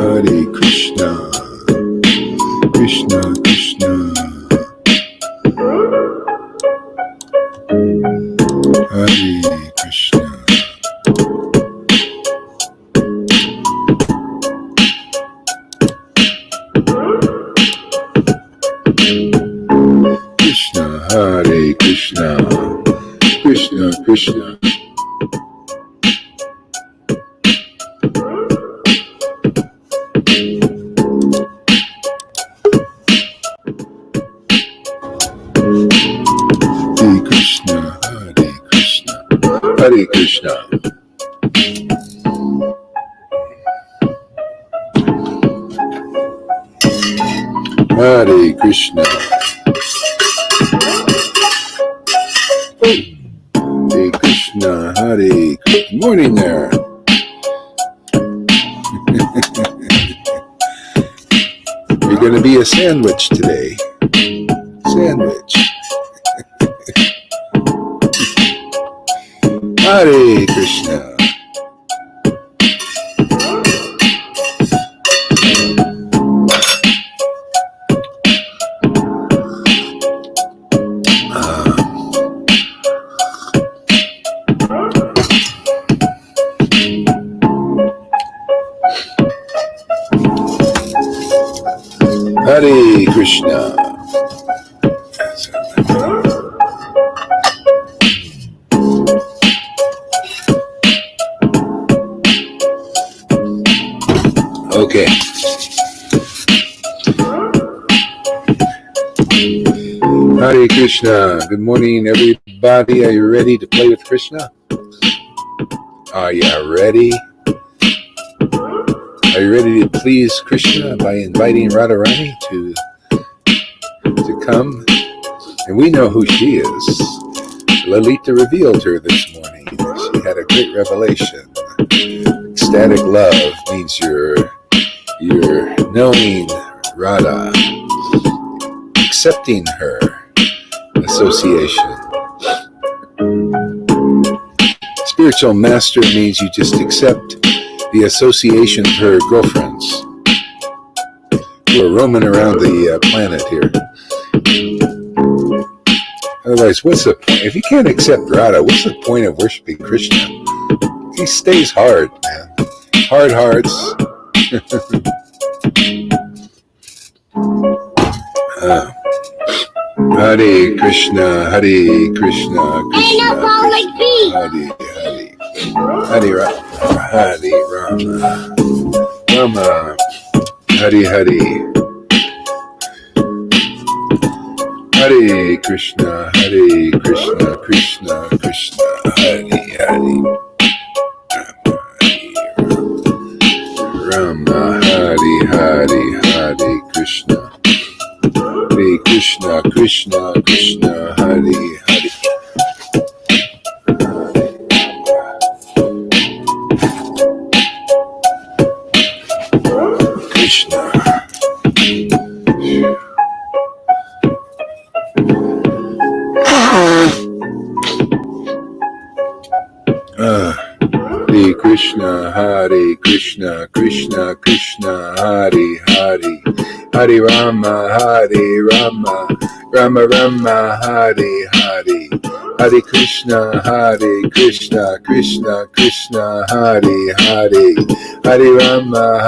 Hare Krishna, Krishna Krishna, Hare Krishna. Krishna, Hare Krishna, Krishna Krishna. Hare Krishna. Hare Krishna. Hare Krishna. Hare. Good morning there. You're going to be a sandwich today. Sandwich. Hare Krishna. Hare Krishna. Okay. Hare Krishna. Good morning, everybody. Are you ready to play with Krishna? Are you ready? Are you ready to please Krishna by inviting Radharani to come? And we know who she is. Lalita revealed her this morning. She had a great revelation. Ecstatic love means you're knowing Radha, accepting her association. Spiritual master means you just accept the association of her girlfriends who are roaming around the planet here. Otherwise, what's the point? If you can't accept Radha, what's the point of worshiping Krishna? He stays hard, man. Hard hearts. Hare Krishna, Hare Krishna, Krishna Krishna, Hare Hare, Hare Rama, Hare Rama, Rama, Hare Hare, Hare Krishna, Krishna Krishna, Hare Hare, Rama, Hare Hare, Hare Krishna. Hare Krishna, Krishna Krishna, Hare Hare. Krishna. Hare Krishna, Hare Krishna, Krishna Krishna, Hare Hare. Hare Rama, Rama Rama, Hare Hare. Hare Krishna, Krishna Krishna, Hare Hare. Hare Rama,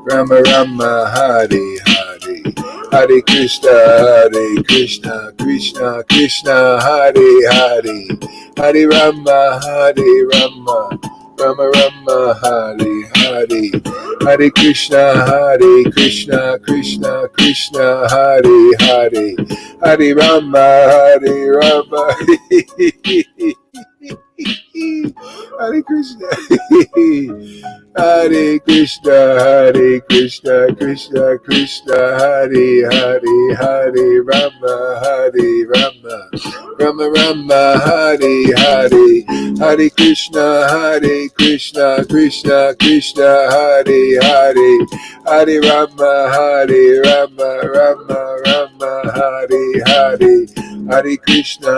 Rama Rama, Hare Hare. Hare Krishna, Krishna Krishna, Hare Hare. Hare Rama, Rama Rama, Hare Hare. Hare Krishna, Krishna Krishna, Hare Hare. Hare Rama, Hare Krishna. Hare Krishna, Krishna Krishna, Hare Hare. Hare Rama, Rama Rama, Hare Hare. Hare Krishna, Krishna Krishna, Hare Hare. Hare Rama, Rama Hare Hare. Hare Krishna,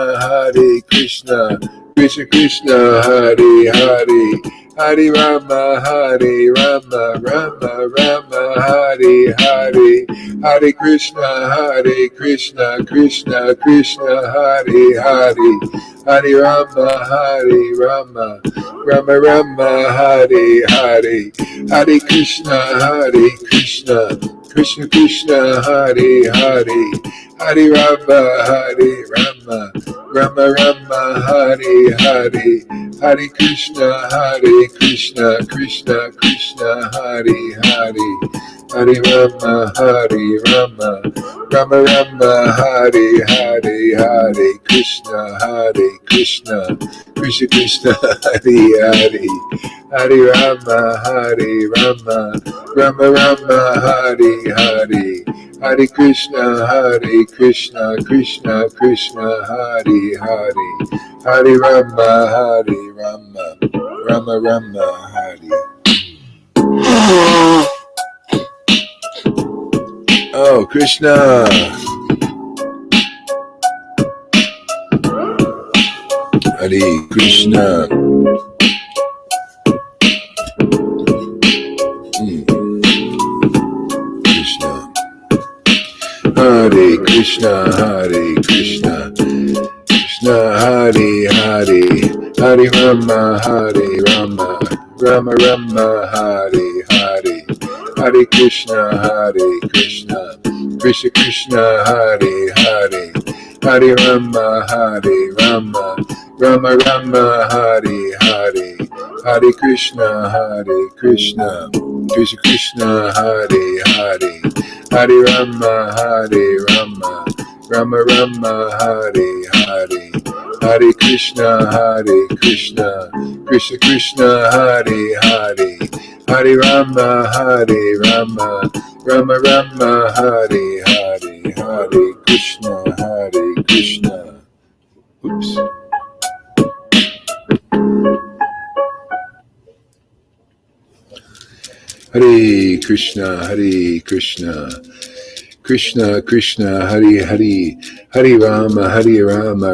Krishna Krishna, Hare Hare. Hare Rama, Hare Rama, Rama Rama, Hare Hare, Hare Krishna, Krishna Krishna, Hare Hare, Hare Rama, Rama Rama, Hare Hare, Hare Krishna, Krishna Krishna, Hare Hare, Hare Rama, Rama Rama, Hare Hare, Hare Krishna, Krishna Krishna, Hare Hare, Hare Rama, Rama Rama, Hare Hare, Hare Krishna, Krishna Krishna, Hare Hare, Hare Rama, Rama Rama, Hare Hare, Hare Krishna, Krishna Krishna, Hare Hare, Hare Rama, Rama Rama, Hare. Oh, Krishna. Hare Krishna. Krishna. Hare Krishna, Hare Krishna, Krishna Hare Hare, Hare Rama, Rama Rama, Hare Hare, Hare Krishna, Krishna Krishna, Hare Hare, Hare Rama, Rama Rama, Hare Hare, Hare Krishna, Krishna Krishna, Hare Hare, Hare Rama, Rama Rama, Hare Hare, Hare Krishna, Krishna Krishna, Hare Hare, Hare Rama, Rama Rama, Hare Hare, Hare Krishna. Oops. Hare Krishna, Krishna Krishna, Hare Hare, Hare Rama,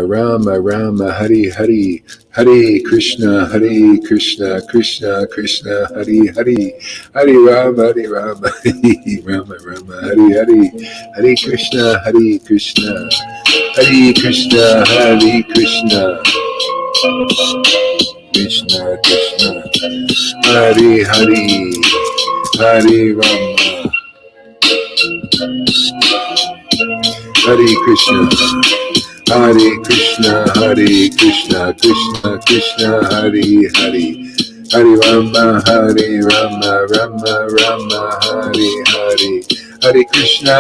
Rama Rama, Hare Hare, Hare Krishna, Krishna Krishna, Hare Hare, Hare Rama, Rama Rama, Hare Hare, Hare Krishna, Hare Krishna, Hare Krishna, Krishna Krishna, Hare Hare, Hare Rama, Hare Krishna, Krishna Krishna, Hare Hare, Hare Rama, Rama Rama, Hare Hare, Hare Krishna,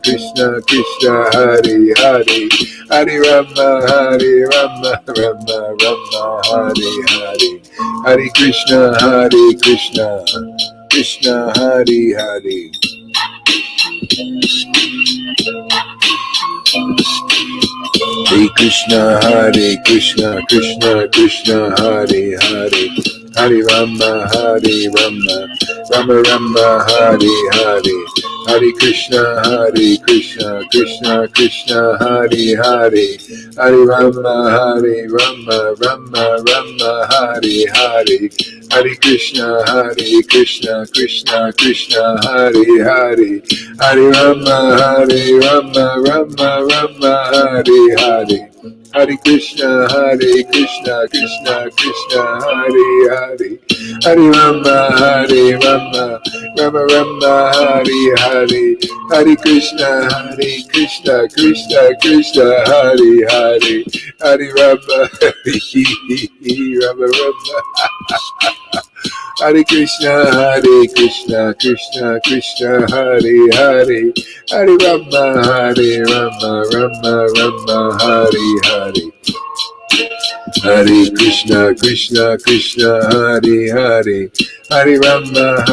Krishna Krishna, Hare Hare, Hare Rama, Rama Rama, Hare Hare, Hare Krishna, Krishna Hare Hare. Hare Krishna, Krishna Krishna, Hare Hare, Hare Rama, Rama Rama, Hare Hare, Hare Krishna, Krishna Krishna, Hare Hare, Hare Rama, Rama Rama, Hare Hare, Hare Krishna, Krishna Krishna, Hare Hare, Hare Rama, Rama Rama, Hare Hare, Hare Krishna, Krishna Krishna, Hare Hare, Hare Rama, Rama Rama, Hare Hare, Hare Krishna, Krishna Krishna, Hare Hare, Hare Rama, Rama Rama. Hare Krishna, Krishna Krishna, Hare Hare, Hare Rama, Rama Rama, Hare Hare, Hare Krishna, Krishna, Hare Hare, Hare Rama,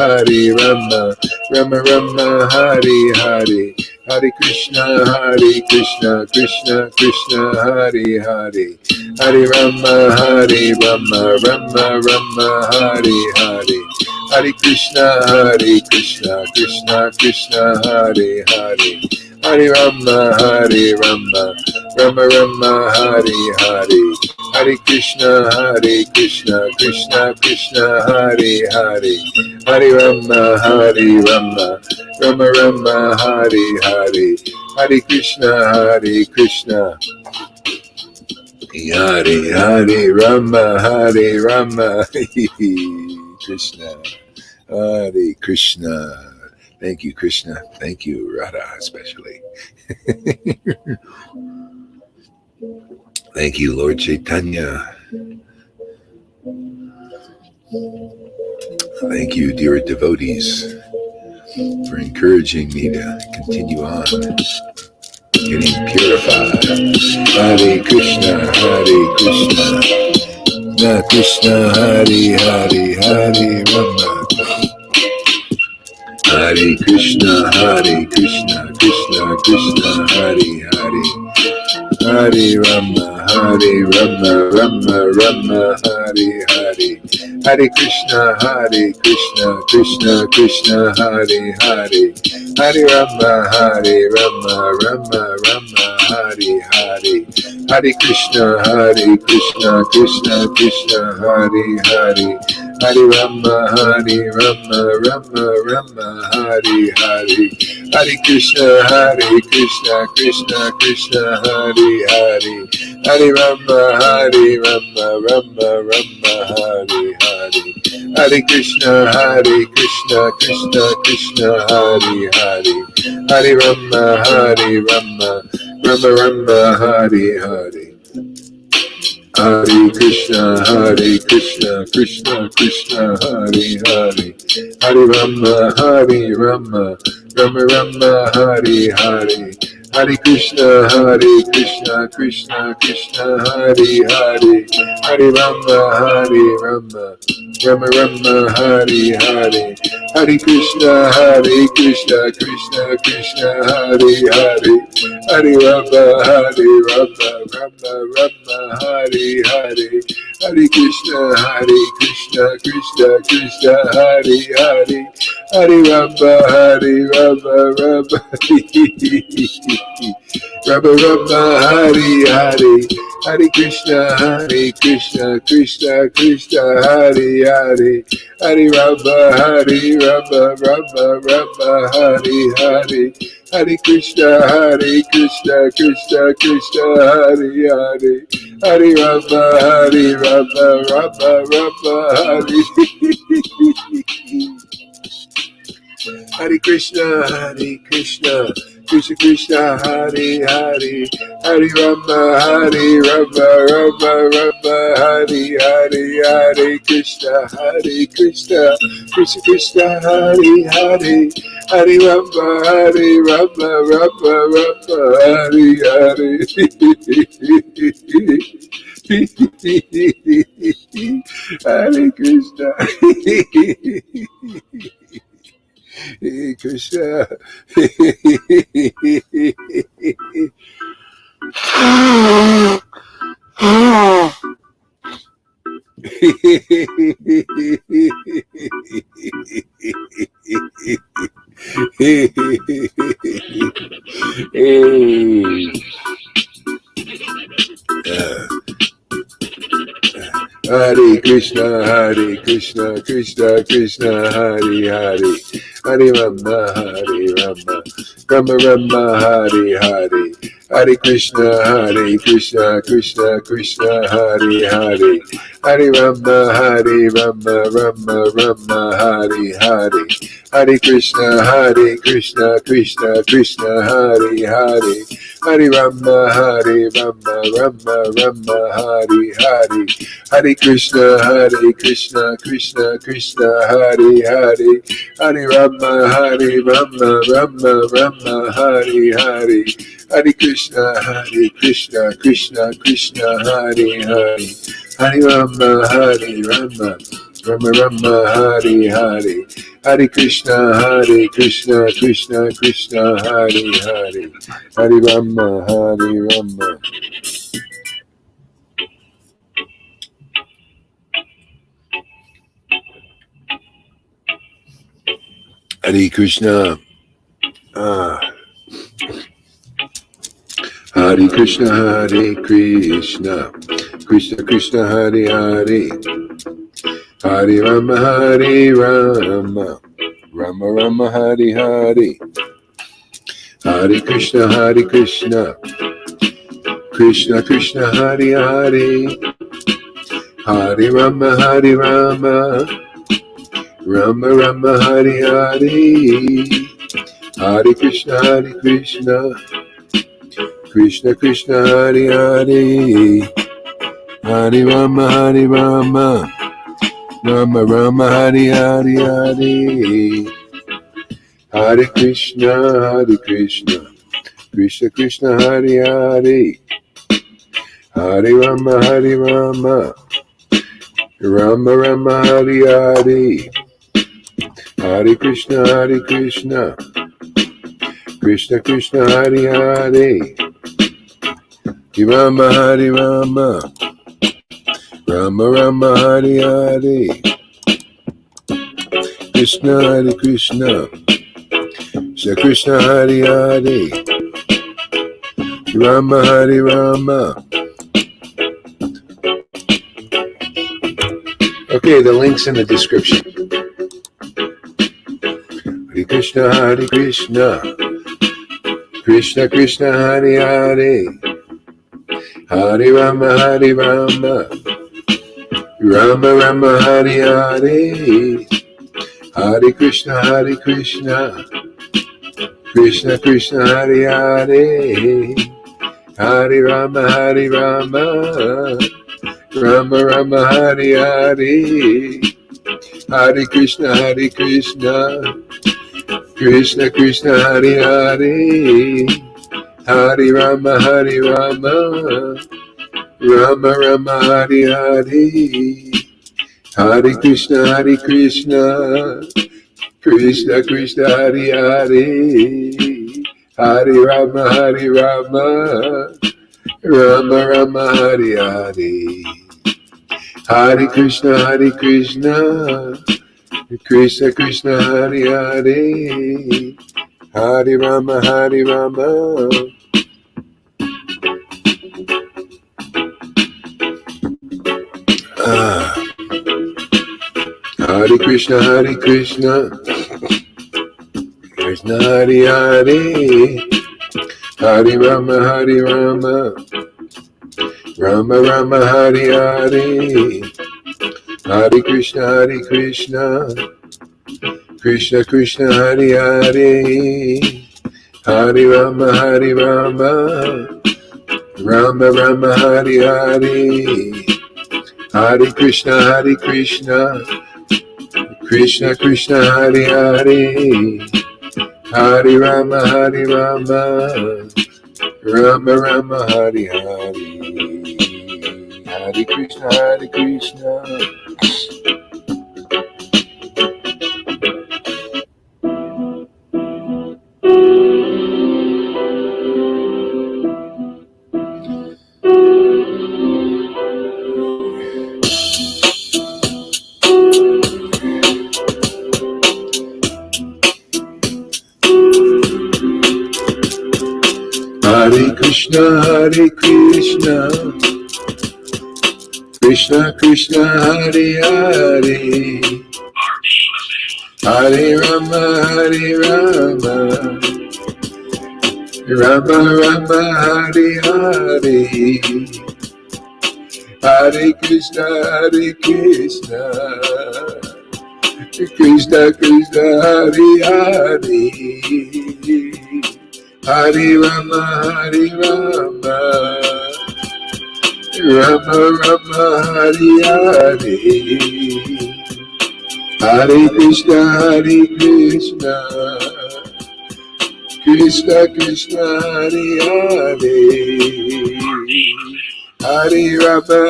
Rama Rama, Hare Hare, Hare Krishna, Krishna Krishna, Hare Hare, Hare Rama, Rama Rama, Hare Hare, Hare Krishna, Krishna Krishna, Hare Hare, Hare Rama, Hare Rama, Rama Rama, Hare Hare. Hare Krishna, Krishna Krishna, Hare Hare. Hare Rama, Rama Rama, Hare Hare. Hare Krishna, Hare Hare Rama, Hare Rama, Krishna, Hare Krishna. Thank you, Krishna. Thank you, Radha, especially. Thank you, Lord Chaitanya. Thank you, dear devotees, for encouraging me to continue on getting purified. Hare Krishna, Krishna, Hare Hare, Hare Rama. Hare Krishna, Krishna Krishna, Hare Hare. Hare Rama, Rama Rama, Hare Hare. Hare Krishna, Krishna Krishna, Hare Hare. Hare Rama, Rama Rama, Hare Hare. Hare Krishna, Krishna Krishna, Hare Hare. Hare Rama, Rama Rama, Hare Hare. Hare Krishna, Krishna Krishna, Hare Hare. Hare Rama, Rama Rama, Hare Hare. Hare Krishna, Krishna Krishna, Hare Hare. Hare Rama, Rama Rama, Hare Hare. Hare Krishna, Krishna Krishna, Hare Hare. Hare Rama, Rama Rama, Hare Hare. Hare Krishna, Krishna Krishna, Hare Hare. Hare Rama, Rama Rama, Hare Hare. Hare Krishna, Krishna Krishna, Hare Hare. Hare Rama, Rama Rama, Hare Hare. Hare Krishna, Krishna Krishna, Hare Hare. Hare Rama, Rama Rama Rama, Hare Hare. Hare Krishna, Krishna Krishna, Hare Hare. Hare Rama, Rama Rama, Hare Hare. Hare Krishna, Krishna Krishna, Hare Hare. Hare Rama, Rama Rama, Hare Hare Krishna, Krishna Krishna, Hare Hare. Hare Rama, Rama Rama, Hare Hare. Hare Krishna, Krishna Krishna, Hare Hare. Hare Rama, Rama Rama, Hare Hare. Hare Krishna. Hey, Krishna. Hare Krishna, Krishna Krishna, Hare Hare. Hare Rama, Rama Rama, Hare Hare. Hare Krishna, Krishna Krishna, Hare Hare. Hare Rama, Rama Rama, Hare Hare. Hare Krishna, Krishna Krishna, Hare Hare. Hare Rama, Rama Rama, Hare Hare. Hare Krishna, Krishna Krishna, Hare Hare. Hare Rama, Rama Rama, Hare Hare. Hare Krishna, Krishna Krishna, Hare Hare. Hare Rama, Rama Rama, Hare Hare. Hare Krishna, Krishna Krishna, Hare Hare. Hare Rama, Rama. Hare Krishna. Hare Krishna, Krishna Krishna, Hare Hare, Hare Rama, Rama, Hare Hare, Hare Krishna, Krishna, Hare Hare, Hare Rama, Rama, Hare Hare, Hare Krishna, Krishna, Hare Hare, Hare Rama, Rama, Hare Hare, Hare Krishna, Krishna, Hare Hare, Hare Rama, Rama, Hare Hare, Hare Krishna, Krishna, Hare Hare, Hare Rama, Rama, Hare Hare, Krishna, Krishna, Hare Hare, Hare Rama. Okay, the link's in the description. Hare Krishna, Krishna, Hare Hare, Hare Rama, Rama, Hare Hare, Hare Krishna, Krishna, Hare Hare, Hare Rama, Rama, Hare Hare, Hare Krishna, Krishna, Hare Hare, Hare Rama, Rama, Hare Hare, Hare Krishna, Krishna, Hare Hare, Hare Rama, Rama, Hare Hare, Hare Krishna, Krishna, Hare Hare, Hare Rama, Hare Krishna, Krishna, Hare Hare, Hare Rama, Rama, Hare Hare, Hare Krishna, Krishna, Hare Hare, Hare Rama, Rama, Hare Hare, Hare Krishna, Krishna, Hare Hare, Hare Rama, Rama, Hare Hare, Hare Krishna. Hare Krishna, Krishna, Hare Hare, Hare Rama, Rama, Hare Hare, Hare Krishna, Krishna, Hare Hare, Hare Rama, Rama, Hare Hare, Hare Krishna, Krishna, Hare Hare, Hare Rama,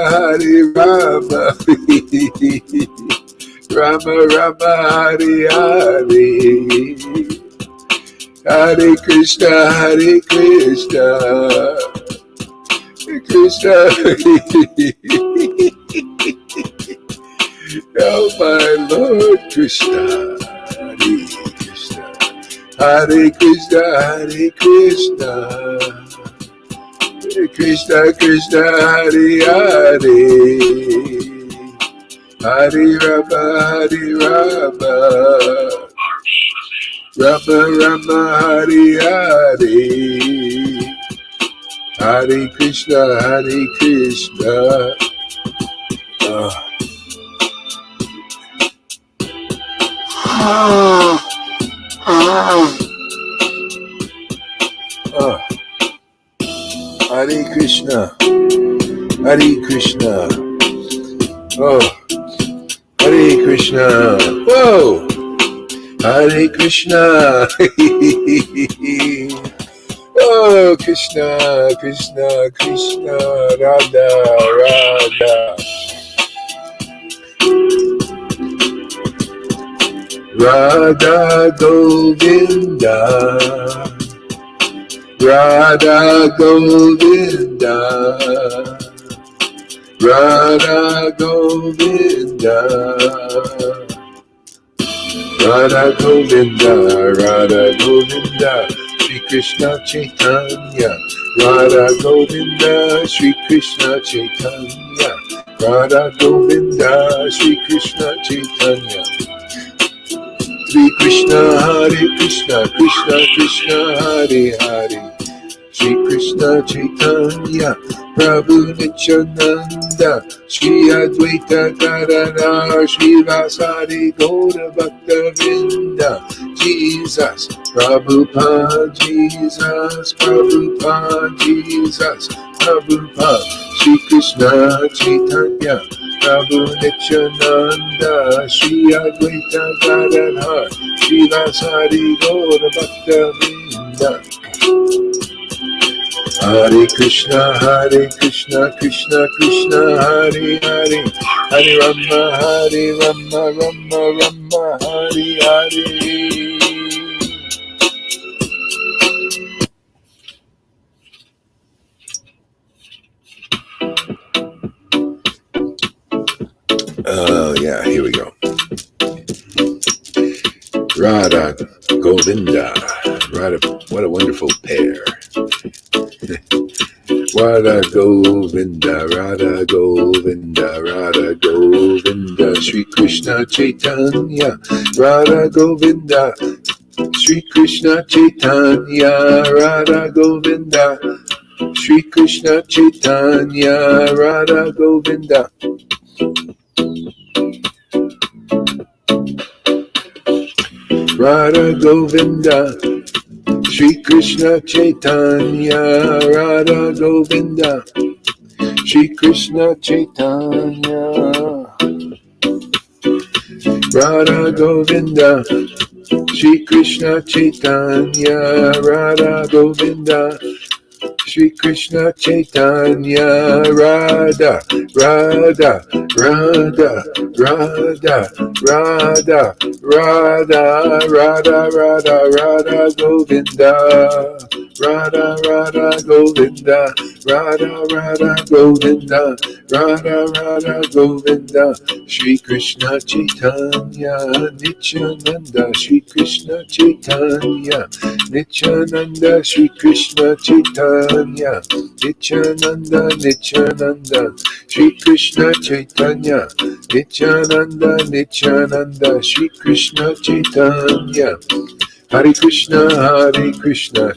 Rama, Hare Hare, Hare Krishna, Krishna. Oh my Lord Krishna, Hare Krishna, Krishna, Krishna Krishna Hare Hare, Hare Rama Hare Rama, Rama Rama Hare Hare, Hare Krishna Hare Krishna. Hare Krishna, Hare Krishna, oh, Hare Krishna, whoa, Hare Krishna, oh, Krishna, Krishna, Krishna, Radha, Radha, Radha Govinda, Radha Govinda, Radha Govinda, Radha Govinda, Radha Govinda, Shri Krishna Chaitanya, Radha Govinda, Shri Krishna Chaitanya, Radha Govinda, Shri Krishna Chaitanya. Shri Krishna Hare Krishna, Krishna Krishna Hare Hare, Shri Krishna Chaitanya, Prabhu Nityananda, Shri Advaita Gadadhar, Shri Vasari Gaura Bhakta Vrinda, Jesus, Prabhupada, Jesus, Prabhupada, Jesus, Prabhupada, Shri Krishna Chaitanya, Prabhu Nityananda, Shri Advaita Gadadhar, Shri Vasari Gaura Bhakta Vrinda. Hare Krishna, Krishna Krishna, Hare Hare, Hare Rama, Rama Rama, Hare Hare. Oh yeah, here we go. Radha Govinda, Radha, what a wonderful pair. Radha Govinda, Radha Govinda, Radha Govinda, Shri Krishna Chaitanya, Radha Govinda, Shri Krishna Chaitanya, Radha Govinda, Shri Krishna Chaitanya, Radha Govinda. Radha Govinda, Shri Krishna Chaitanya, Radha Govinda, Shri Krishna Chaitanya, Radha Govinda, Shri Krishna Chaitanya, Radha Govinda, Shri Krishna Chaitanya, Radha, Radha, Radha, Radha, Radha, Radha, Radha, Radha, Radha Govinda, Radha, Radha Govinda, Radha, Radha Govinda, Radha, Radha Govinda, Shri Krishna Chaitanya, Nityananda, Shri Krishna Chaitanya, Nityananda, Shri Krishna Chaitanya, Nityananda, Nityananda, Shri Krishna Chaitanya, Nityananda, Nityananda, Shri Krishna Chaitanya. Hare Krishna, Krishna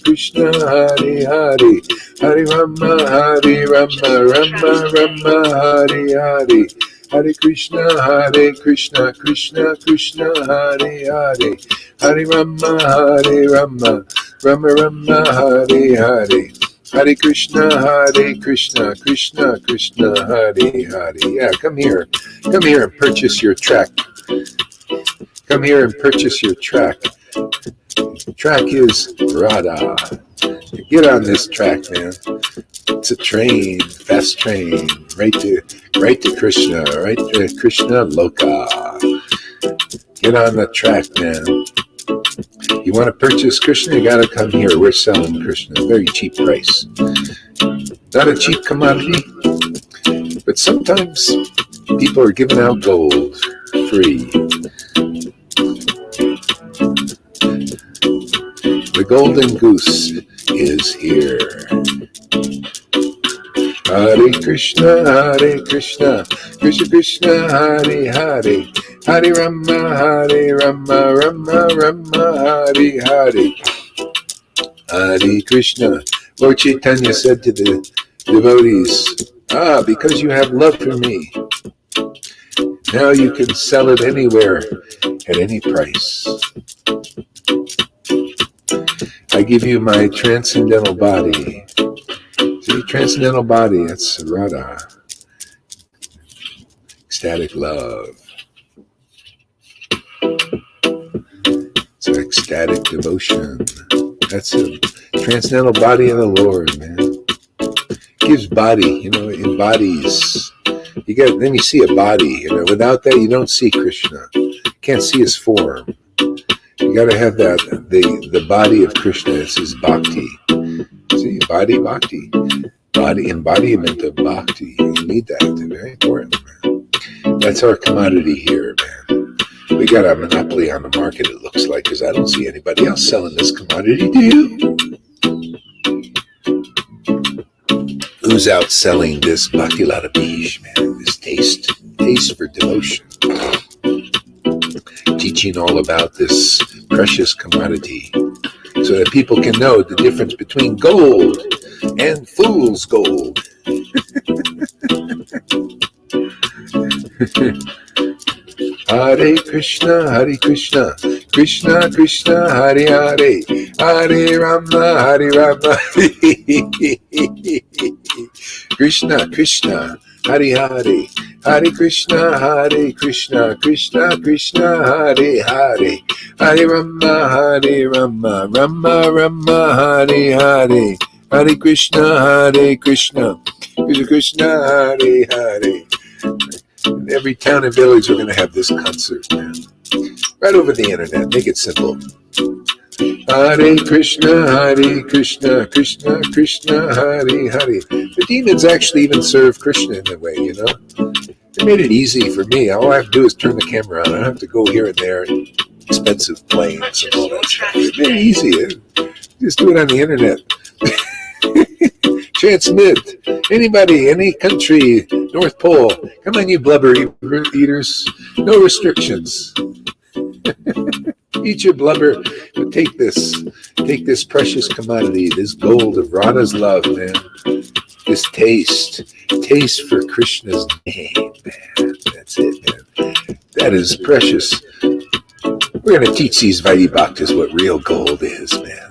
Krishna, Hare Hare, Hare Rama, Rama Rama, Hare Hare. Hare Krishna, Krishna Krishna, Hare Hare, Hare Rama, Rama Rama, Hare Hare. Hare Krishna, Krishna Krishna, Hare Hare. Yeah, come here and purchase your track. Come here and purchase your track. The track is Radha. Get on this track, man. It's a train, fast train, right to Krishna, right to Krishna Loka. Get on the track, man. You want to purchase Krishna, you got to come here. We're selling Krishna, very cheap price. Not a cheap commodity, but sometimes people are giving out gold free. The golden goose is here. Hare Krishna, Krishna Krishna, Hare Hare, Hare Rama, Rama, Hare Hare. Hare Krishna. Lord Chaitanya said to the devotees, because you have love for me, now you can sell it anywhere at any price. I give you my transcendental body. See, transcendental body, that's Radha. Ecstatic love. It's an ecstatic devotion. That's a transcendental body of the Lord, man. Gives body, embodies. Then you see a body, without that you don't see Krishna. You can't see his form. You got to have that, the body of Krishna. It's his bhakti. See, body, bhakti. Body, embodiment of bhakti. You need that. It's very important, man. That's our commodity here, man. We got a monopoly on the market, it looks like, because I don't see anybody else selling this commodity, do you? Who's out selling this Bhakti Lata Bij, man? This taste for devotion. Teaching all about this precious commodity so that people can know the difference between gold and fool's gold. Hare Krishna, Krishna Krishna, Hare Hare, Hare Rama, Krishna Krishna, Hare Hare, Hare Krishna, Krishna Krishna, Hare Hare, Hare Rama, Rama, Hare Hare, Hare Krishna, Krishna Krishna, Hare Hare. In every town and village, we're going to have this concert, man. Right over the internet. Make it simple. Hare Krishna, Krishna Krishna, Hare Hare. The demons actually even serve Krishna in a way, They made it easy for me. All I have to do is turn the camera on. I don't have to go here and there and expensive planes and all that stuff. It's very easy. Just do it on the internet. Transmit. Anybody, any country, North Pole. Come on, you blubber eaters. No restrictions. Eat your blubber, but take this precious commodity, this gold of Radha's love, man. This taste for Krishna's name, man. That's it, man. That is precious. We're going to teach these Vaidhi Bhaktas what real gold is, man.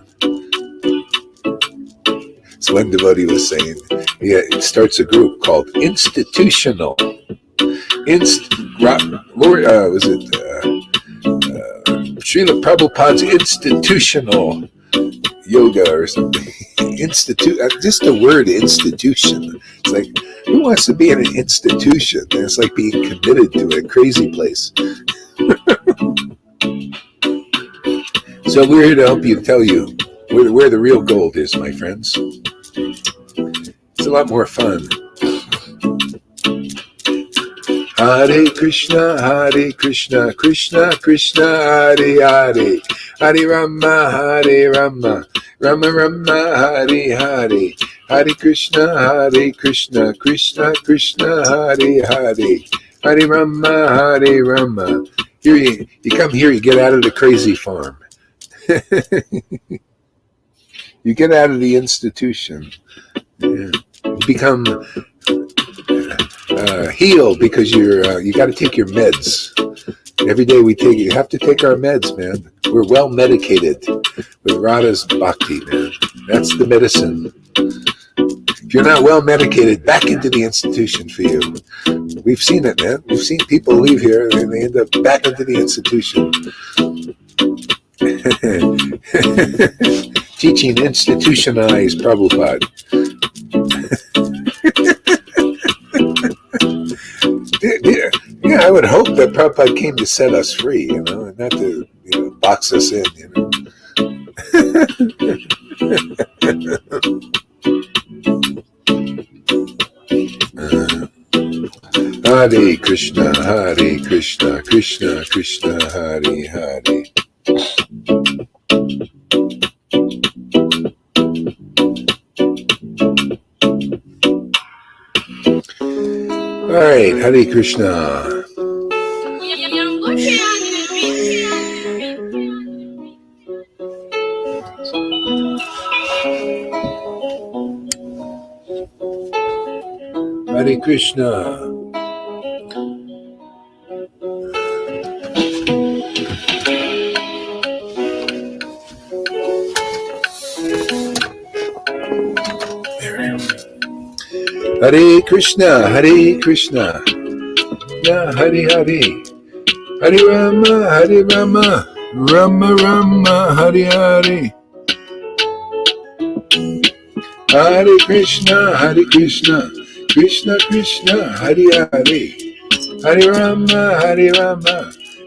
So one devotee was saying, it starts a group called Institutional. Srila Prabhupada's Institutional Yoga or something. Just the word institution. It's like, who wants to be in an institution? And it's like being committed to a crazy place. So we're here to help you, tell you where the real gold is, my friends. It's a lot more fun. Hare Krishna, Krishna Krishna, Hare Hare, Hare Rama, Rama, Hare Hare, Hare Krishna, Krishna Krishna, Hare Hare, Hare Rama. Here you come here, you get out of the crazy farm. You get out of the institution. Yeah. You become healed because you got to take your meds. Every day you have to take our meds, man. We're well medicated with Radha's Bhakti, man. That's the medicine. If you're not well medicated, back into the institution for you. We've seen it, man. We've seen people leave here and they end up back into the institution. Teaching institutionalized Prabhupada. Yeah, I would hope that Prabhupada came to set us free, and not to box us in, Hare Krishna, Krishna Krishna, Hare Hare. right, Hare Krishna. Hare Krishna. Hare Krishna, Hare Krishna, Ya Hare Hare, Hare Rama, Rama Rama, Hare Hare. Hare Krishna, Krishna Krishna, Hare Hare, Hare Rama,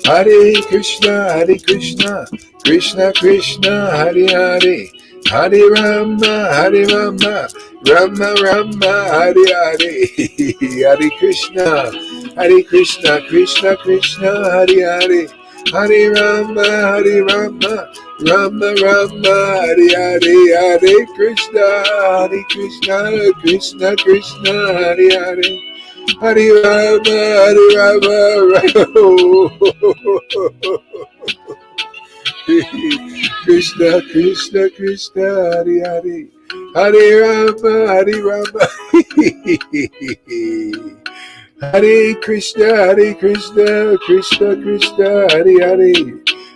Hare Krishna, Krishna Krishna, Hare Hare, Hare Rama, Rama Rama, Hare Hare, Hare Krishna, Krishna Krishna, Hare Hare, Hare Rama, Rama Rama, Hare Hare, Hare Krishna, Krishna Krishna, Hare Hare. Hare Rama, Krishna, Hare Hare, Hare Rama, Hare Krishna, Krishna Krishna, Hare Hare,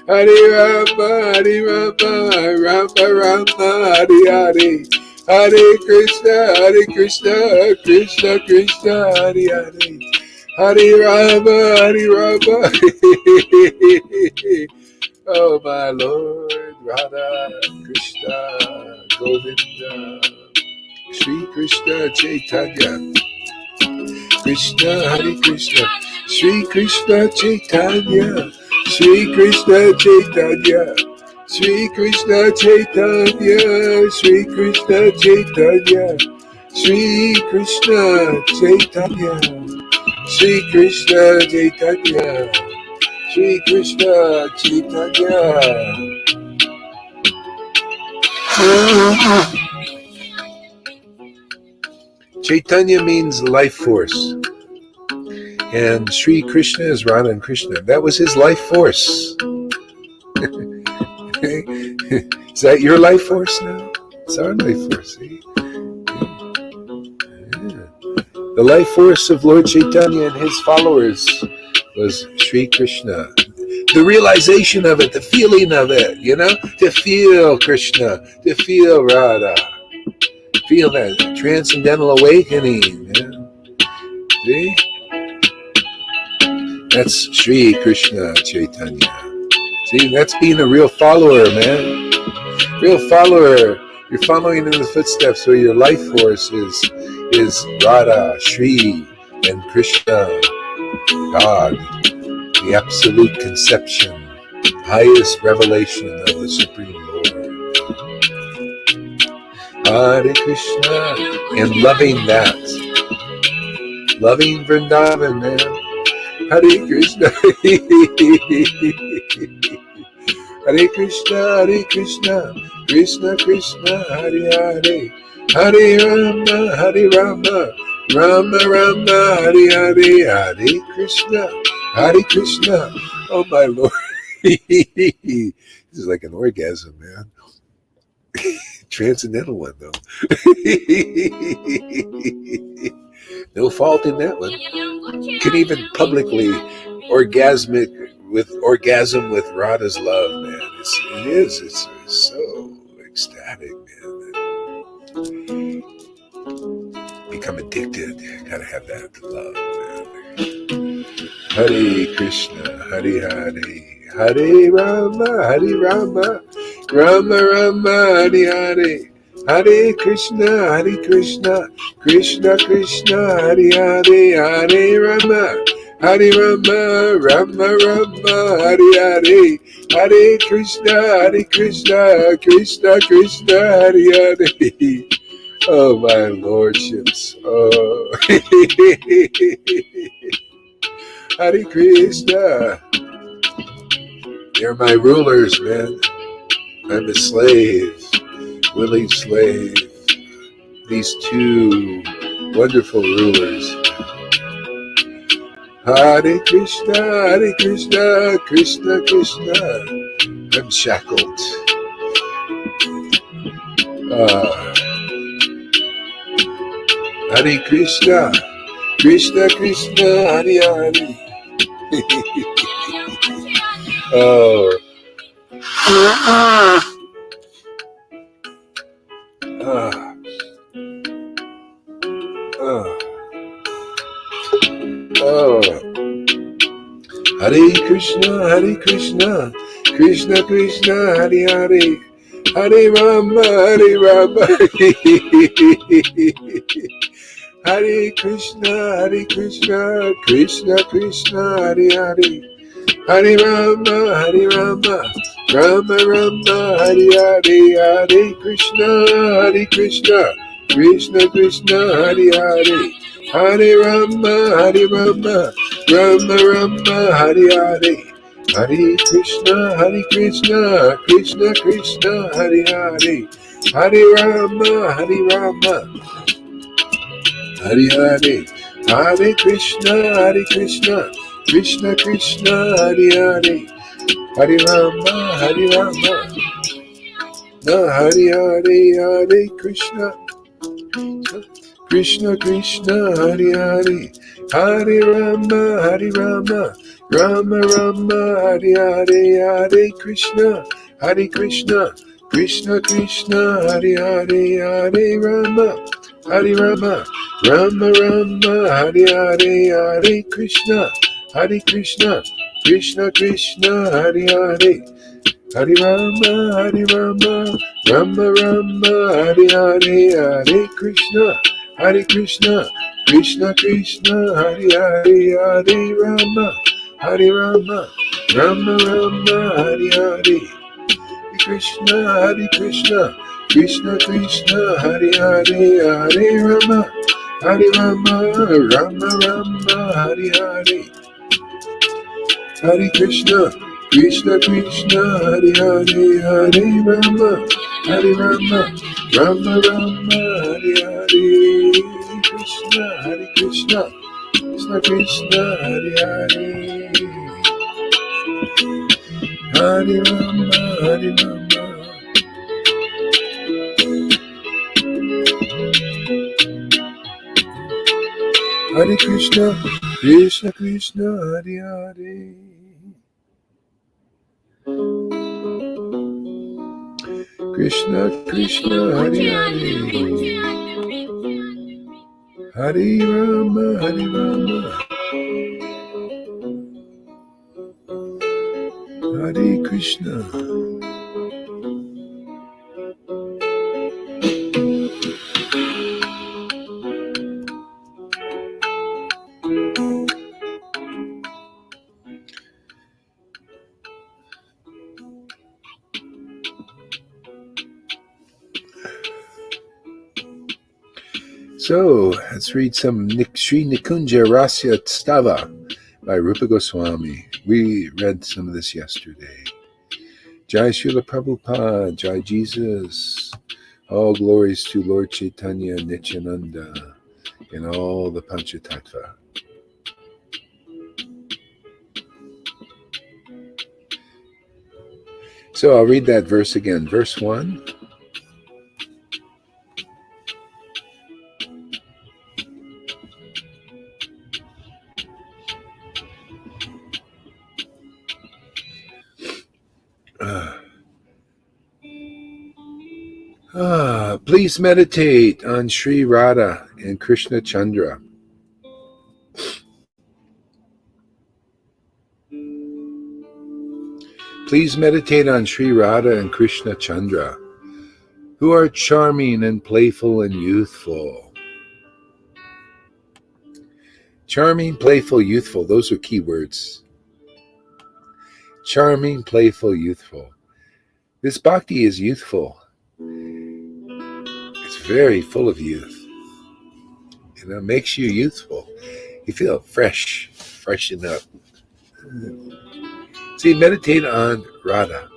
Hare Rama, Rama, Hare Hare. Hare Krishna, Krishna Krishna, Hare Hare, Hare Rama, Oh, my Lord, Radha, Krishna, Govinda, Sri Krishna Chaitanya, Krishna, Hare Krishna, Sri Krishna Chaitanya, Sri Krishna Chaitanya, Sri Krishna Chaitanya, Sri Krishna Chaitanya, Sri Krishna Chaitanya, Sri Krishna Chaitanya, Sri Krishna Chaitanya. Chaitanya means life force. And Sri Krishna is Radha and Krishna. That was his life force. Is that your life force now? It's our life force. See? Yeah. The life force of Lord Chaitanya and his followers was Sri Krishna. The realization of it, the feeling of it, to feel Krishna, to feel Radha, feel that transcendental awakening. See? That's Sri Krishna Chaitanya. See, that's being a real follower, man. Real follower. You're following in the footsteps where your life force is Radha, Sri, and Krishna, God, the absolute conception, highest revelation of the Supreme Lord. Hare Krishna, and loving that. Loving Vrindavan, man. Hare Krishna, Hare Krishna, Krishna Krishna, Hare Hare, Hare Rama, Rama Rama, Hare Hare, Hare Krishna, Oh my Lord, this is like an orgasm, man. Transcendental one though. No fault in that one. Can even publicly orgasm with Radha's love, man. It's so ecstatic, man. Become addicted. Gotta have that love, man. Hare Krishna, Hare Hare, Hare Rama, Rama Rama, Hare Hare. Hare Krishna, Krishna Krishna, Hare Hare, Hare Rama, Rama Rama, Hare Hare, Hare Krishna, Krishna Krishna, Hare Hare. Oh, my lordships. Oh. Hare Krishna. They're my rulers, man. I'm a slave. Willing slave, these two wonderful rulers. Hare Krishna, Krishna Krishna. I'm shackled. Hare Krishna, Krishna Krishna, Hare Hare. Oh. Oh. Hare Krishna, Krishna Krishna, Hare Hare. Hare Rama, Hare Krishna, Krishna Krishna, Hare Hare. Hare Rama, Rama Rama, Hare Hare, Hare Krishna, Krishna Krishna, Hare Hare. Hare Rama, Rama Rama, Hare Hare. Hare Krishna, Krishna Krishna, Hare Hare. Hare Rama, Hare Hare. Hare Krishna, Krishna Krishna, Hare Hare. Hare Rama, Na Hare Hare, Hare Krishna, Krishna Krishna, Hare Hare. Hare Rama, Rama Rama, Hare Hare. Hare Krishna, Krishna Krishna, Hare Hare. Hare Rama, Rama Rama, Hare Hare. Hare Krishna, Krishna Krishna, Hare Hare. Hare Rama, Rama Rama, Hare Hare. Hare Krishna, Krishna Krishna, Hare Hare. Hare Rama, Rama Rama, Hare Hare. Hare Krishna, Krishna Krishna, Hare Hare. Hare Rama, Rama Rama, Hare Hare. Hare Krishna, Krishna Krishna, Hare Hare. Hare Rama, Rama Rama, Hare Hare. Hare Krishna, Krishna Krishna, Hare Hare. Hare Rama, Hare Krishna, Krishna Krishna, Hare Hare. Krishna Krishna, Hare Hare. Hare Rama, Hare Krishna. So let's read some Sri Nikunja Rasya Stava by Rupa Goswami. We read some of this yesterday. Jai Srila Prabhupada, Jai Jesus. All glories to Lord Chaitanya Nityananda and all the Panchatattva. So I'll read that verse again. Verse 1. Please meditate on Sri Radha and Krishna Chandra. Please meditate on Sri Radha and Krishna Chandra, who are charming and playful and youthful. Charming, playful, youthful. Those are key words. Charming, playful, youthful. This bhakti is youthful. It's very full of youth. It makes you youthful. You feel fresh, freshen up. See, meditate on Radha.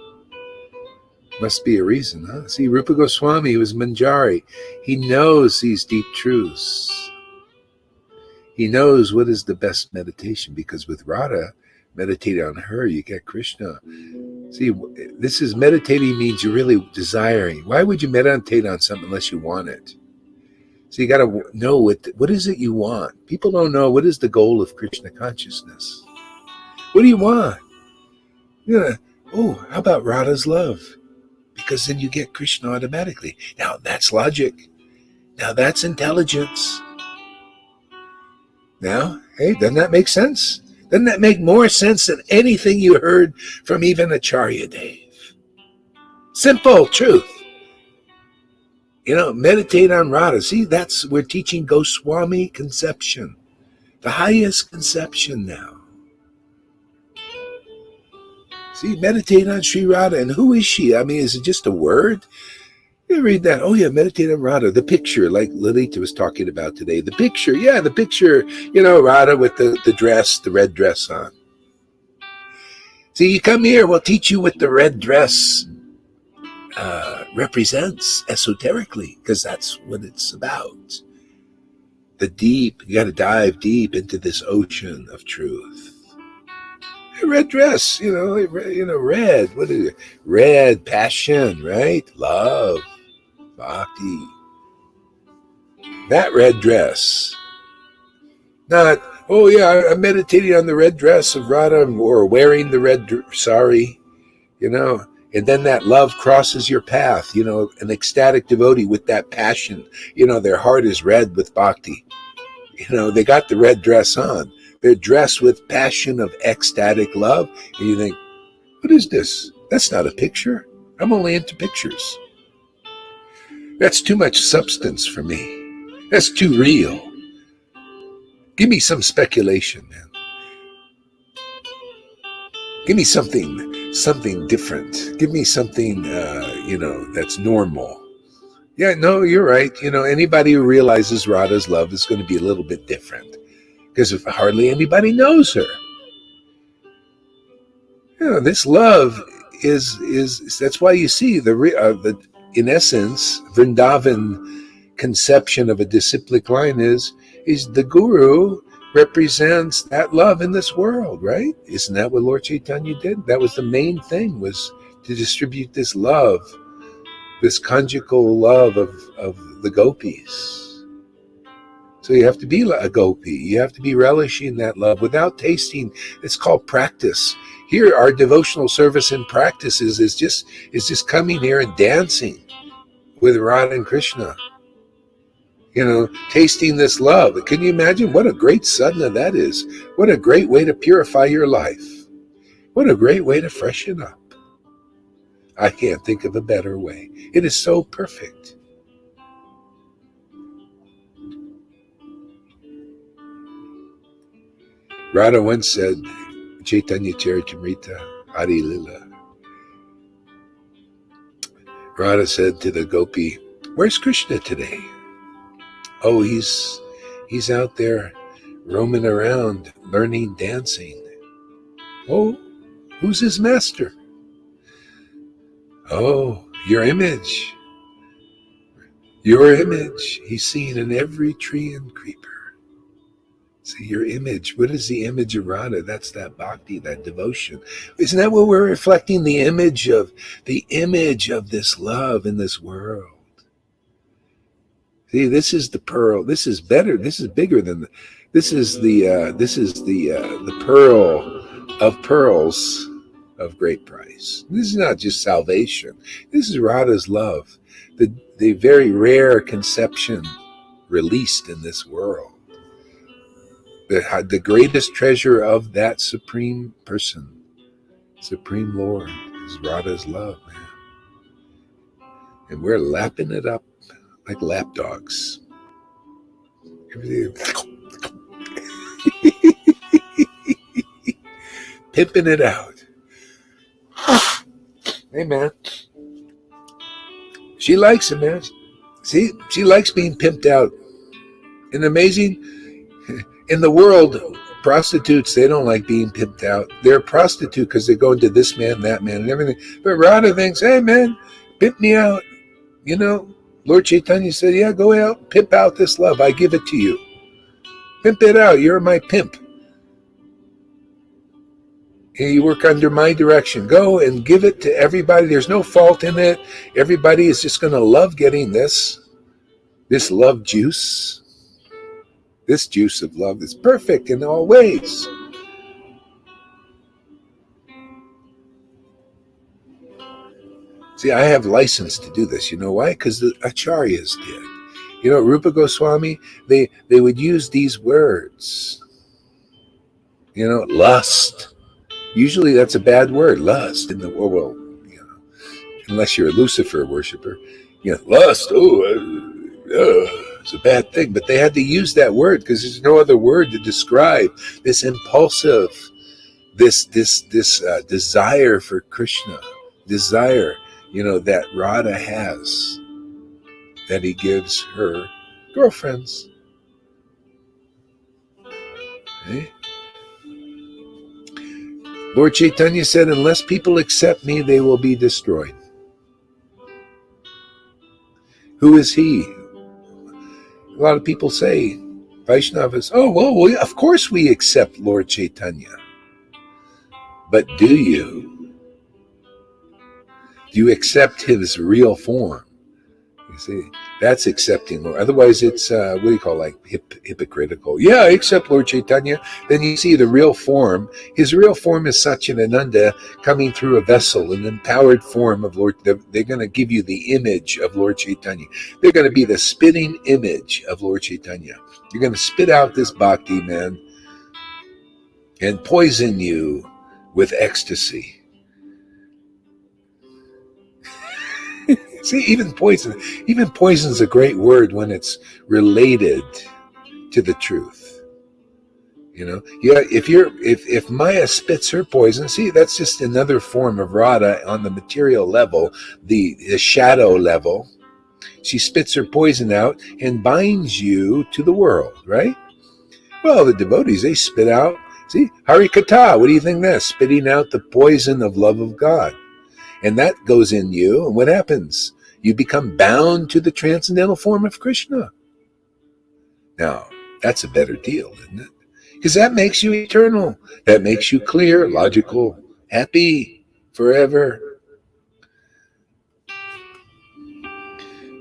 Must be a reason, huh? See, Rupa Goswami was Manjari. He knows these deep truths. He knows what is the best meditation, because with Radha, meditate on her, you get Krishna. See, this is meditating means you're really desiring. Why would you meditate on something unless you want it? So you got to know what is it you want. People don't know what is the goal of Krishna consciousness. What do you want? How about Radha's love? Because then you get Krishna automatically. Now that's logic. Now that's intelligence. Now, hey, doesn't that make sense? Doesn't that make more sense than anything you heard from even Acharya Dave? Simple truth. Meditate on Radha. See, we're teaching Goswami conception. The highest conception now. See, meditate on Sri Radha. And who is she? I mean, is it just a word? You read that. Oh, yeah, meditate on Radha. The picture, like Lilita was talking about today. The picture, Radha with the dress, the red dress on. See, you come here, we'll teach you what the red dress represents esoterically, because that's what it's about. The deep, you got to dive deep into this ocean of truth. A red dress, red. What is it? Red, passion, right? Love, bhakti. That red dress. Not, oh yeah, I'm meditating on the red dress of Radha, or wearing the red sari, and then that love crosses your path, an ecstatic devotee with that passion, their heart is red with bhakti. They got the red dress on. They're dressed with passion of ecstatic love. And you think, what is this? That's not a picture. I'm only into pictures. That's too much substance for me. That's too real. Give me some speculation, man. Give me something different. Give me something, that's normal. Yeah, no, you're right. Anybody who realizes Radha's love is going to be a little bit different, because if hardly anybody knows her. This love is that's why you see the in essence, Vrindavan conception of a disciplic line is the guru represents that love in this world, right? Isn't that what Lord Chaitanya did? That was the main thing, was to distribute this love, this conjugal love of the gopis. So you have to be a gopi. You have to be relishing that love without tasting. It's called practice. Here, our devotional service and practices is just coming here and dancing with Radha and Krishna. Tasting this love. Can you imagine what a great sadhana that is? What a great way to purify your life. What a great way to freshen up. I can't think of a better way. It is so perfect. Radha once said, Chaitanya Charitamrita, Adi Lila. Radha said to the gopi, where's Krishna today? Oh, he's out there roaming around, learning dancing. Oh, who's his master? Oh, your image. Your image. He's seen in every tree and creeper. See, your image. What is the image of Radha? That's that bhakti, that devotion. Isn't that what we're reflecting? The image of this love in this world. See, this is the pearl. This is better. This is bigger than this is the pearl of pearls of great price. This is not just salvation. This is Radha's love, the very rare conception released in this world. The greatest treasure of that supreme person, supreme Lord, is Radha's love, man. And we're lapping it up like lap dogs. Pimping it out. Hey, man. She likes it, man. See, she likes being pimped out. And amazing, in the world, prostitutes, they don't like being pimped out. They're a prostitute because they go into this man, that man, and everything. But Radha thinks, hey, man, pimp me out. Lord Chaitanya said, yeah, go out, pimp out this love. I give it to you. Pimp it out. You're my pimp. You work under my direction. Go and give it to everybody. There's no fault in it. Everybody is just going to love getting this love juice. This juice of love is perfect in all ways. See, I have license to do this. You know why? Because the acharyas did. You know, Rupa Goswami, they would use these words. You know, lust. Usually that's a bad word, lust. In the well, you know, unless you're a Lucifer worshiper, you know, lust. It's a bad thing. But they had to use that word because there's no other word to describe this impulsive, this desire for Krishna, desire, you know, that Radha has, that he gives her girlfriends. Okay? Lord Chaitanya said, unless people accept me, they will be destroyed. Who is he? A lot of people say, Vaishnavas, oh, well, of course we accept Lord Chaitanya. But do you? Do you accept his real form? You see, that's accepting Lord. Otherwise, it's, what do you call, like hypocritical. Yeah, I accept Lord Chaitanya. Then you see the real form. His real form is Satchidananda coming through a vessel, an empowered form of Lord. They're going to give you the image of Lord Chaitanya. They're going to be the spitting image of Lord Chaitanya. You're going to spit out this bhakti, man, and poison you with ecstasy. See, even poison's a great word when it's related to the truth. You know, yeah. If Maya spits her poison, see, that's just another form of Radha on the material level, the shadow level. She spits her poison out and binds you to the world, right? Well, the devotees, they spit out. See, Harikatha. What do you think that's? Spitting out the poison of love of God. And that goes in you, and what happens? You become bound to the transcendental form of Krishna. Now, that's a better deal, isn't it? Because that makes you eternal. That makes you clear, logical, happy forever.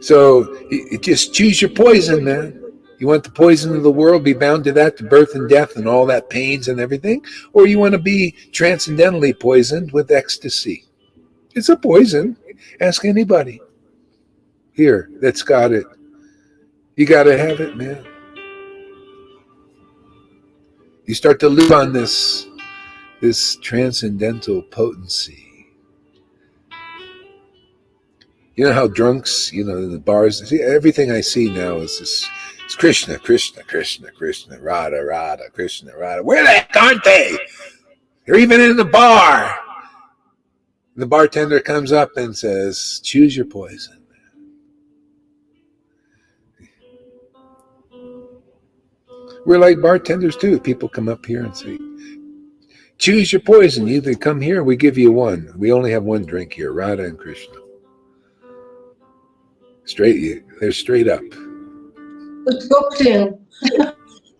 So, just choose your poison, man. You want the poison of the world, be bound to that, to birth and death and all that pains and everything? Or you want to be transcendentally poisoned with ecstasy? It's a poison. Ask anybody here that's got it. You got to have it, man. You start to live on this transcendental potency. You know how drunks, you know, in the bars, see, everything I see now is this, it's Krishna, Krishna, Krishna, Krishna, Radha, Radha, Krishna, Radha. Where the heck aren't they? They're even in the bar. The bartender comes up and says, choose your poison. We're like bartenders too. People come up here and say, choose your poison. You either come here, we give you one. We only have one drink here, Radha and Krishna. They're straight up. It's cocktail.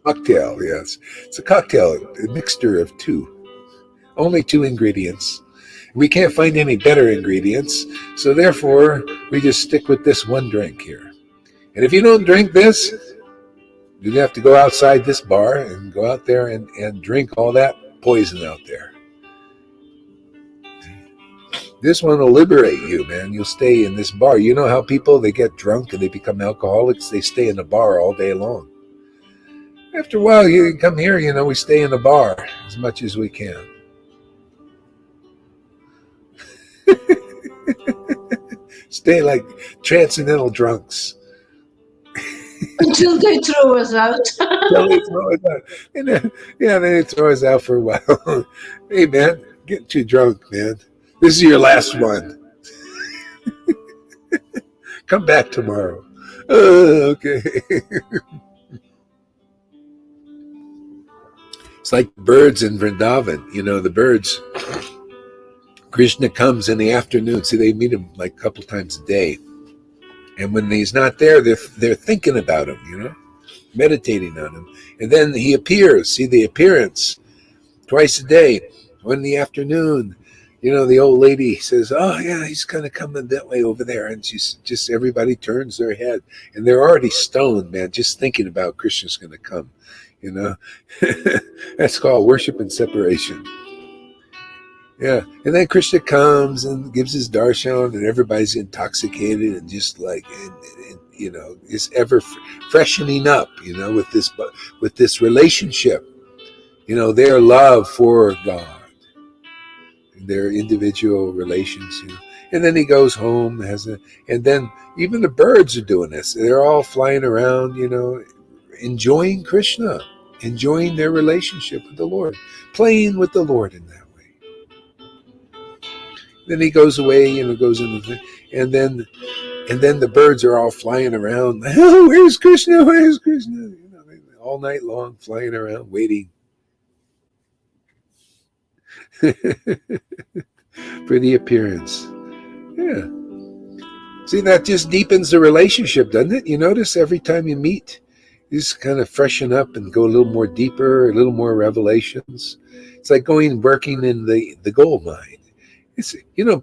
Cocktail, yes. It's a cocktail, a mixture of two. Only two ingredients. We can't find any better ingredients, so therefore we just stick with this one drink here. And if you don't drink this, you'd have to go outside this bar and go out there and drink all that poison out there. This one will liberate you, man. You'll stay in this bar. You know how people, they get drunk and they become alcoholics? They stay in the bar all day long. After a while, you come here, you know, we stay in the bar as much as we can. Stay like transcendental drunks. Until they throw us out. Until they throw us out. And then, yeah, they throw us out for a while. Hey, man, get too drunk, man. This is your last one. Come back tomorrow. Okay. It's like birds in Vrindavan. You know, the birds, Krishna comes in the afternoon. See, they meet him like a couple times a day. And when he's not there, they're thinking about him, you know. meditating on him. And then he appears. See the appearance twice a day. One in the afternoon, the old lady says, "Oh yeah, he's kind of coming that way over there," and she's just everybody turns their head, and they're already stoned, man, just thinking about Krishna's going to come. That's called worship and separation. Yeah, and then Krishna comes and gives his darshan, and everybody's intoxicated and just like, is ever freshening up, with this relationship, their love for God, their individual relations. And then he goes home, and then even the birds are doing this. They're all flying around, enjoying Krishna, enjoying their relationship with the Lord, playing with the Lord in that way. Then he goes away, goes into the thing, and then the birds are all flying around. Oh, where's Krishna? Where's Krishna? All night long, flying around, waiting for the appearance. Yeah. See, that just deepens the relationship, doesn't it? You notice every time you meet, you just kind of freshen up and go a little more deeper, a little more revelations. It's like working in the gold mine.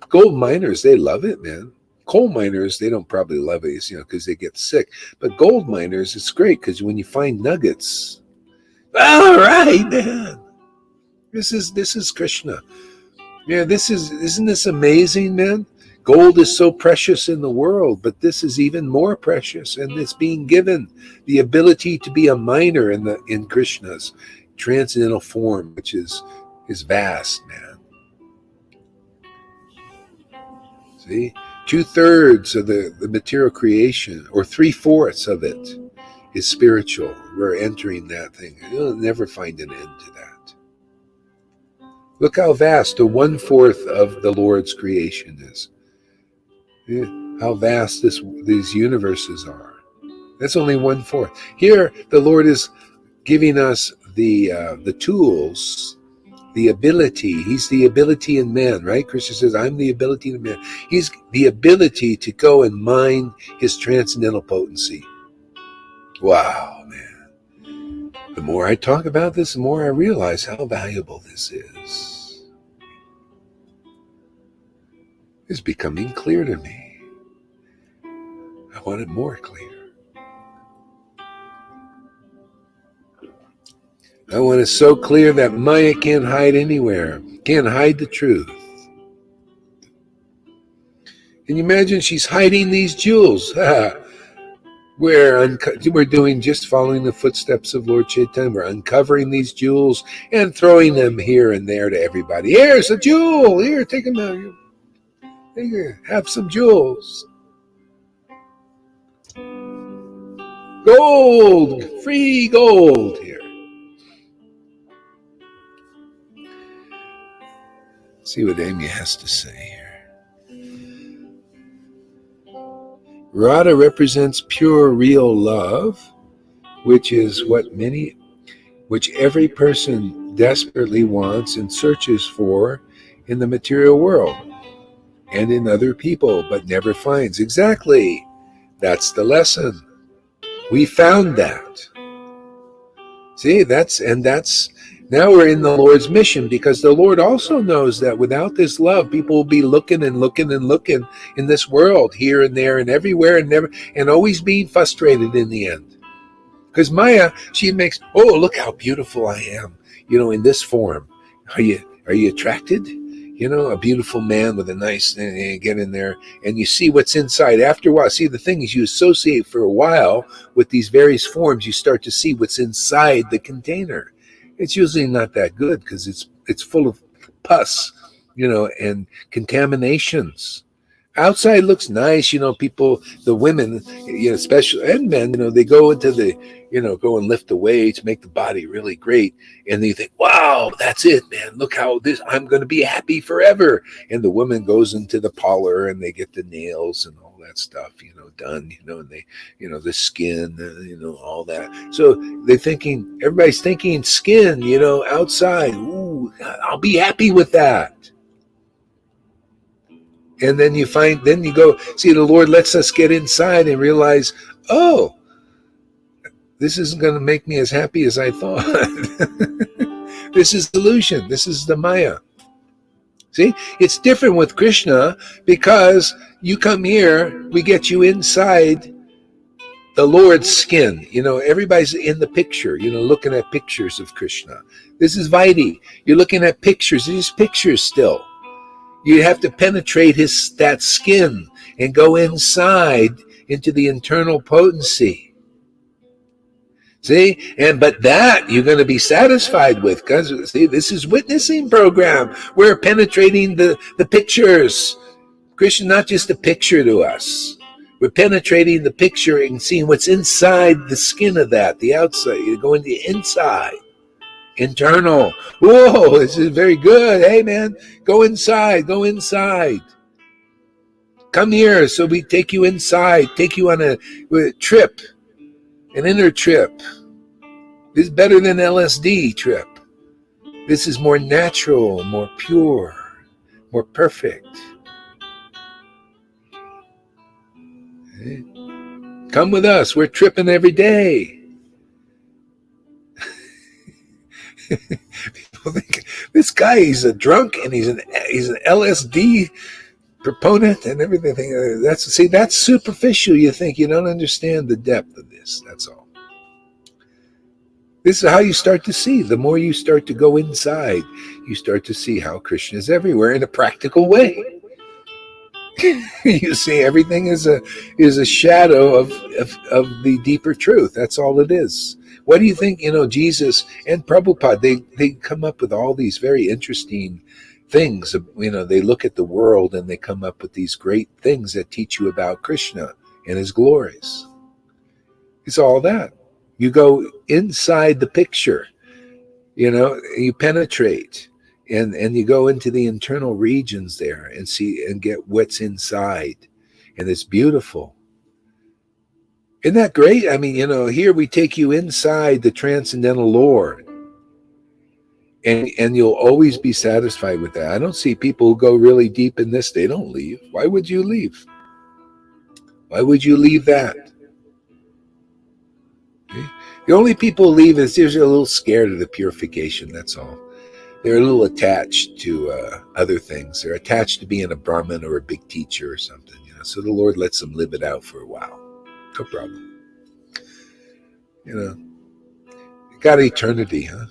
Gold miners, they love it, man. Coal miners, they don't probably love it, because they get sick. But gold miners, it's great because when you find nuggets, all right, man. This is Krishna. Yeah, isn't this amazing, man? Gold is so precious in the world, but this is even more precious, and it's being given the ability to be a miner in Krishna's transcendental form, which is vast, man. See, 2/3 of the material creation, or 3/4 of it, is spiritual. We're entering that thing. You'll never find an end to that. Look how vast the 1/4 of the Lord's creation is. Yeah, how vast these universes are. That's only 1/4. Here, the Lord is giving us the tools. The ability, he's the ability in man, right? Krishna says, I'm the ability in man. He's the ability to go and mine his transcendental potency. Wow, man. The more I talk about this, the more I realize how valuable this is. It's becoming clear to me. I want it more clear. I want it so clear that Maya can't hide anywhere, can't hide the truth. Can you imagine she's hiding these jewels? We're doing just following the footsteps of Lord Chaitanya. We're uncovering these jewels and throwing them here and there to everybody. Here's a jewel. Here, take them out. Here, have some jewels. Gold, free gold here. Let's see what Amy has to say here. Radha represents pure, real love, which is which every person desperately wants and searches for in the material world and in other people, but never finds. Exactly. That's the lesson. We found that. See, now we're in the Lord's mission, because the Lord also knows that without this love, people will be looking and looking and looking in this world, here and there and everywhere, and always being frustrated in the end. Because Maya, she makes, oh, look how beautiful I am, in this form. Are you attracted? A beautiful man with a nice thing, get in there, and you see what's inside. After a while, see, the thing is, you associate for a while with these various forms, you start to see what's inside the container. It's usually not that good, because it's full of pus, and contaminations. Outside looks nice, people, the women, especially, and men, they go into go and lift the weights, make the body really great. And you think, wow, that's it, man. Look how I'm going to be happy forever. And the woman goes into the parlor and they get the nails and all that stuff, done, and they, the skin, all that. So everybody's thinking skin, outside. Ooh, I'll be happy with that. And then you go, see, the Lord lets us get inside and realize, oh, this isn't going to make me as happy as I thought. This is illusion. This is the Maya. See, it's different with Krishna because you come here, we get you inside the Lord's skin. Everybody's in the picture, looking at pictures of Krishna. This is Vaidhi. You're looking at pictures. These pictures still. You have to penetrate that skin and go inside into the internal potency. See, but that you're going to be satisfied with, because see, this is witnessing program. We're penetrating the pictures. Krishna, not just a picture to us. We're penetrating the picture and seeing what's inside the skin of that, the outside. You're going to the inside, internal. Whoa, this is very good. Hey, man, go inside, go inside. Come here, so we take you inside, take you on a trip, an inner trip. This is better than LSD trip. This is more natural, more pure, more perfect. Okay. Come with us. We're tripping every day. People think this guy, he's a drunk and he's an LSD proponent and everything. That's superficial. You think you don't understand the depth of this. That's all. This is how you start to see. The more you start to go inside, you start to see how Krishna is everywhere in a practical way. You see, everything is a shadow of the deeper truth. That's all it is. What do you think? Jesus and Prabhupada, they come up with all these very interesting things. They look at the world and they come up with these great things that teach you about Krishna and his glories. It's all that. You go inside the picture, you penetrate and you go into the internal regions there and see and get what's inside. And it's beautiful. Isn't that great? I mean, here we take you inside the transcendental Lord. And you'll always be satisfied with that. I don't see people who go really deep in this. They don't leave. Why would you leave? Why would you leave that? Okay? The only people who leave is they're a little scared of the purification. That's all. They're a little attached to other things. They're attached to being a Brahmin or a big teacher or something. So the Lord lets them live it out for a while. No problem. You got eternity, huh?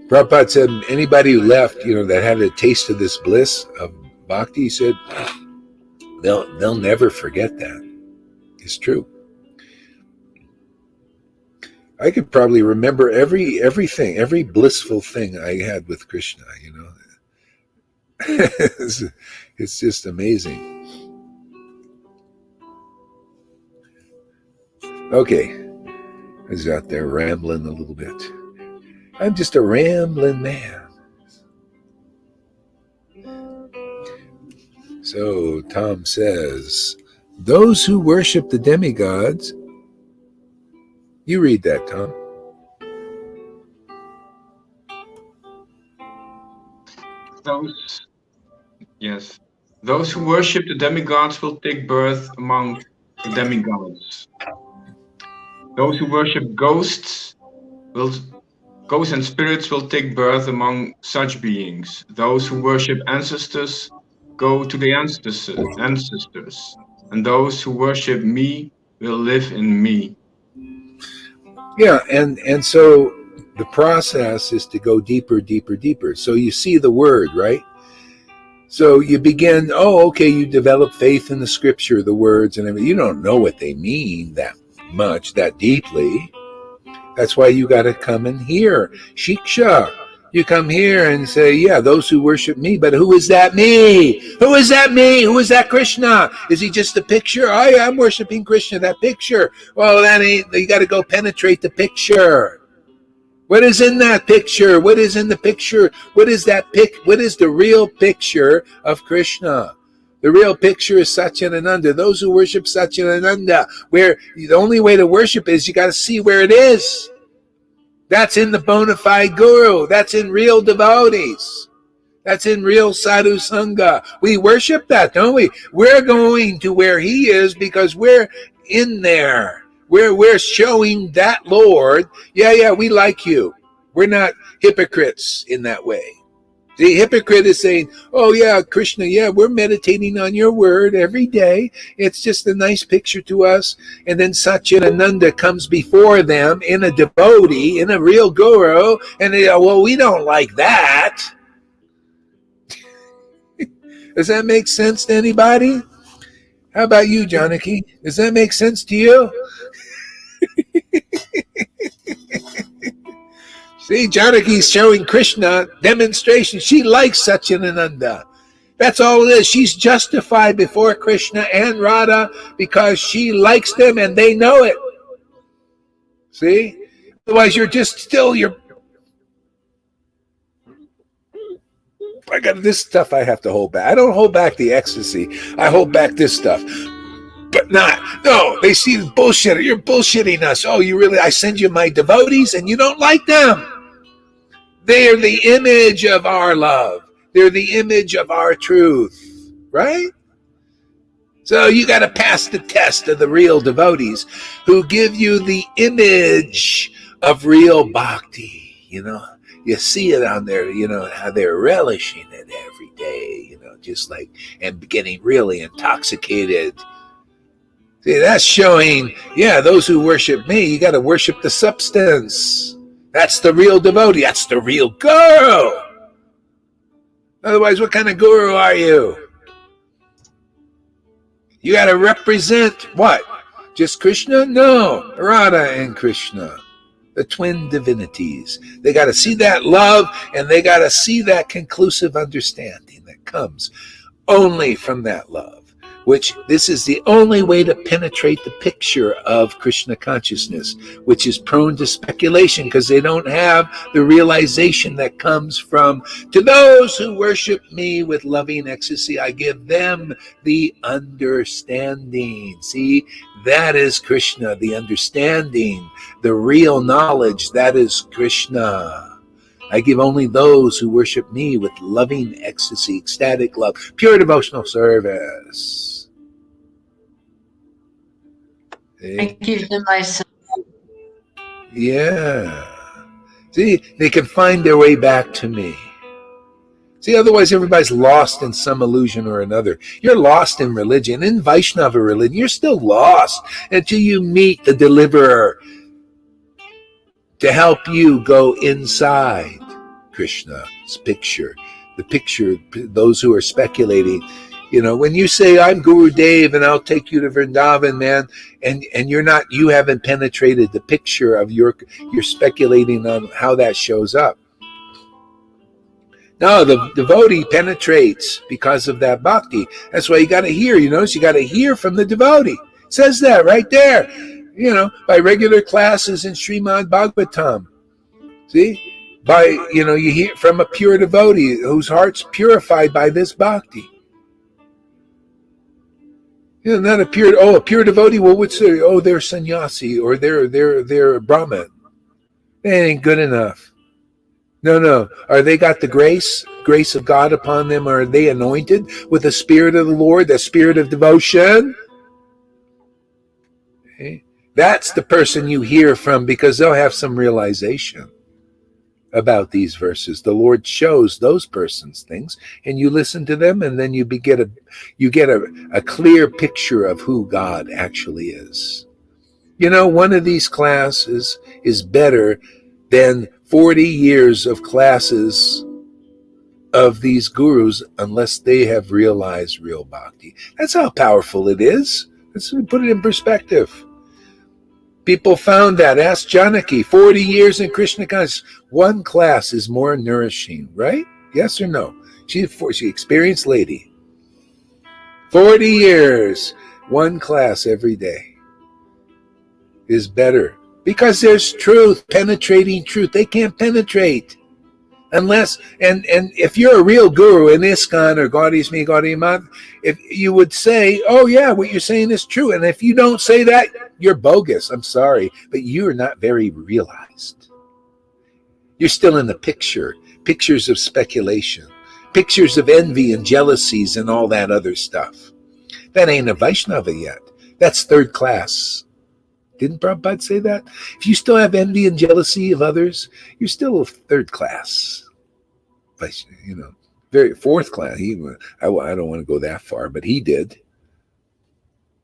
Prabhupada said anybody who left, that had a taste of this bliss of bhakti, he said they'll never forget that. It's true. I could probably remember everything, every blissful thing I had with Krishna, It's just amazing. Okay. I was out there rambling a little bit. I'm just a rambling man. So Tom says, those who worship the demigods, you read that, Tom. Those who worship the demigods will take birth among the demigods. Those who worship ghosts and spirits will take birth among such beings. Those who worship ancestors go to the ancestors. And those who worship me will live in me. Yeah, and so the process is to go deeper, deeper, deeper. So you see the word, right? So you begin, you develop faith in the scripture, the words and everything. You don't know what they mean that much, that deeply. That's why you got to come in here. Shiksha. You come here and say, yeah, those who worship me, but who is that me? Who is that me? Who is that Krishna? Is he just a picture? Oh, yeah, I'm worshiping Krishna, that picture. Well, that ain't, you got to go penetrate the picture. What is in that picture? What is in the picture? What is that what is the real picture of Krishna? The real picture is Satchidananda. Those who worship Satchidananda, where the only way to worship is you got to see where it is. That's in the bona fide guru. That's in real devotees. That's in real sadhu sangha. We worship that, don't we? We're going to where he is because we're in there. We're showing that Lord, yeah, we like you. We're not hypocrites in that way. The hypocrite is saying, oh yeah, Krishna, yeah, we're meditating on your word every day. It's just a nice picture to us. And then Satchidananda comes before them in a devotee, in a real guru, and they go, well, we don't like that. Does that make sense to anybody? How about you, Janaki? Does that make sense to you? See, Janaki's showing Krishna demonstration. She likes Satchidananda. That's all it is. She's justified before Krishna and Radha because she likes them and they know it. See? Otherwise, you're just still, I got this stuff I have to hold back. I don't hold back the ecstasy. I hold back this stuff. But no, they see bullshit. You're bullshitting us. Oh, you really, I send you my devotees and you don't like them. They are the image of our love. They're the image of our truth, right? So you got to pass the test of the real devotees who give you the image of real bhakti. You see it on there, how they're relishing it every day, just like, and getting really intoxicated. See, that's showing, those who worship me, you got to worship the substance. That's the real devotee. That's the real guru. Otherwise, what kind of guru are you? You got to represent what? Just Krishna? No, Radha and Krishna, the twin divinities. They got to see that love and they got to see that conclusive understanding that comes only from that love. Which this is the only way to penetrate the picture of Krishna consciousness, which is prone to speculation because they don't have the realization that comes from, to those who worship me with loving ecstasy, I give them the understanding. See, that is Krishna, the understanding, the real knowledge, that is Krishna. I give only those who worship me with loving ecstasy, ecstatic love, pure devotional service. I give them myself. Yeah. See, they can find their way back to me. See, otherwise everybody's lost in some illusion or another. You're lost in religion, in Vaishnava religion. You're still lost until you meet the deliverer to help you go inside Krishna's picture. The picture, those who are speculating, when you say, I'm Guru Dev and I'll take you to Vrindavan, man, and you haven't penetrated the picture of you're speculating on how that shows up. No, the devotee penetrates because of that bhakti. That's why you got to hear, you got to hear from the devotee. It says that right there, by regular classes in Srimad Bhagavatam. See? You hear from a pure devotee whose heart's purified by this bhakti. Not a pure devotee, well, would say, they're sannyasi or they're Brahmin. That ain't good enough. No. Are they got the grace of God upon them? Are they anointed with the Spirit of the Lord, the Spirit of devotion? Okay. That's the person you hear from because they'll have some realization about these verses. The Lord shows those persons things and you listen to them and then you get a clear picture of who God actually is. One of these classes is better than 40 years of classes of these gurus unless they have realized real bhakti. That's how powerful it is. Let's put it in perspective. People found that. Ask Janaki. 40 years in Krishna consciousness. One class is more nourishing, right? Yes or no? She's an experienced lady. 40 years. One class every day is better. Because there's truth, penetrating truth. They can't penetrate. Unless, and if you're a real guru in ISKCON or Gaudiya Me, Gaudiya Mat, if you would say, oh yeah, what you're saying is true. And if you don't say that, you're bogus. I'm sorry, but you're not very realized. You're still in the pictures of speculation. pictures of envy and jealousies and all that other stuff. That ain't a Vaishnava yet. That's third class. Didn't Prabhupada say that? If you still have envy and jealousy of others, you're still third class. You know, very fourth class. I don't want to go that far, but he did.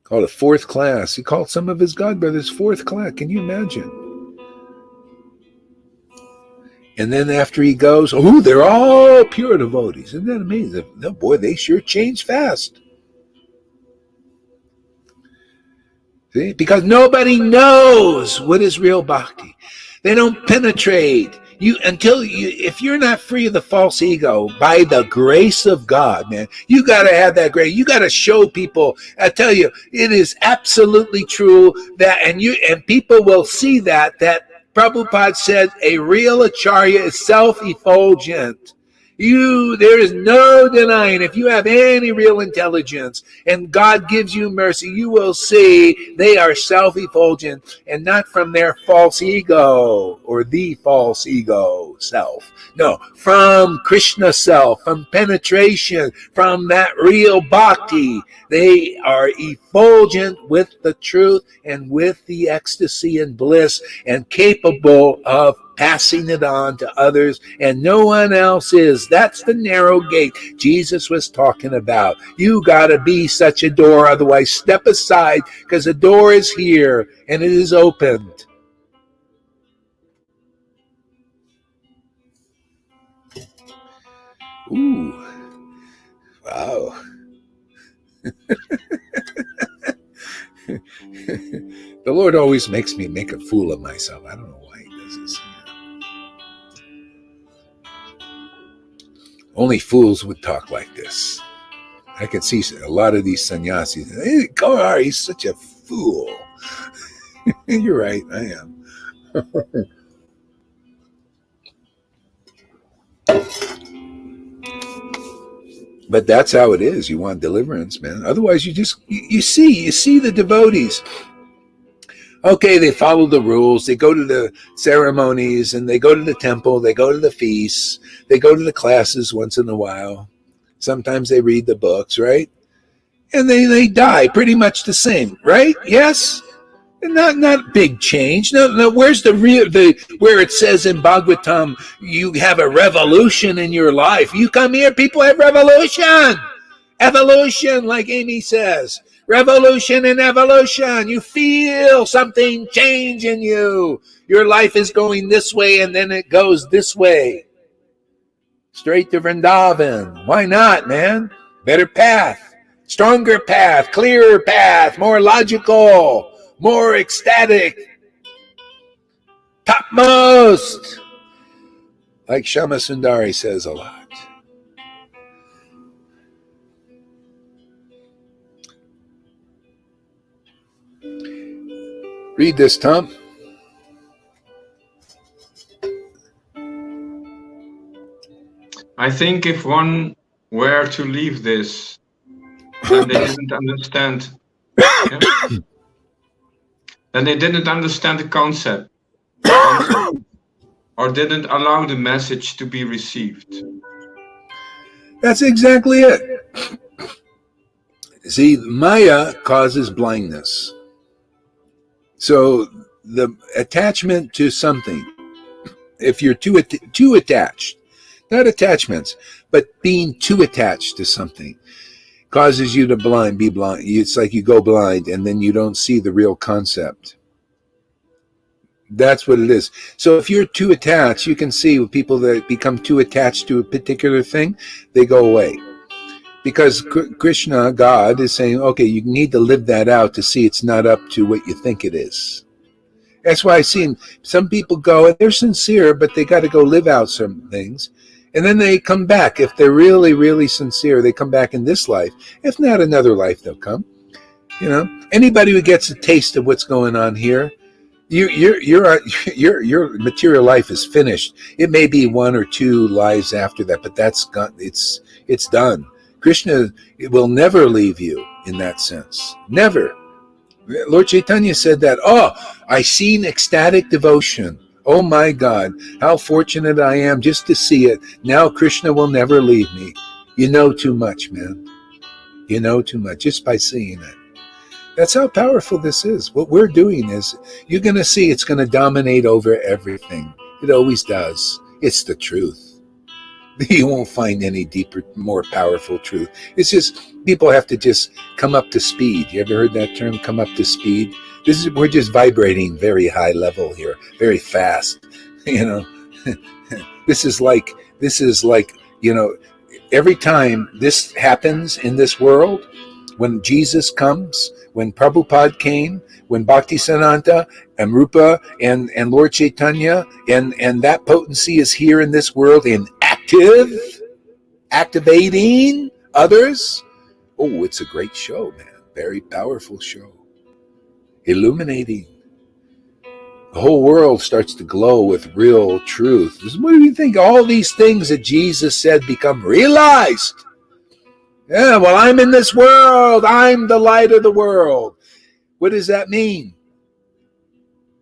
Called it fourth class. He called some of his god brothers fourth class. Can you imagine? And then after he goes, oh, they're all pure devotees. Isn't that amazing? No, boy, they sure change fast. See? Because nobody knows what is real bhakti. They don't penetrate. If you're not free of the false ego by the grace of God, man, you got to have that grace. You got to show people. I tell you, it is absolutely true that, and people will see that Prabhupada said a real acharya is self-effulgent. There is no denying, if you have any real intelligence and God gives you mercy, you will see they are self-effulgent and not from their false ego or the false ego self. No, from Krishna self, from penetration, from that real bhakti. They are effulgent with the truth and with the ecstasy and bliss and capable of passing it on to others, and no one else is. That's the narrow gate Jesus was talking about. You got to be such a door, otherwise step aside, because the door is here and it is opened. Ooh, wow. The Lord always makes me make a fool of myself. I don't know why he does this. Only fools would talk like this. I can see a lot of these sannyasis. Hey, Kohar, he's such a fool. You're right, I am. But that's how it is. You want deliverance, man. Otherwise, you see the devotees. Okay, they follow the rules. They go to the ceremonies and they go to the temple. They go to the feasts. They go to the classes once in a while. Sometimes they read the books, right? And they die pretty much the same, right? Yes? Not big change. No. Where's where it says in Bhagavatam, you have a revolution in your life. You come here, people have revolution. Evolution, like Amy says. Revolution and evolution. You feel something change in you. Your life is going this way and then it goes this way. Straight to Vrindavan. Why not, man? Better path. Stronger path. Clearer path. More logical. More ecstatic. Topmost. Like Shama Sundari says a lot. Read this, Tom. I think if one were to leave this, then they didn't understand. Yeah? Then they didn't understand the concept, or didn't allow the message to be received. That's exactly it. See, Maya causes blindness. So the attachment to something, if you're too attached, not attachments, but being too attached to something, causes you to be blind. It's like you go blind and then you don't see the real concept. That's what it is. So if you're too attached, you can see with people that become too attached to a particular thing, they go away. Because Krishna, God, is saying, okay, you need to live that out to see it's not up to what you think it is. That's why I've seen some people go, and they're sincere, but they got to go live out some things. And then they come back. If they're really, really sincere, they come back in this life. If not another life, they'll come. You know, anybody who gets a taste of what's going on here, your material life is finished. It may be one or two lives after that, but that's gone. It's done. Krishna will never leave you in that sense. Never. Lord Chaitanya said that, I seen ecstatic devotion. Oh my God, how fortunate I am just to see it. Now Krishna will never leave me. You know too much, man. You know too much just by seeing it. That's how powerful this is. What we're doing is, you're going to see it's going to dominate over everything. It always does. It's the truth. You won't find any deeper, more powerful truth. It's just people have to just come up to speed. You ever heard that term, come up to speed? We're just vibrating very high level here, very fast. You know, this is like, you know, every time this happens in this world, when Jesus comes, when Prabhupada came, when Bhaktisiddhanta and Rupa and Lord Chaitanya and that potency is here in this world and activating others. Oh, it's a great show, man. Very powerful show. Illuminating. The whole world starts to glow with real truth. What do you think? All these things that Jesus said become realized. Yeah, well, I'm in this world. I'm the light of the world. What does that mean?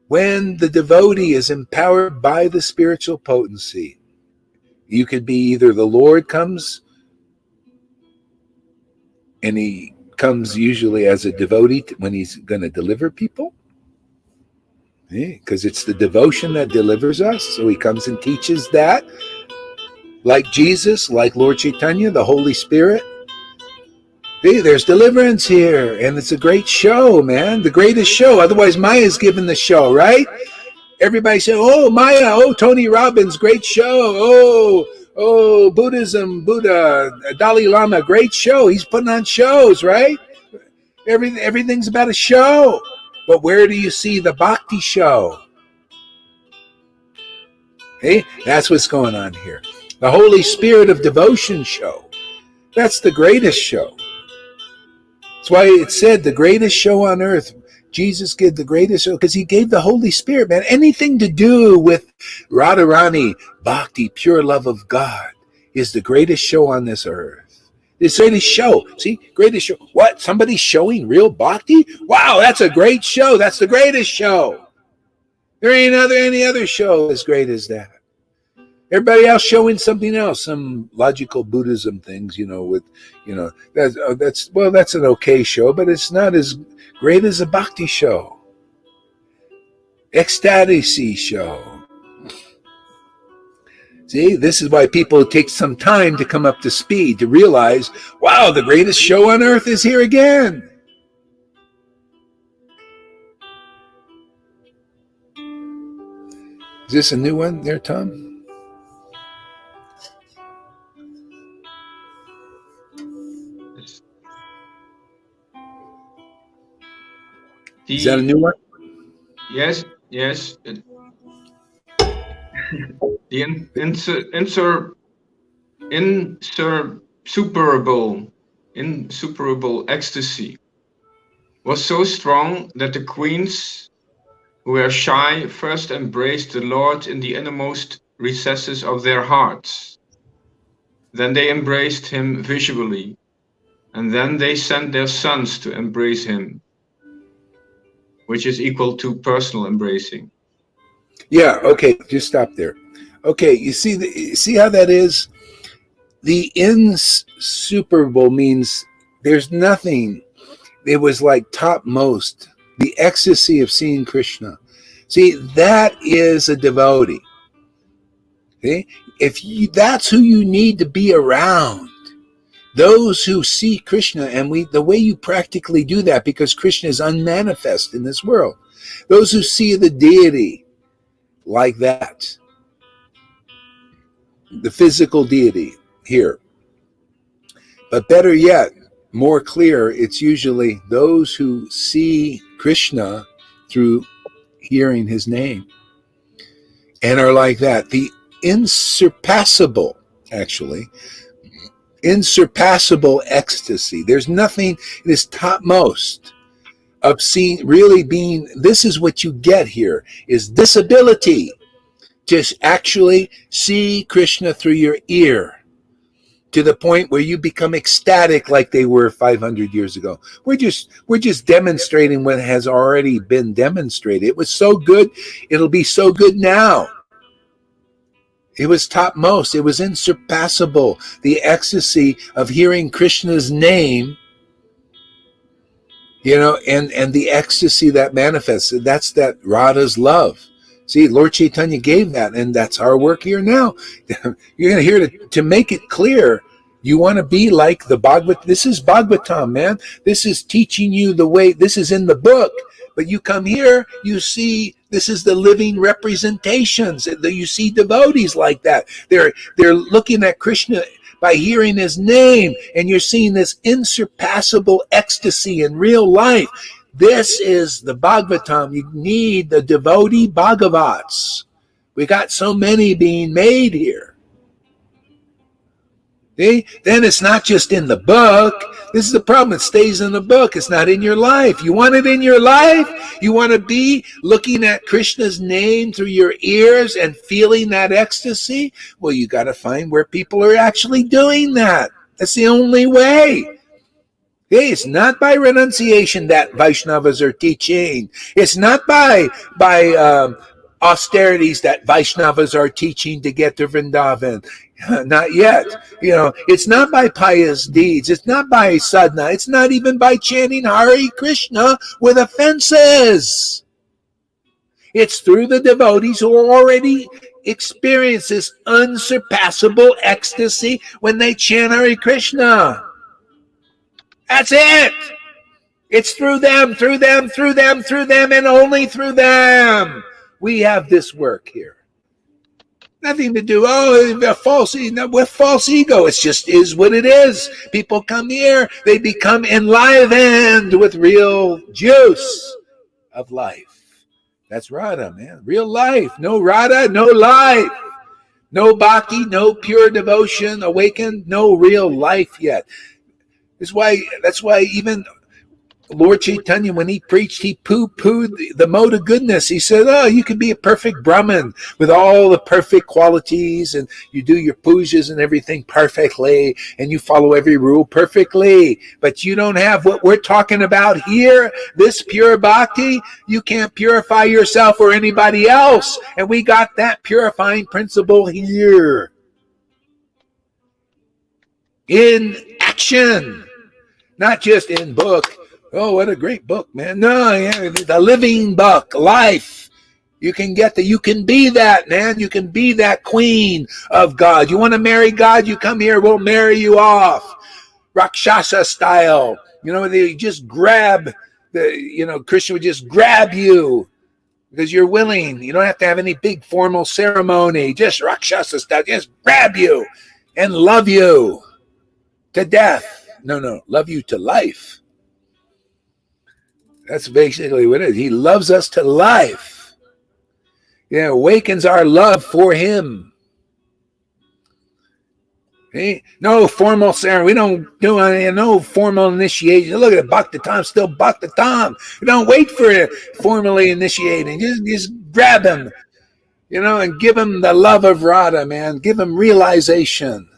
When the devotee is empowered by the spiritual potency, you could be either the Lord comes, and he comes usually as a devotee when he's going to deliver people, because it's the devotion that delivers us. So he comes and teaches that, like Jesus, like Lord Chaitanya, the Holy Spirit. Hey, there's deliverance here, and it's a great show, man. The greatest show. Otherwise, Maya's given the show, right? Everybody said, "Oh, Maya! Oh, Tony Robbins, great show! Oh, Buddhism, Buddha, Dalai Lama, great show. He's putting on shows, right? Everything's about a show. But where do you see the Bhakti show? Hey, that's what's going on here. The Holy Spirit of Devotion show. That's the greatest show. That's why it said the greatest show on earth. Jesus gave the greatest show because he gave the Holy Spirit, man. Anything to do with Radharani, Bhakti, pure love of God, is the greatest show on this earth. It's the greatest show. See, greatest show. What? Somebody's showing real Bhakti? Wow, that's a great show. That's the greatest show. There ain't any other show as great as that. Everybody else showing something else, some logical Buddhism things, that's an okay show, but it's not as great as a Bhakti show, ecstasy show. See, this is why people take some time to come up to speed, to realize, wow, the greatest show on earth is here again. Is this a new one there, Tom? Is that a new one? Yes. The insuperable ecstasy was so strong that the queens who were shy first embraced the Lord in the innermost recesses of their hearts. Then they embraced him visually, and then they sent their sons to embrace him, which is equal to personal embracing. Yeah, okay, just stop there. Okay, you see how that is? The insuperable means there's nothing. It was like topmost, the ecstasy of seeing Krishna. See, that is a devotee. Okay? That's who you need to be around. Those who see Krishna, and the way you practically do that, because Krishna is unmanifest in this world. Those who see the deity like that, the physical deity here. But better yet, more clear, it's usually those who see Krishna through hearing his name and are like that. The insurpassable ecstasy. There's nothing, it is topmost of seeing, really being, this is what you get here, is this ability to actually see Krishna through your ear, to the point where you become ecstatic like they were 500 years ago. We're just demonstrating what has already been demonstrated. It was so good, it'll be so good now. It was topmost. It was insurpassable. The ecstasy of hearing Krishna's name, and the ecstasy that manifests. That's that Radha's love. See, Lord Chaitanya gave that, and that's our work here now. You're going to hear to make it clear. You want to be like the Bhagavad. This is Bhagavatam, man. This is teaching you the way. This is in the book. But you come here, you see, this is the living representations. You see devotees like that. They're looking at Krishna by hearing his name, and you're seeing this insurpassable ecstasy in real life. This is the Bhagavatam. You need the devotee Bhagavats. We got so many being made here. See? Then it's not just in the book. This is the problem. It stays in the book. It's not in your life. You want it in your life? You want to be looking at Krishna's name through your ears and feeling that ecstasy? Well, you got to find where people are actually doing that. That's the only way. Okay, it's not by renunciation that Vaishnavas are teaching. It's not by austerities that Vaishnavas are teaching to get to Vrindavan. Not yet. It's not by pious deeds. It's not by sadhana. It's not even by chanting Hare Krishna with offenses. It's through the devotees who already experience this unsurpassable ecstasy when they chant Hare Krishna. That's it. It's through them, and only through them. We have this work here. Nothing to do, with false ego. It just is what it is. People come here, they become enlivened with real juice of life. That's Radha, man. Real life. No Radha, no life. No bhakti, no pure devotion, awakened, no real life yet. That's why even Lord Chaitanya, when he preached, he poo-pooed the mode of goodness. He said, you can be a perfect Brahmin with all the perfect qualities, and you do your pujas and everything perfectly, and you follow every rule perfectly. But you don't have what we're talking about here, this pure bhakti. You can't purify yourself or anybody else. And we got that purifying principle here. In action, not just in book. Oh, what a great book, man. No, the living book, life. You can be that, man. You can be that queen of God. You want to marry God? You come here, we'll marry you off. Rakshasa style. They just grab Krishna would just grab you because you're willing. You don't have to have any big formal ceremony. Just Rakshasa style. Just grab you and love you to death. No, love you to life. That's basically what it is. He loves us to life. Awakens our love for him. Okay? No formal ceremony. We don't do no formal initiation. Look at it, Bhakti-tam, still Bhakti-tam. We don't wait for it formally initiating. Just grab him, and give him the love of Radha, man. Give him realization.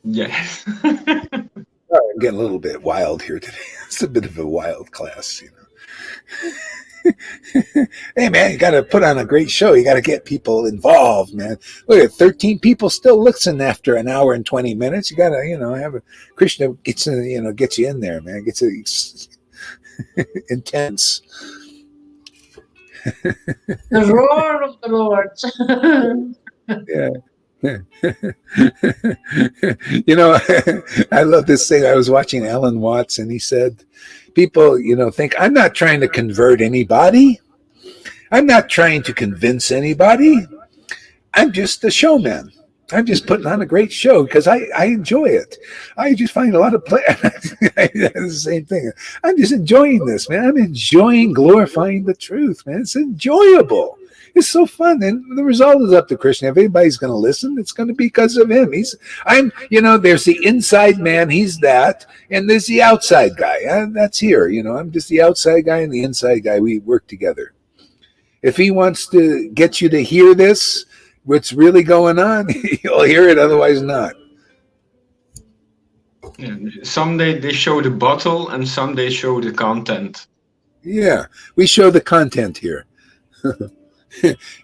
Yes. I'm getting a little bit wild here today. It's a bit of a wild class, Hey, man, you got to put on a great show. You got to get people involved, man. Look at 13 people still listen after an hour and 20 minutes. You got to, have a Krishna gets you in there, man. Gets it intense. The roar of the Lord. Yeah. I love this thing. I was watching Alan Watts, and he said, people, think I'm not trying to convert anybody. I'm not trying to convince anybody. I'm just a showman. I'm just putting on a great show because I enjoy it. I just find a lot of play. The same thing. I'm just enjoying this, man. I'm enjoying glorifying the truth, man. It's enjoyable. It's so fun, and the result is up to Krishna. If anybody's going to listen, it's going to be because of him. There's the inside man, he's that, and there's the outside guy. That's here, I'm just the outside guy and the inside guy. We work together. If he wants to get you to hear this, what's really going on, you'll hear it, otherwise not. Yeah. Some they show the bottle, and some they show the content. Yeah, we show the content here.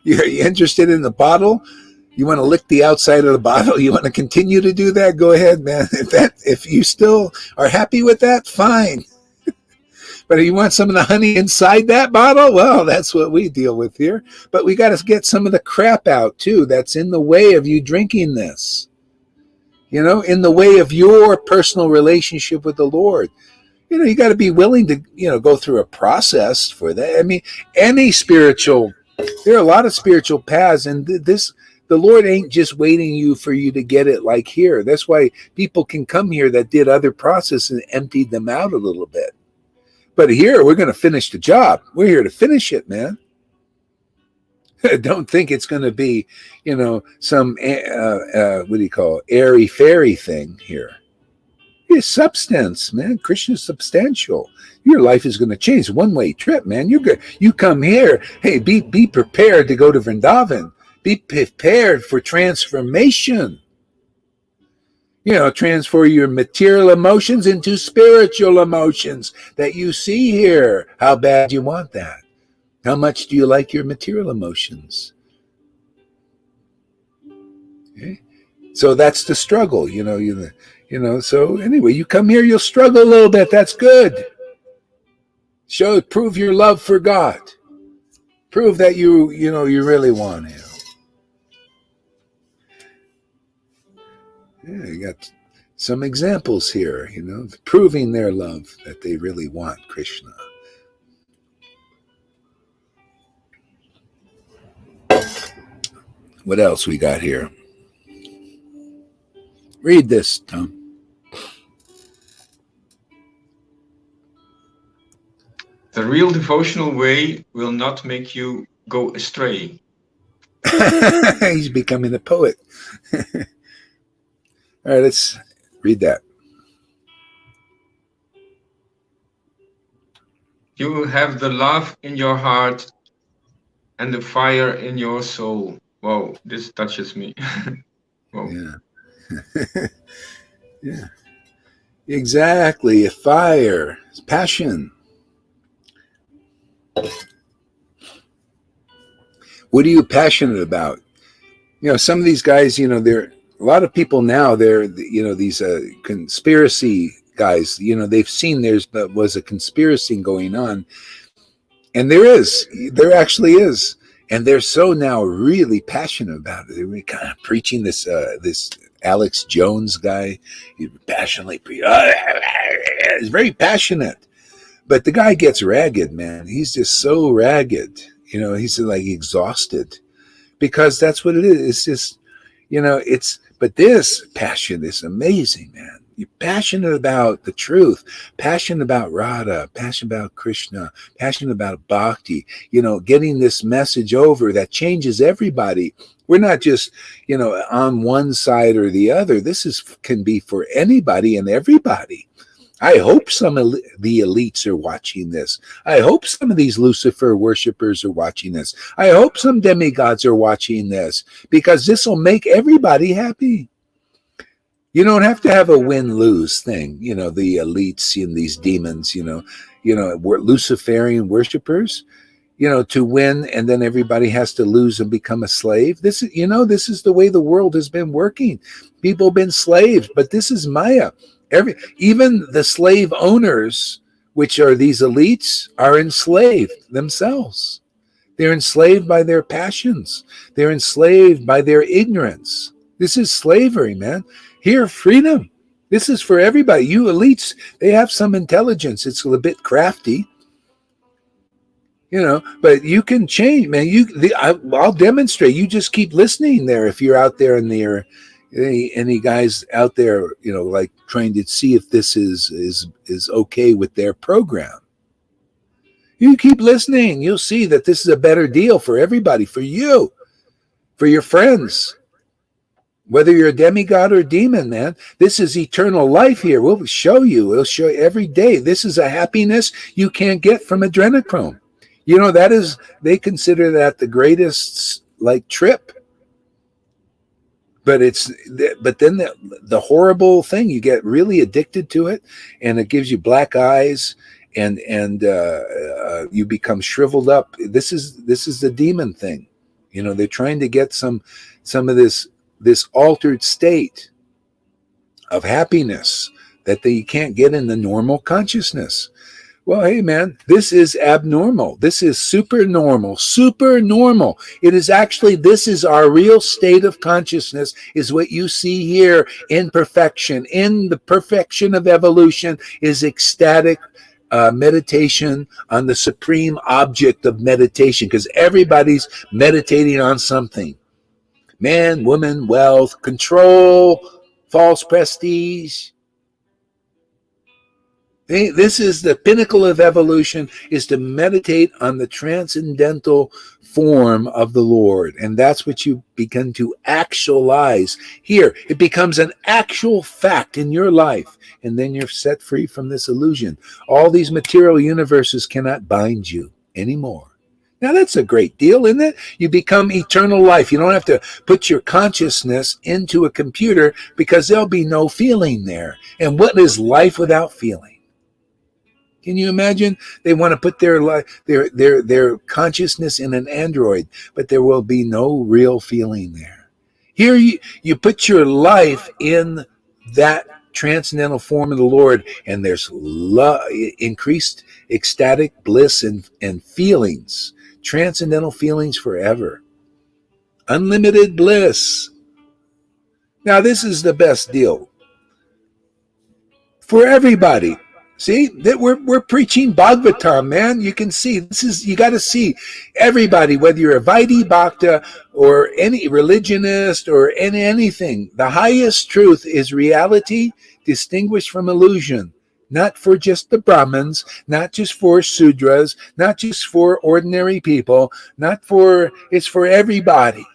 You're interested in the bottle? You want to lick the outside of the bottle? You want to continue to do that? Go ahead, man. If you still are happy with that, fine. But if you want some of the honey inside that bottle, well, that's what we deal with here. But we got to get some of the crap out too that's in the way of you drinking this. In the way of your personal relationship with the Lord. You got to be willing to, go through a process for that. I mean, there are a lot of spiritual paths, and the Lord ain't just waiting for you to get it like here. That's why people can come here that did other processes and emptied them out a little bit. But here, we're going to finish the job. We're here to finish it, man. Don't think it's going to be, some, airy-fairy thing here. It's substance, man. Krishna's substantial. Your life is going to change. One-way trip, man. You're good. You come here. Hey, be prepared to go to Vrindavan. Be prepared for transformation. Transfer your material emotions into spiritual emotions that you see here. How bad do you want that? How much do you like your material emotions? Okay. So that's the struggle, So anyway, you come here, you'll struggle a little bit. That's good. Prove your love for God. Prove that you really want Him. Yeah, you got some examples here, proving their love that they really want Krishna. What else we got here? Read this, Tom. The real devotional way will not make you go astray. He's becoming a poet. All right, let's read that. You have the love in your heart and the fire in your soul. Whoa, this touches me. Whoa. Yeah. Yeah. Exactly. A fire. It's passion. What are you passionate about? Some of these guys, they're a lot of people now, they're, these conspiracy guys, they've seen there was a conspiracy going on. And there actually is. And they're so now really passionate about it. They're kind of preaching this Alex Jones guy. He passionately he's very passionate. But the guy gets ragged, man. He's just so ragged. He's like exhausted. Because that's what it is. It's just, but this passion is amazing, man. You're passionate about the truth, passionate about Radha, passionate about Krishna, passionate about bhakti, getting this message over that changes everybody. We're not just, on one side or the other. This can be for anybody and everybody. I hope some of the elites are watching this. I hope some of these Lucifer worshipers are watching this. I hope some demigods are watching this, because this will make everybody happy. You don't have to have a win-lose thing, the elites and these demons, Luciferian worshipers, to win, and then everybody has to lose and become a slave. This is the way the world has been working. People have been slaves, but this is Maya. Even the slave owners, which are these elites, are enslaved themselves. They're enslaved by their passions. They're enslaved by their ignorance. This is slavery, man. Here, freedom. This is for everybody. You elites, they have some intelligence. It's a bit crafty, but you can change, man. I'll demonstrate. You just keep listening there. If you're out there in the any guys out there, like trying to see if this is okay with their program. You keep listening. You'll see that this is a better deal for everybody, for you, for your friends. Whether you're a demigod or a demon, man, this is eternal life here. We'll show you. We'll show you every day. This is a happiness you can't get from adrenochrome. You know, they consider that the greatest like trip. But then the horrible thing, you get really addicted to it, and it gives you black eyes, and you become shriveled up. This is the demon thing. You know, they're trying to get some of this altered state of happiness that they can't get in the normal consciousness. Well, hey, man, this is abnormal. This is super normal, super normal. It is actually, this is our real state of consciousness, is what you see here in perfection. In the perfection of evolution is ecstatic meditation on the supreme object of meditation, because everybody's meditating on something. Man, woman, wealth, control, false prestige. This is the pinnacle of evolution, is to meditate on the transcendental form of the Lord. And that's what you begin to actualize here. It becomes an actual fact in your life. And then you're set free from this illusion. All these material universes cannot bind you anymore. Now, that's a great deal, isn't it? You become eternal life. You don't have to put your consciousness into a computer, because there'll be no feeling there. And what is life without feeling? Can you imagine? They want to put their consciousness in an android, but there will be no real feeling there. Here you put your life in that transcendental form of the Lord, and there's increased ecstatic bliss and feelings, transcendental feelings forever. Unlimited bliss. Now, this is the best deal for everybody. See, that we're preaching Bhagavatam, man. You can see, you got to see everybody, whether you're a Vaidhi Bhakta or any religionist or anything. The highest truth is reality distinguished from illusion. Not for just the Brahmins, not just for Sudras, not just for ordinary people, it's for everybody.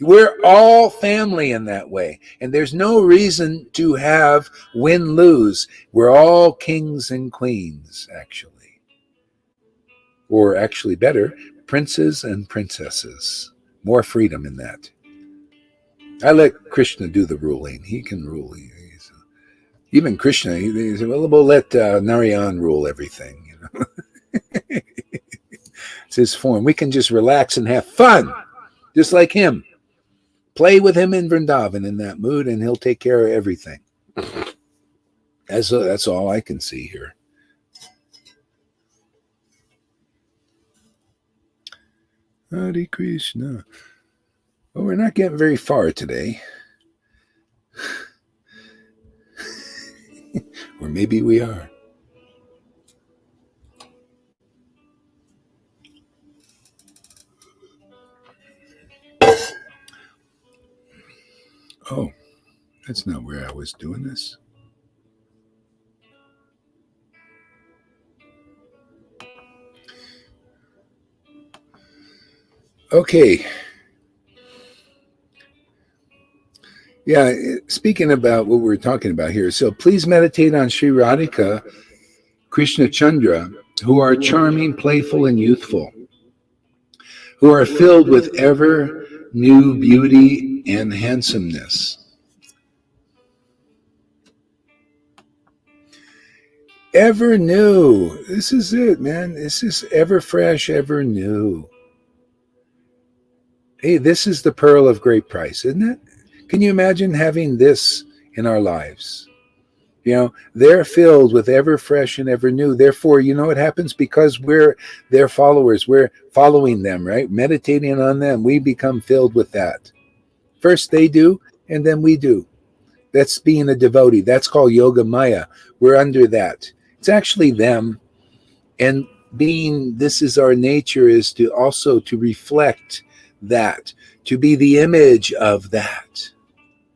We're all family in that way. And there's no reason to have win-lose. We're all kings and queens, actually. Or actually better, princes and princesses. More freedom in that. I let Krishna do the ruling. He can rule. Even Krishna, he said, well, we'll let Narayan rule everything. You know? It's his form. We can just relax and have fun, just like him. Play with him in Vrindavan in that mood, and he'll take care of everything. That's all I can see here. Hare Krishna. Well, we're not getting very far today. Or maybe we are. Oh, that's not where I was doing this. Okay. Yeah, speaking about what we're talking about here. So please meditate on Sri Radhika, Krishna Chandra, who are charming, playful, and youthful, who are filled with ever new beauty and handsomeness. Ever new. This is it, man. This is ever fresh, ever new. Hey, this is the pearl of great price, isn't it? Can you imagine having this in our lives? You know, they're filled with ever fresh and ever new. Therefore, you know what happens? Because we're their followers, we're following them, right? Meditating on them, we become filled with that. First they do, and then we do. That's being a devotee. That's called Yoga Maya. We're under that. It's actually them. And being, this is our nature, is to also to reflect that, to be the image of that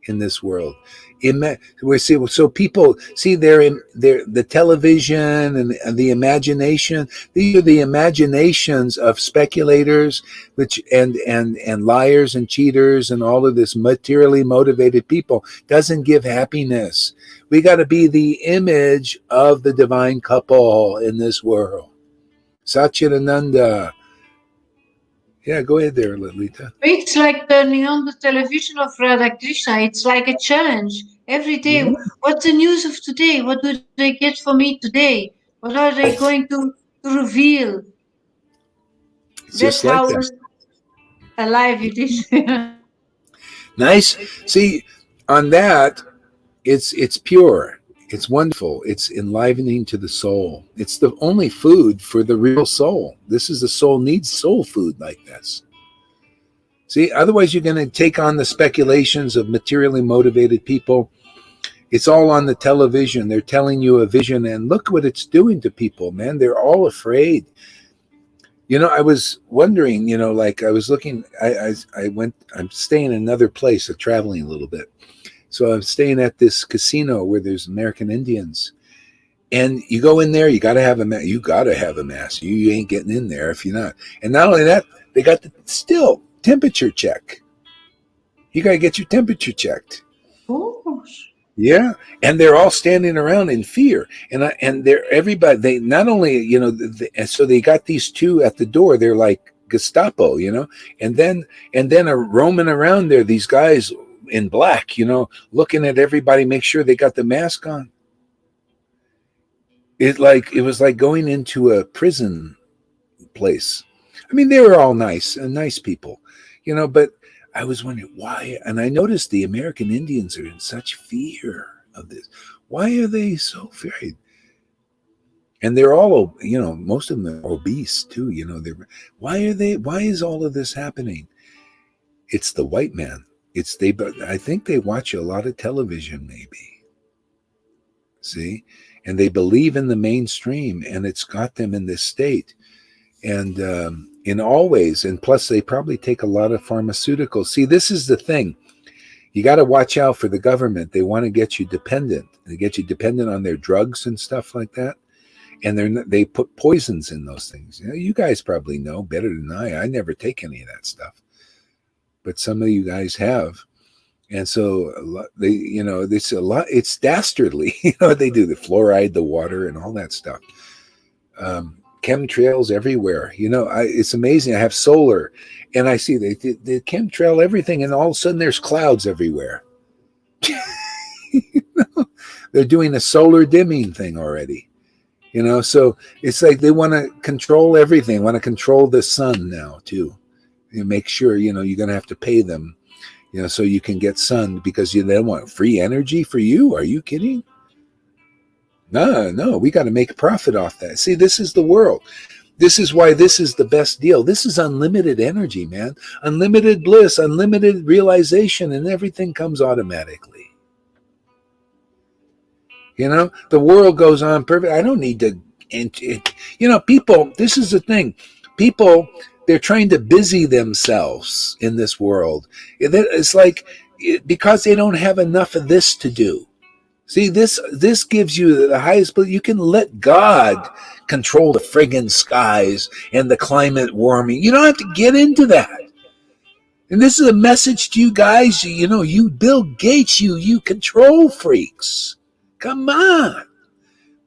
in this world. So people see the television and the imagination. These are the imaginations of speculators, which and liars and cheaters and all of this materially motivated people. Doesn't give happiness. We got to be the image of the divine couple in this world. Satchidananda. Yeah, go ahead there, Lalita. It's like turning on the television of Radha Krishna. It's like a challenge every day. Yeah, What's the news of today? What do they get for me today? What are they going to reveal? it's That's just like how that. alive it is. Nice. See, on that, it's pure. It's wonderful. It's enlivening to the soul. It's the only food for the real soul. This is the soul needs soul food like this. See, otherwise you're going to take on the speculations of materially motivated people. It's all on the television. They're telling you a vision, and look what it's doing to people, man. They're all afraid. I was wondering, like I was looking, I'm staying in another place, traveling a little bit. So I'm staying at this casino where there's American Indians. And you go in there, you got to have a mask. You got to have a mask. You ain't getting in there if you're not. And not only that, they got the still temperature check. You got to get your temperature checked. Oh, Yeah, and they're all standing around in fear, and they're everybody. They not only so they got these two at the door. They're like Gestapo, and then are roaming around there. These guys in black, looking at everybody, make sure they got the mask on. It was like going into a prison place. I mean, they were all nice people, but I was wondering why, and I noticed the American Indians are in such fear of this. Why are they so afraid? And they're all, most of them are obese too. Why is all of this happening? It's the white man. I think they watch a lot of television, maybe. See, and they believe in the mainstream, and it's got them in this state. And in all ways, and plus they probably take a lot of pharmaceuticals. See, this is the thing. You got to watch out for the government. They want to get you dependent. They get you dependent on their drugs and stuff like that. And they put poisons in those things. You guys probably know better than I. I never take any of that stuff. But some of you guys have. And so it's a lot. It's dastardly. They do the fluoride, the water, and all that stuff. Chemtrails everywhere. It's amazing. I have solar, and I see they chemtrail everything, and all of a sudden there's clouds everywhere. They're doing a solar dimming thing already. So it's like they want to control everything. Want to control the sun now too. You make sure you're going to have to pay them, so you can get sun because they don't want free energy for you. Are you kidding? No, we got to make a profit off that. See, this is the world. This is why this is the best deal. This is unlimited energy, man. Unlimited bliss, unlimited realization, and everything comes automatically. The world goes on perfect. I don't need to, people, this is the thing. People, they're trying to busy themselves in this world. It's like, because they don't have enough of this to do. See, this gives you the highest, but you can let God control the friggin' skies and the climate warming. You don't have to get into that. And this is a message to you guys, you Bill Gates, you control freaks. Come on.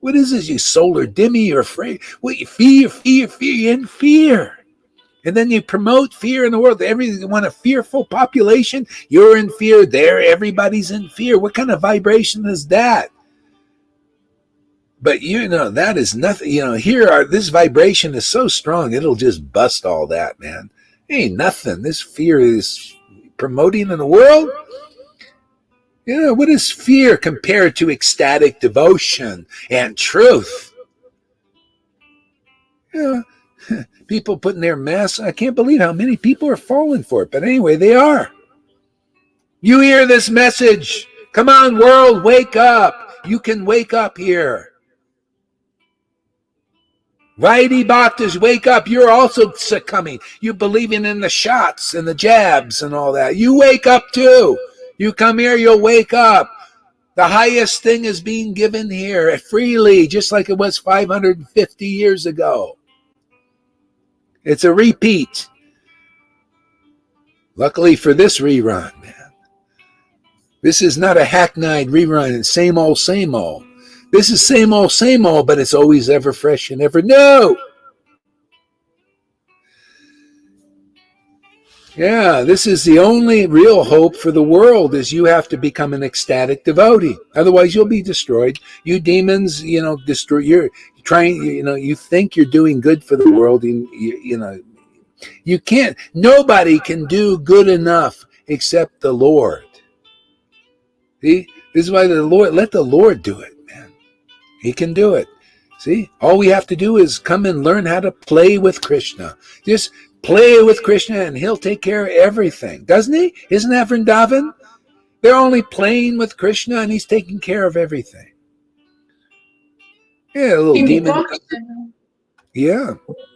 What is this, you solar dimmy? You're afraid. Well, you fear, you're in fear. And then you promote fear in the world. You want a fearful population? You're in fear. Everybody's in fear. What kind of vibration is that? But that is nothing. This vibration is so strong, it'll just bust all that, man. Ain't nothing. This fear is promoting in the world. What is fear compared to ecstatic devotion and truth? People putting their masks. I can't believe how many people are falling for it. But anyway, they are. You hear this message. Come on, world, wake up. You can wake up here. Righty Bhaktas, wake up. You're also succumbing. You're believing in the shots and the jabs and all that. You wake up too. You come here, you'll wake up. The highest thing is being given here freely, just like it was 550 years ago. It's a repeat. Luckily for this rerun, man. This is not a hackneyed rerun. It's same old, same old. This is same old, but it's always ever fresh and ever new. Yeah, this is the only real hope for the world is you have to become an ecstatic devotee. Otherwise you'll be destroyed. You demons, destroy you're trying, you think you're doing good for the world and you can't. Nobody can do good enough except the Lord. See? This is why let the Lord do it, man. He can do it. See? All we have to do is come and learn how to play with Krishna. Just play with Krishna and he'll take care of everything. Doesn't he? Isn't that Vrindavan? They're only playing with Krishna and he's taking care of everything. Yeah, a little He demon. becomes, Yeah.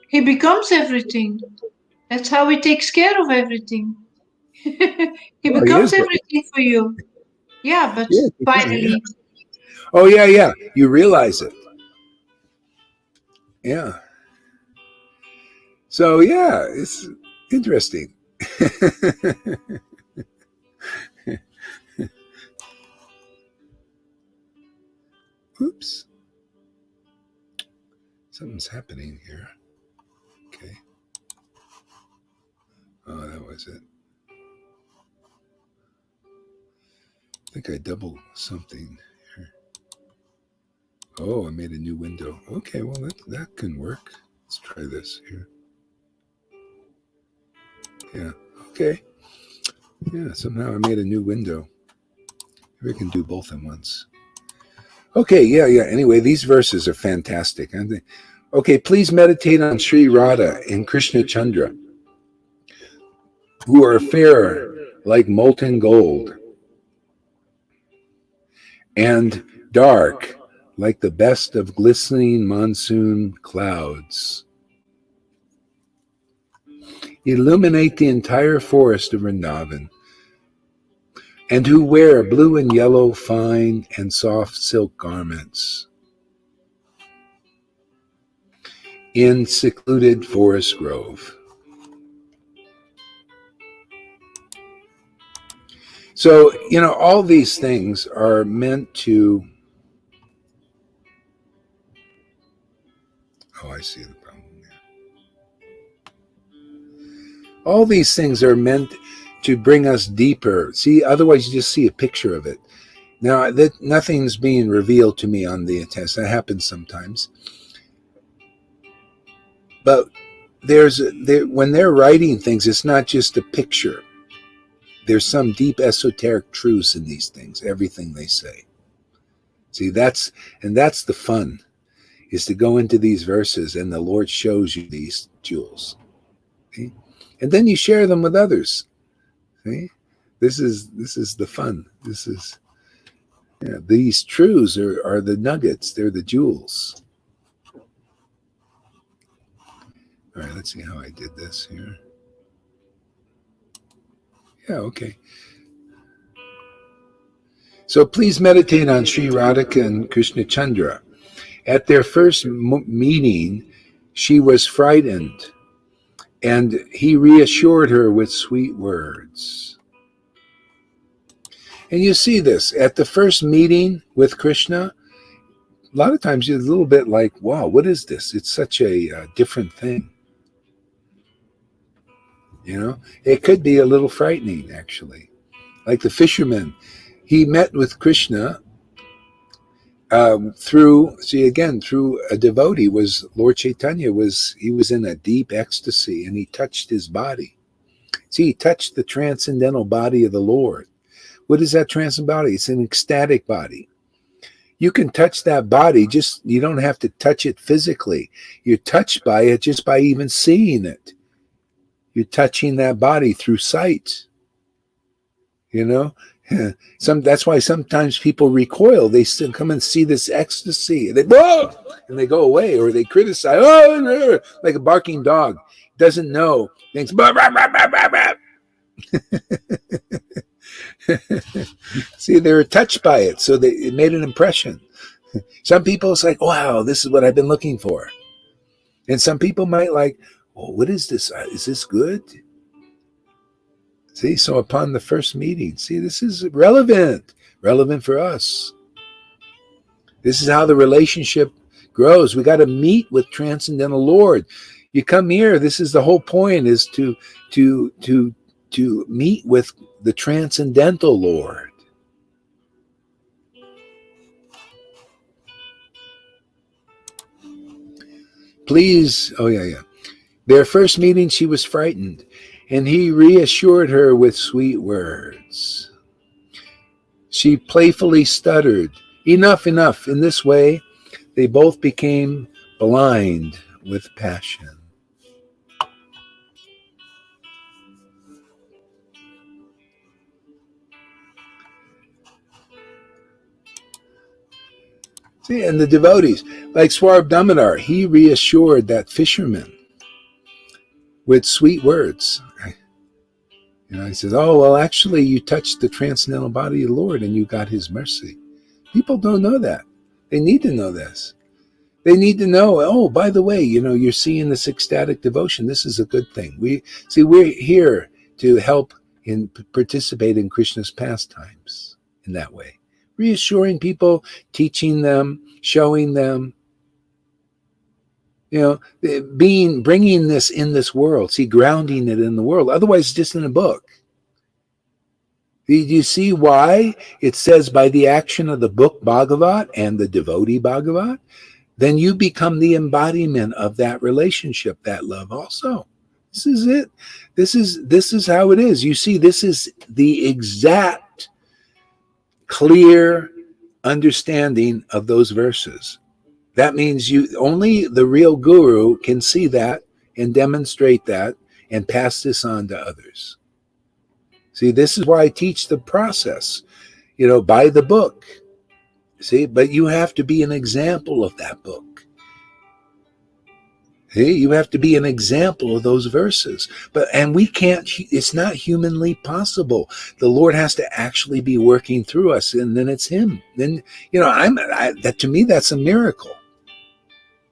he becomes everything. That's how he takes care of everything. He Oh, he becomes is. everything for you. Yeah, but Yeah, yeah. finally, Oh, yeah, yeah. You realize it. Yeah. So, yeah, it's interesting. Oops. Something's happening here. Okay. Oh, that was it. I think I doubled something here. Oh, I made a new window. Okay, well, that can work. Let's try this here. Yeah, okay. Yeah, somehow I made a new window. Maybe I can do both at once. Okay, yeah. Anyway, these verses are fantastic. Okay, please meditate on Sri Radha and Krishna Chandra, who are fair like molten gold and dark like the best of glistening monsoon clouds. Illuminate the entire forest of Vrindavan, and who wear blue and yellow fine and soft silk garments in secluded forest grove. So, all these things are meant to. Oh, I see the problem there. All these things are meant to bring us deeper. See, otherwise you just see a picture of it. Now, that nothing's being revealed to me on the test. That happens sometimes. But when they're writing things, it's not just a picture. There's some deep esoteric truths in these things, everything they say. See, that's the fun, is to go into these verses and the Lord shows you these jewels. See? And then you share them with others. See? This is the fun. These truths are the nuggets. They're the jewels. All right, let's see how I did this here. Yeah, okay. So please meditate on Sri Radhika and Krishna Chandra. At their first meeting, she was frightened, and he reassured her with sweet words. And you see this at the first meeting with Krishna. A lot of times it's a little bit like, wow, what is this? It's such a different thing. It could be a little frightening, actually. Like the fisherman, he met with Krishna through a devotee. Was Lord Chaitanya he was in a deep ecstasy, and he touched his body. See, he touched the transcendental body of the Lord. What is that transcendental body? It's an ecstatic body. You can touch that body, you don't have to touch it physically. You're touched by it just by even seeing it. You're touching that body through sight. That's why sometimes people recoil. They still come and see this ecstasy. They and they go away, or they criticize. Oh, like a barking dog doesn't know. Thinks. See, they were touched by it, so it made an impression. Some people, it's like, wow, this is what I've been looking for. And some people might like, well, what is this? Is this good? See, so upon the first meeting, see, this is relevant for us. This is how the relationship grows. We got to meet with Transcendental Lord. You come here, this is the whole point, is to to meet with the transcendental Lord. Please, oh yeah. Their first meeting, she was frightened, and he reassured her with sweet words. She playfully stuttered, "Enough, enough." In this way, they both became blind with passion. See, and the devotees, like Swarb Damodar, he reassured that fisherman with sweet words. He says, "Oh, well, actually, you touched the transcendental body of the Lord and you got his mercy." People don't know that. They need to know this. They need to know, oh, by the way, you're seeing this ecstatic devotion. This is a good thing. We're here to help and participate in Krishna's pastimes in that way. Reassuring people, teaching them, showing them, bringing this in this world. See, grounding it in the world. Otherwise, it's just in a book. Do you see why it says by the action of the book Bhagavat and the devotee Bhagavat? Then you become the embodiment of that relationship, that love also. This is it. This is how it is. You see, this is the exact clear understanding of those verses. That means only the real guru can see that and demonstrate that and pass this on to others. See, this is why I teach the process, by the book. See, but you have to be an example of that book. See, you have to be an example of those verses. And we can't, it's not humanly possible. The Lord has to actually be working through us, and then it's him. Then, that to me, that's a miracle.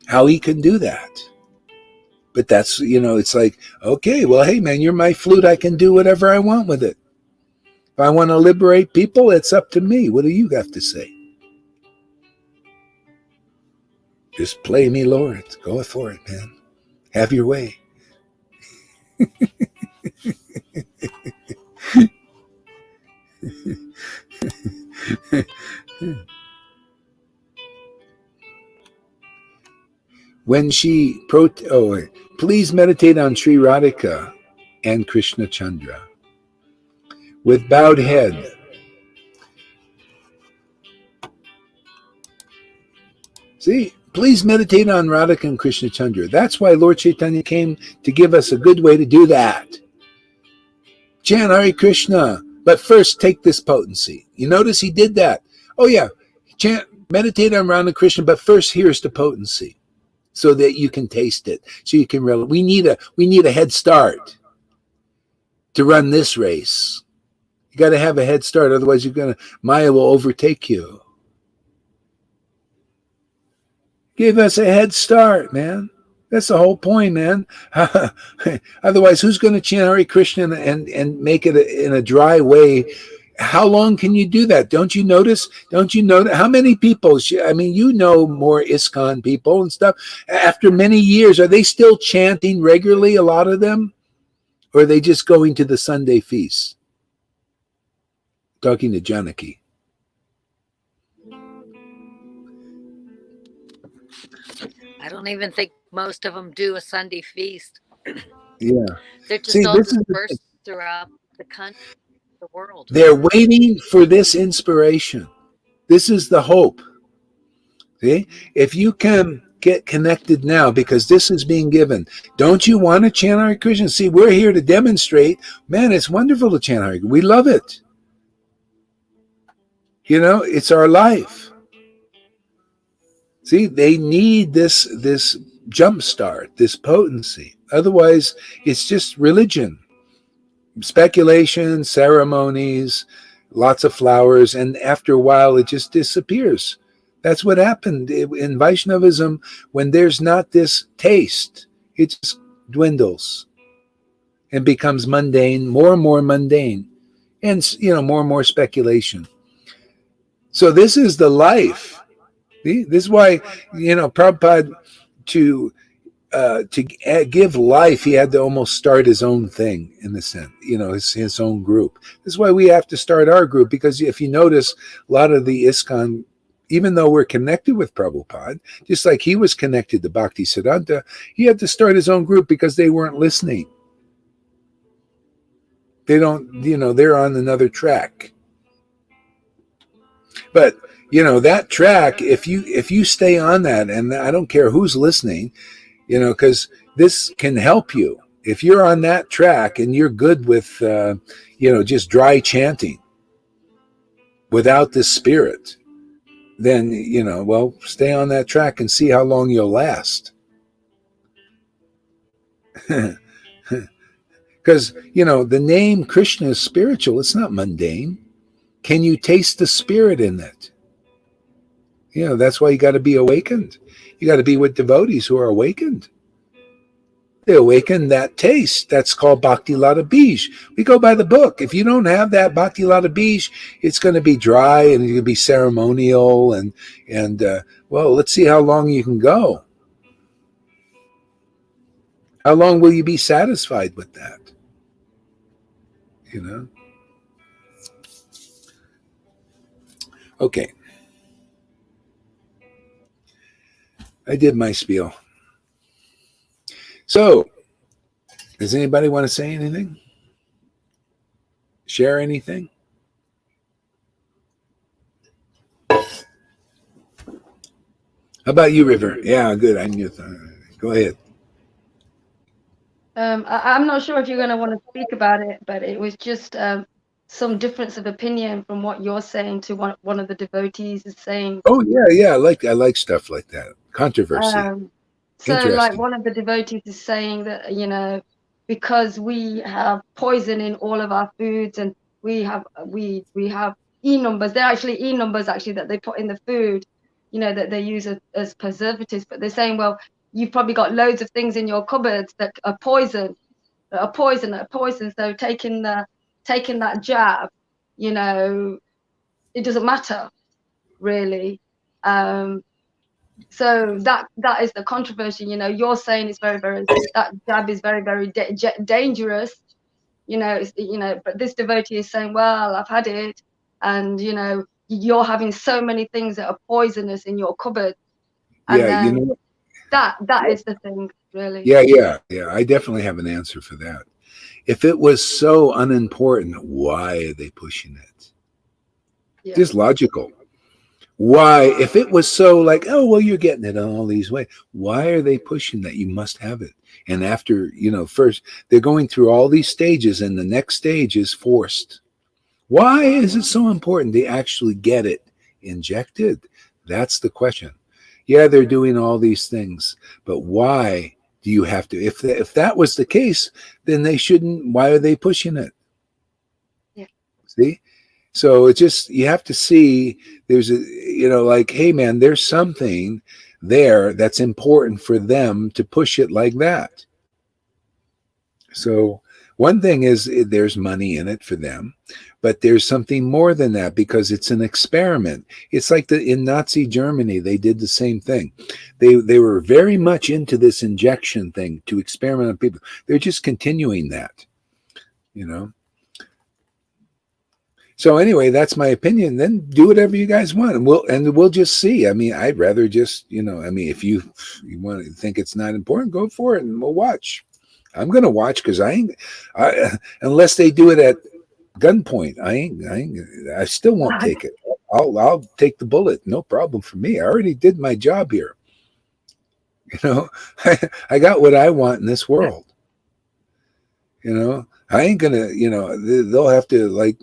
How he can do that. But that's, it's like, okay, well, hey, man, you're my flute. I can do whatever I want with it. If I want to liberate people, it's up to me. What do you have to say? Just play me, Lord. Go for it, man. Have your way. When please meditate on Sri Radhika and Krishna Chandra. With bowed head, see, please meditate on Radhika and Krishna Chandra. That's why Lord Chaitanya came to give us a good way to do that. Chant Hare Krishna, but first take this potency. You notice he did that. Oh yeah, meditate on Radha Krishna, but first here's the potency, so that you can taste it, so you can realize. We need a head start to run this race. You got to have a head start, otherwise Maya will overtake you. Give us a head start, man. That's the whole point, man. Otherwise, who's going to chant Hare Krishna and make it in a dry way? How long can you do that? Don't you notice? How many people? More ISKCON people and stuff. After many years, are they still chanting regularly, a lot of them? Or are they just going to the Sunday feast? Talking to Janaki. I don't even think most of them do a Sunday feast. Yeah. They're just all dispersed throughout the country, the world. They're waiting for this inspiration. This is the hope. See? If you can get connected now, because this is being given, don't you want to chant Hare Krishna? See, we're here to demonstrate, man, it's wonderful to chant Hare Krishna. We love it. It's our life. See, they need this jump start, this potency. Otherwise, it's just religion, speculation, ceremonies, lots of flowers, and after a while, it just disappears. That's what happened in Vaishnavism. When there's not this taste, it just dwindles and becomes mundane, more and more mundane, and more and more speculation. So this is the life. See? This is why, Prabhupada, to give life, he had to almost start his own thing in the sense, his own group. This is why we have to start our group, because if you notice, a lot of the ISKCON, even though we're connected with Prabhupada, just like he was connected to Bhakti Siddhanta, he had to start his own group because they weren't listening. They don't, they're on another track. But that track, if you stay on that, and I don't care who's listening, because this can help you. If you're on that track and you're good with, just dry chanting without the spirit, then, stay on that track and see how long you'll last. Because, the name Krishna is spiritual. It's not mundane. Can you taste the spirit in it? That's why you got to be awakened. You got to be with devotees who are awakened. They awaken that taste. That's called Bhakti Lata Bij. We go by the book. If you don't have that Bhakti Lata Bij, it's going to be dry and it's going to be ceremonial. And let's see how long you can go. How long will you be satisfied with that? Okay. I did my spiel. So, does anybody want to say anything? Share anything? How about you, River? Yeah, good. I knew. Go ahead. I'm not sure if you're going to want to speak about it, but it was just some difference of opinion from what you're saying to one of the devotees is saying. Oh yeah. I like stuff like that. Controversy. So like one of the devotees is saying that because we have poison in all of our foods, and we have E numbers. They're actually E numbers that they put in the food, that they use as preservatives. But they're saying, well, you've probably got loads of things in your cupboards that are poison. So taking that jab, it doesn't matter really. So that is the controversy. You're saying it's very, very, that jab is very, very dangerous. But this devotee is saying, well, I've had it, and you're having so many things that are poisonous in your cupboard. And that is the thing, really. Yeah. I definitely have an answer for that. If it was so unimportant, why are they pushing it? Yeah. Just logical. Why, if it was so like, oh, well, you're getting it in all these ways, why are they pushing that? You must have it. And after, first, they're going through all these stages, and the next stage is forced. Why is it so important they actually get it injected? That's the question. Yeah, they're doing all these things, but why do you have to? If that was the case, then they shouldn't. Why are they pushing it? Yeah. See? So it's just, you have to see, there's hey man, there's something there that's important for them to push it like that. So one thing is there's money in it for them, but there's something more than that, because it's an experiment. It's like in Nazi Germany, they did the same thing. They were very much into this injection thing to experiment on people. They're just continuing that, So anyway, that's my opinion. Then do whatever you guys want, and we'll just see. I mean, I'd rather just, if you want to think it's not important, go for it, and we'll watch. I'm gonna watch, because unless they do it at gunpoint, I still won't take it. I'll take the bullet, no problem for me. I already did my job here. I got what I want in this world. I ain't gonna, they'll have to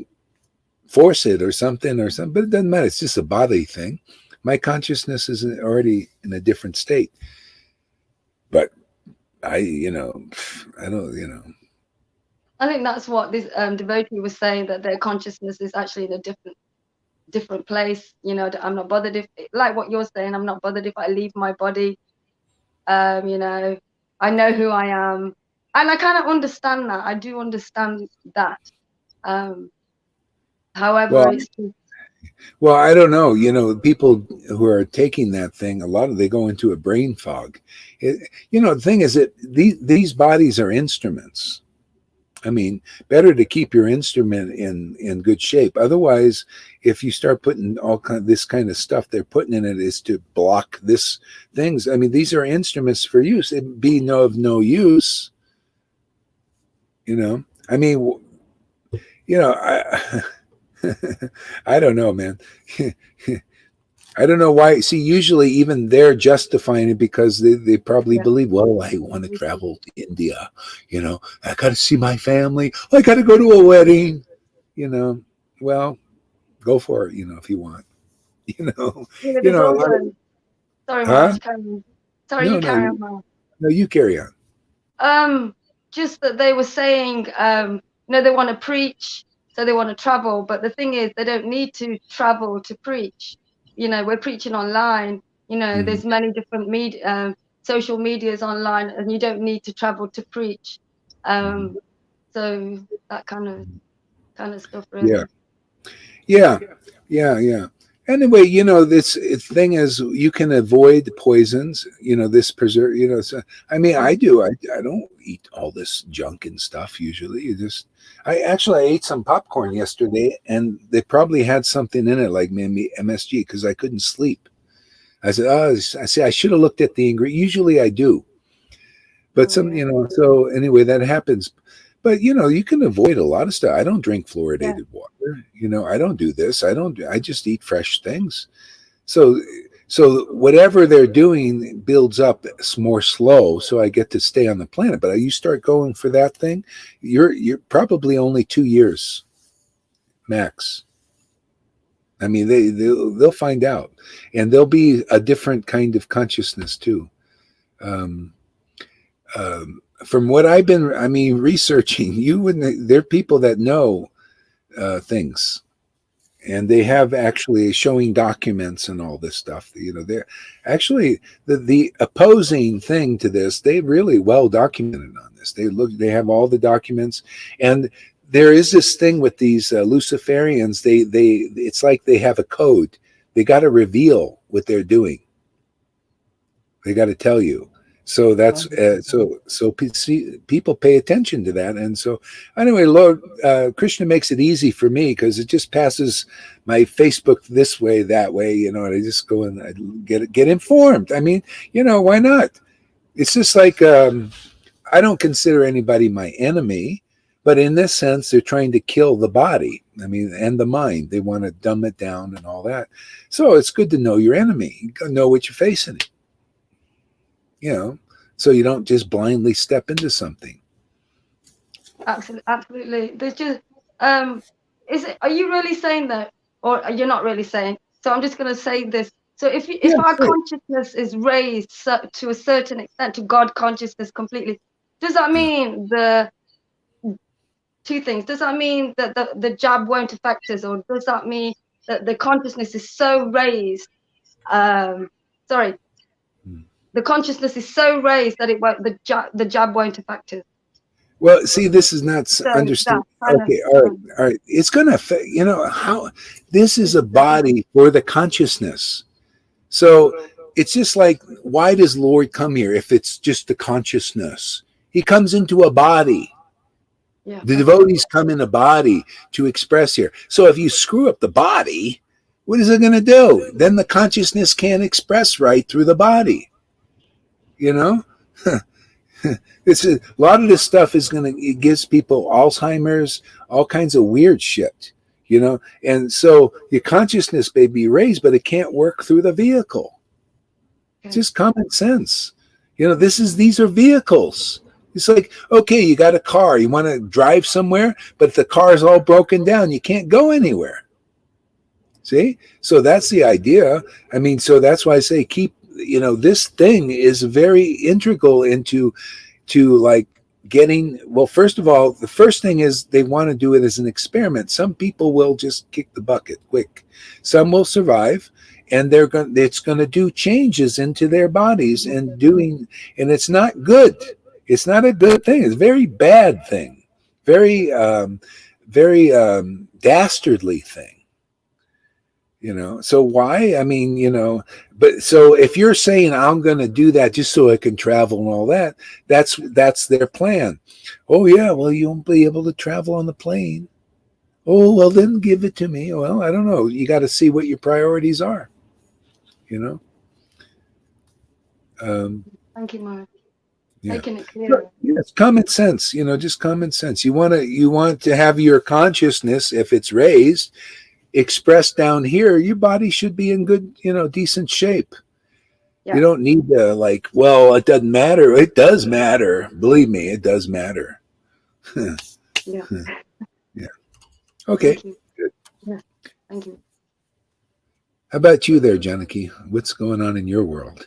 force it or something, but it doesn't matter. It's just a body thing. My consciousness is already in a different state. But I don't, I think that's what this devotee was saying, that their consciousness is actually in a different place. I'm not bothered if, like what you're saying, I'm not bothered if I leave my body. I know who I am, and I kind of understand that. I do understand that. However, it's just, Well, I don't know. People who are taking that thing, a lot of they go into a brain fog. The thing is that these bodies are instruments. I mean, better to keep your instrument in good shape. Otherwise, if you start putting this kind of stuff they're putting in it is to block this things. I mean, these are instruments for use. It'd be of no use. I mean, I I don't know, man. I don't know why. See, usually even they're justifying it because they probably believe, well, I want to travel to India. I got to see my family. I got to go to a wedding. Well, go for it. If you want. Yeah, A there's lot of, also, sorry, huh? Mark, carry on. Sorry, No, you no, carry on, Mark. no. You carry on. Just that they were saying, they want to preach, so they want to travel. But the thing is, they don't need to travel to preach. We're preaching online. There's many different social medias online, and you don't need to travel to preach. So that kind of stuff, Yeah. really. Yeah. Anyway, this thing is you can avoid poisons. This preserve. So, I mean, I do. I don't eat all this junk and stuff usually. I ate some popcorn yesterday, and they probably had something in it like maybe MSG because I couldn't sleep. I said, oh, I say I should have looked at the ingredient. Usually I do, but So anyway, that happens. But you can avoid a lot of stuff. I don't drink fluoridated water. I don't do this. I just eat fresh things. So whatever they're doing builds up more slow. So I get to stay on the planet. But you start going for that thing, you're probably only 2 years max. I mean, they'll find out, and there'll be a different kind of consciousness too. Um, from what I've been, researching, there are people that know things, and they have actually showing documents and all this stuff. They're actually the opposing thing to this. They really well documented on this. They have all the documents, and there is this thing with these Luciferians. It's like they have a code. They got to reveal what they're doing. They got to tell you. So that's so people pay attention to that, and so anyway, Lord Krishna makes it easy for me because it just passes my Facebook this way, that way, and I just go and I get informed. I mean, why not? It's just like I don't consider anybody my enemy, but in this sense, they're trying to kill the body. I mean, and the mind. They want to dumb it down and all that. So it's good to know your enemy. You gotta know what you're facing. So you don't just blindly step into something. Absolutely. There's just are you really saying that, or you're not really saying? So I'm just going to say this. So if our consciousness is raised to a certain extent to God consciousness completely, does that mean two things? Does that mean that the jab won't affect us, or does that mean that the consciousness is so raised? The consciousness is so raised that the jab won't affect us. Well, see, this is not understood. Okay, all right. It's going to affect, how this is a body for the consciousness. So it's just like, why does Lord come here if it's just the consciousness? He comes into a body. The devotees come in a body to express here. So if you screw up the body, what is it going to do? Then the consciousness can't express right through the body. It's a lot of this stuff it gives people Alzheimer's, all kinds of weird shit, and so your consciousness may be raised, but it can't work through the vehicle. It's just common sense. These are vehicles. It's like, okay, you got a car, you want to drive somewhere, but if the car is all broken down, you can't go anywhere. See? So that's the idea. So that's why I say keep, this thing is very integral into like getting, well, first of all, the first thing is they want to do it as an experiment. Some people will just kick the bucket quick. Some will survive, and it's going to do changes into their bodies and it's not good. It's not a good thing. It's a very bad thing. Very, very dastardly thing. You know, so why? I mean, you know, but so if you're saying I'm going to do that just so I can travel and all that, that's their plan. Oh yeah, well you won't be able to travel on the plane. Oh well, then give it to me. Well, I don't know. You got to see what your priorities are. You know. Thank you, Mark. Yeah. Making it clear. Yes, common sense. You know, just common sense. You want to have your consciousness, if it's raised, expressed down here. Your body should be in good, you know, decent shape. Yeah. You don't need to like, well, it doesn't matter. It does matter. Believe me, it does matter. Yeah. Yeah. Okay. Thank you. Good. Yeah. Thank you. How about you there, Janaki? What's going on in your world?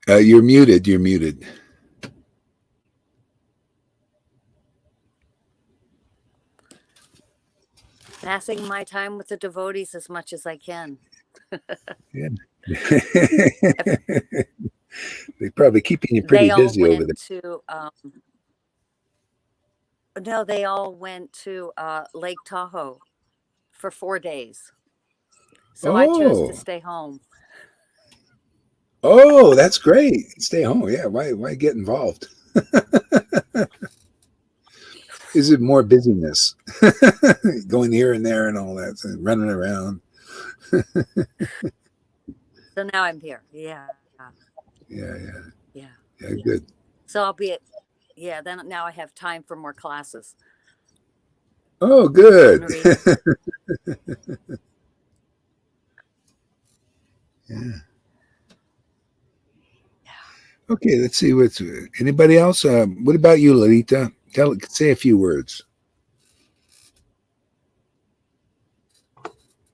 You're muted. You're muted. Passing my time with the devotees as much as I can. Yeah. They're probably keeping you pretty They all busy over there. went to no, they all went to Lake Tahoe for 4 days. So I chose to Oh, stay home. oh, that's great. Stay home. Yeah. Why get involved? Is it more busyness? Going here and there and all that, so running around. So now I'm here. Yeah. Yeah. Yeah. Yeah, good. So I'll be at, yeah, then now I have time for more classes. Oh, good. Yeah. Okay, let's see what's anybody else. What about you, Lalita? Say a few words.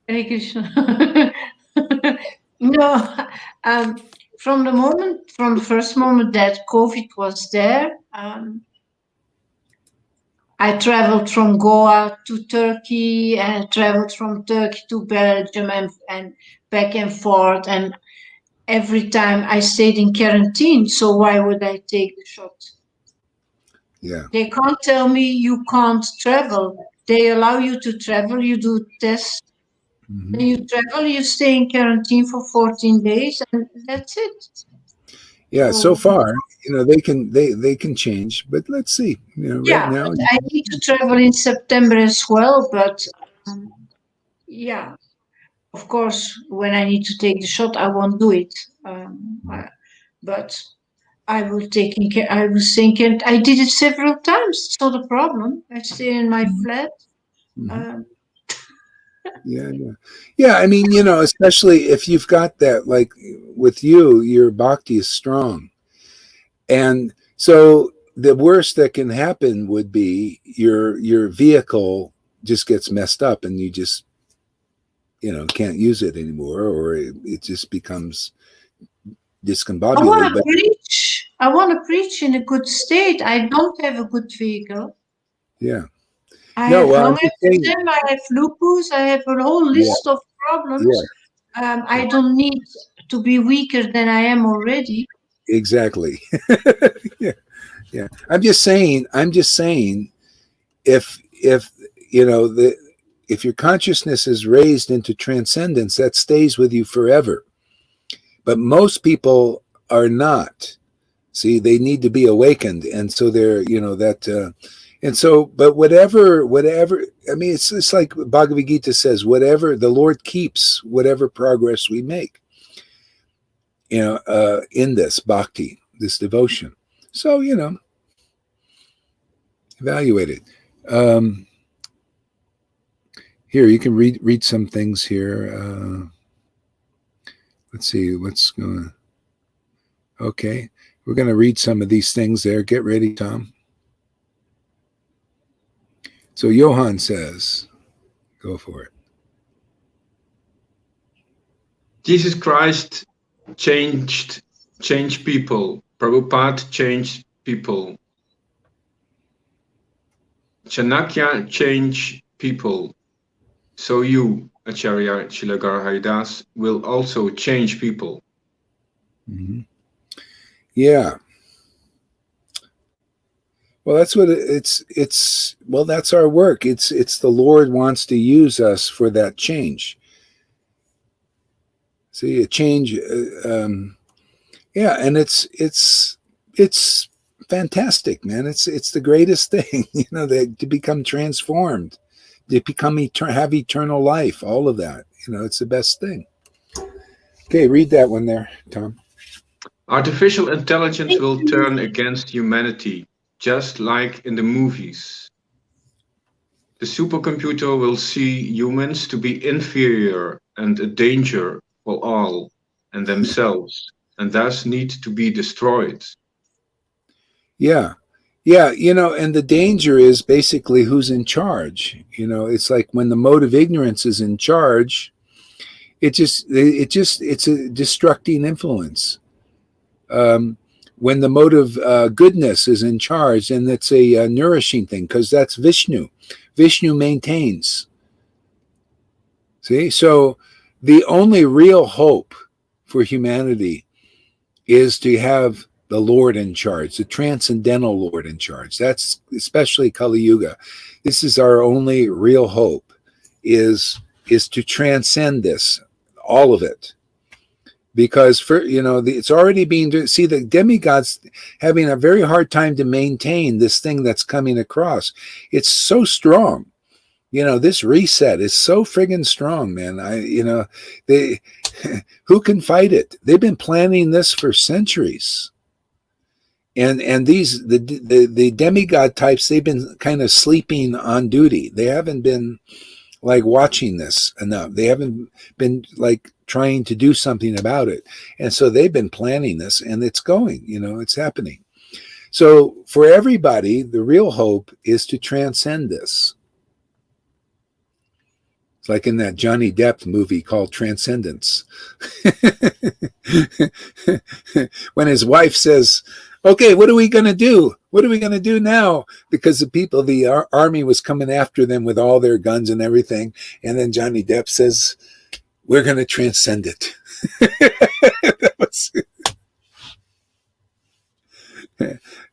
Hare Krishna. No, from the first moment that COVID was there, I traveled from Goa to Turkey and traveled from Turkey to Belgium and back and forth. And every time I stayed in quarantine. So why would I take the shot? Yeah. They can't tell me you can't travel. They allow you to travel. You do tests. Mm-hmm. Then you travel. You stay in quarantine for 14 days, and that's it. Yeah. So far, you know, they can change, but let's see. You know, right now. I need to travel in September as well, but yeah, of course, when I need to take the shot, I won't do it. But I will take care. I will think, and I did it several times. It's not a problem. I stay in my flat. Yeah. I mean, you know, especially if you've got that, like with you, your bhakti is strong, and so the worst that can happen would be your vehicle just gets messed up, and you just, you know, can't use it anymore, or it just becomes discombobulated. I want to preach in a good state. I don't have a good vehicle. Yeah. I have lung emphysema, I have lupus, I have a whole list of problems. I don't need to be weaker than I am already. Exactly. Yeah. I'm just saying, if you know, if your consciousness is raised into transcendence, that stays with you forever. But most people are not. See, they need to be awakened, and so they're, you know, that. And so, but whatever, I mean, it's like Bhagavad Gita says, whatever the Lord keeps, whatever progress we make, you know, in this bhakti, this devotion. So, you know, evaluate it. Here, you can read some things here. Let's see what's going on. Okay, we're going to read some of these things there. Get ready, Tom. So Johan says, go for it. Jesus Christ changed people. Prabhupada changed people. Chanakya changed people. So you Acharya Shilagara Haridas, will also change people. Yeah. Well, that's what it's well, that's our work. It's the Lord wants to use us for that change. See, a change, yeah, and it's fantastic, man. It's the greatest thing, to become transformed, to become have eternal life, all of that. It's the best thing. Okay, read that one there, Tom. Artificial intelligence will turn against humanity, just like in the movies. The supercomputer will see humans to be inferior and a danger for all and themselves, and thus need to be destroyed. Yeah. Yeah, and the danger is basically who's in charge. It's like when the mode of ignorance is in charge, it's a destructing influence. When the mode of goodness is in charge, then it's a nourishing thing, because that's Vishnu. Vishnu maintains. See, so the only real hope for humanity is to have the Lord in charge, the transcendental Lord in charge. That's especially Kali Yuga. This is our only real hope, is to transcend this, all of it. Because it's already being, the demigods having a very hard time to maintain this thing that's coming across. It's so strong. This reset is so friggin' strong, man. They who can fight it? They've been planning this for centuries. And these the demigod types, they've been kind of sleeping on duty. They haven't been like watching this enough. They haven't been like trying to do something about it. And so they've been planning this, and it's going, it's happening. So for everybody, the real hope is to transcend this. It's like in that Johnny Depp movie called Transcendence. When his wife says, okay, what are we going to do? What are we going to do now? Because the army was coming after them with all their guns and everything. And then Johnny Depp says, we're going to transcend it.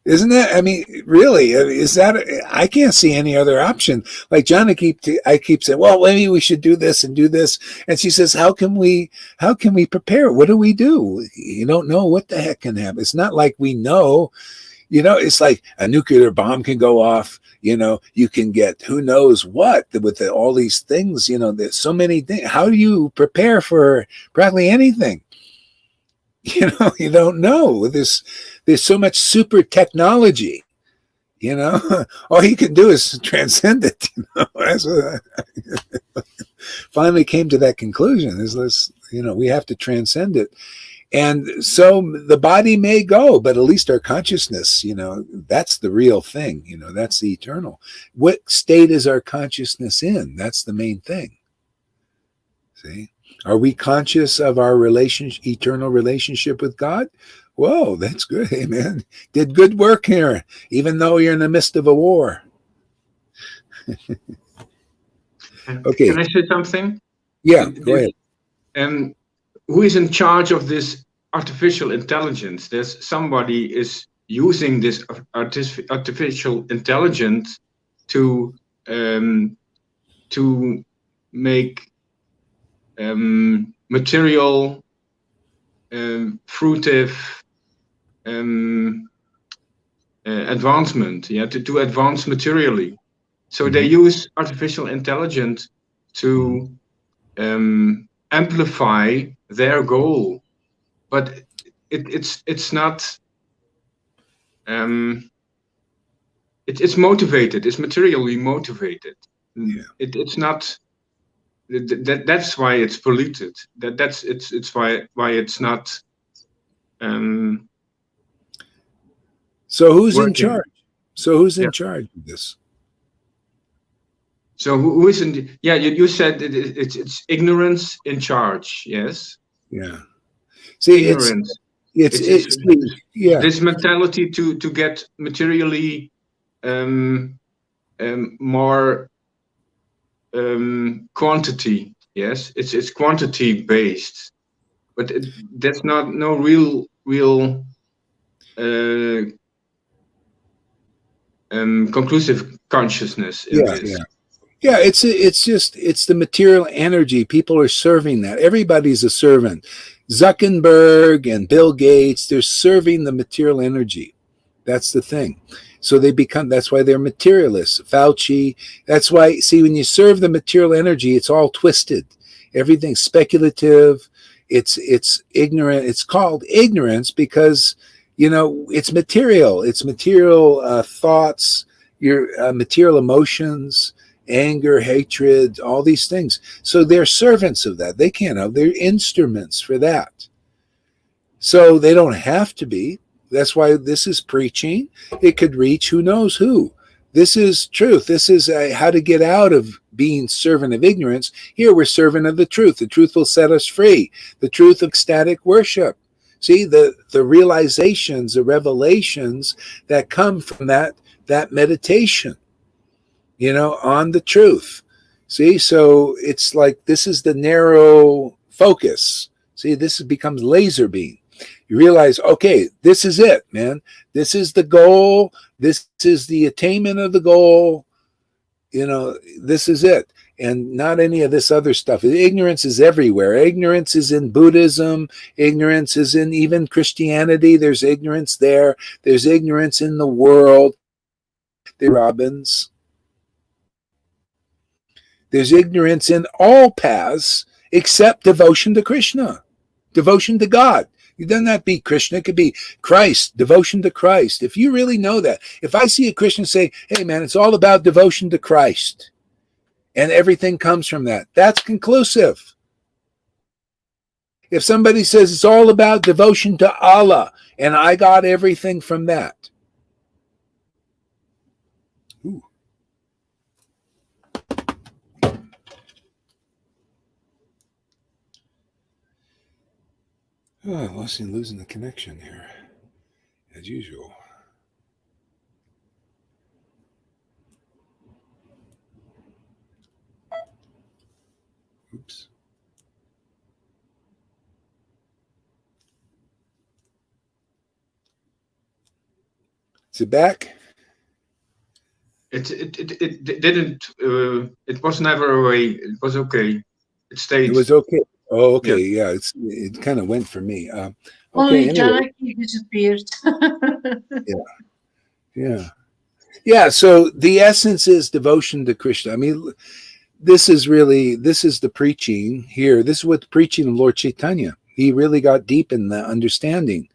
Isn't that, really, is that, I can't see any other option. Like Johnny I keep saying, well, maybe we should do this and do this. And she says, how can we prepare? What do we do? You don't know what the heck can happen. It's not like we know, it's like a nuclear bomb can go off, you can get who knows what with all these things, there's so many things. How do you prepare for practically anything? You don't know. There's so much super technology, all you can do is transcend it. That's what I finally came to that conclusion, is we have to transcend it. And so the body may go, but at least our consciousness, that's the real thing, that's the eternal. What state is our consciousness in? That's the main thing. See? Are we conscious of our eternal relationship with God? Whoa, that's good. Amen. Did good work here, even though you're in the midst of a war. Okay. Can I say something? Yeah, go ahead. Who is in charge of this artificial intelligence? There's somebody is using this artificial intelligence to make material, fruitive advancement, to advance materially. So they use artificial intelligence to amplify their goal, but it's not. It's motivated. It's materially motivated. Yeah. It's not. That's why it's polluted. It's why it's not. So who's working. in charge? So who's in charge of this? So who is in? Yeah, you said it's ignorance in charge. Yes. Yeah. See, ignorance. It's yeah. This mentality to get materially more quantity. Yes, it's quantity based, but that's not no real conclusive consciousness in Yeah, this. yeah. Yeah, it's the material energy. People are serving that. Everybody's a servant. Zuckerberg and Bill Gates, they're serving the material energy. That's the thing. So that's why they're materialists. Fauci, that's why, see, when you serve the material energy, it's all twisted. Everything's speculative. It's ignorant. It's called ignorance because, it's material. It's material thoughts, your material emotions, anger, hatred, all these things. So they're servants of that. They can't have, they're instruments for that. So they don't have to be. That's why this is preaching. It could reach who knows who. This is truth. This is how to get out of being servant of ignorance. Here we're servant of the truth. The truth will set us free. The truth of ecstatic worship. See, the realizations, the revelations that come from that meditation, on the truth. See, so it's like this is the narrow focus. See, this becomes laser beam. You realize, okay, this is it, man. This is the goal. This is the attainment of the goal. This is it. And not any of this other stuff. Ignorance is everywhere. Ignorance is in Buddhism. Ignorance is in even Christianity. There's ignorance there. There's ignorance in the world. There's Robbins. There's ignorance in all paths except devotion to Krishna, devotion to God. It doesn't have to be Krishna. It could be Christ, devotion to Christ. If you really know that, if I see a Christian say, hey, man, it's all about devotion to Christ and everything comes from that, that's conclusive. If somebody says it's all about devotion to Allah and I got everything from that. Ooh. Oh, I lost you losing the connection here, as usual. Oops. Is it back? It didn't. It was never away. It was okay. It stayed. It was okay. Oh, okay. Yeah, it kind of went for me. Okay. Only Anyway. Janaki disappeared. Yeah. So the essence is devotion to Krishna. I mean, this is the preaching here. This is what the preaching of Lord Chaitanya. He really got deep in the understanding.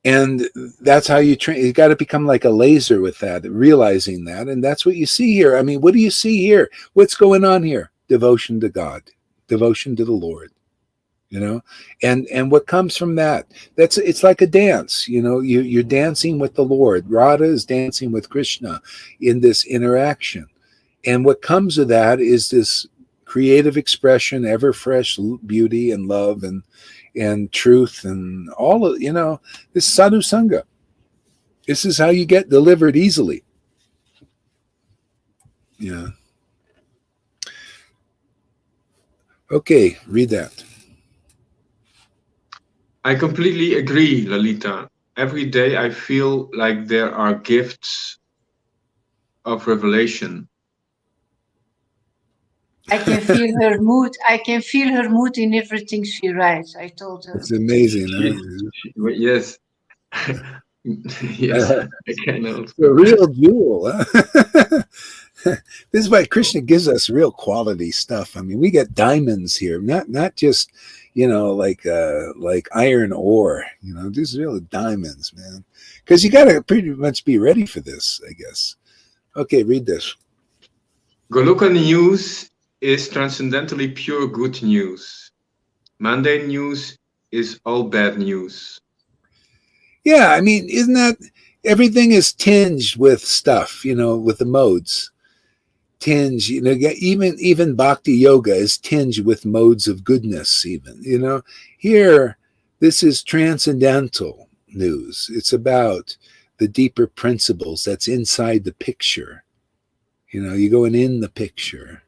And that's how you train. You got to become like a laser with that, realizing that. And that's what you see here. I mean, what do you see here? What's going on here? Devotion to God, devotion to the Lord, and what comes from that, it's like a dance, you're dancing with the Lord. Radha is dancing with Krishna in this interaction. And what comes of that is this creative expression, ever fresh beauty and love and truth and all of, this sadhu sangha. This is how you get delivered easily. Yeah. Okay, read that. I completely agree, Lalita. Every day I feel like there are gifts of revelation. I can feel her mood. I can feel her mood in everything she writes. I told her. It's amazing. Huh? Yes. Yes, I can also. The real jewel. Huh? This is why Krishna gives us real quality stuff. I mean, we get diamonds here, not just like iron ore. These real diamonds, man. Because you got to pretty much be ready for this, I guess. Okay, read this. Goloka news is transcendentally pure good news. Mundane news is all bad news. Yeah, I mean, isn't that everything is tinged with stuff, with the modes. Tinge, even bhakti yoga is tinged with modes of goodness, even, here, this is transcendental news. It's about the deeper principles that's inside the picture. You're going in the picture.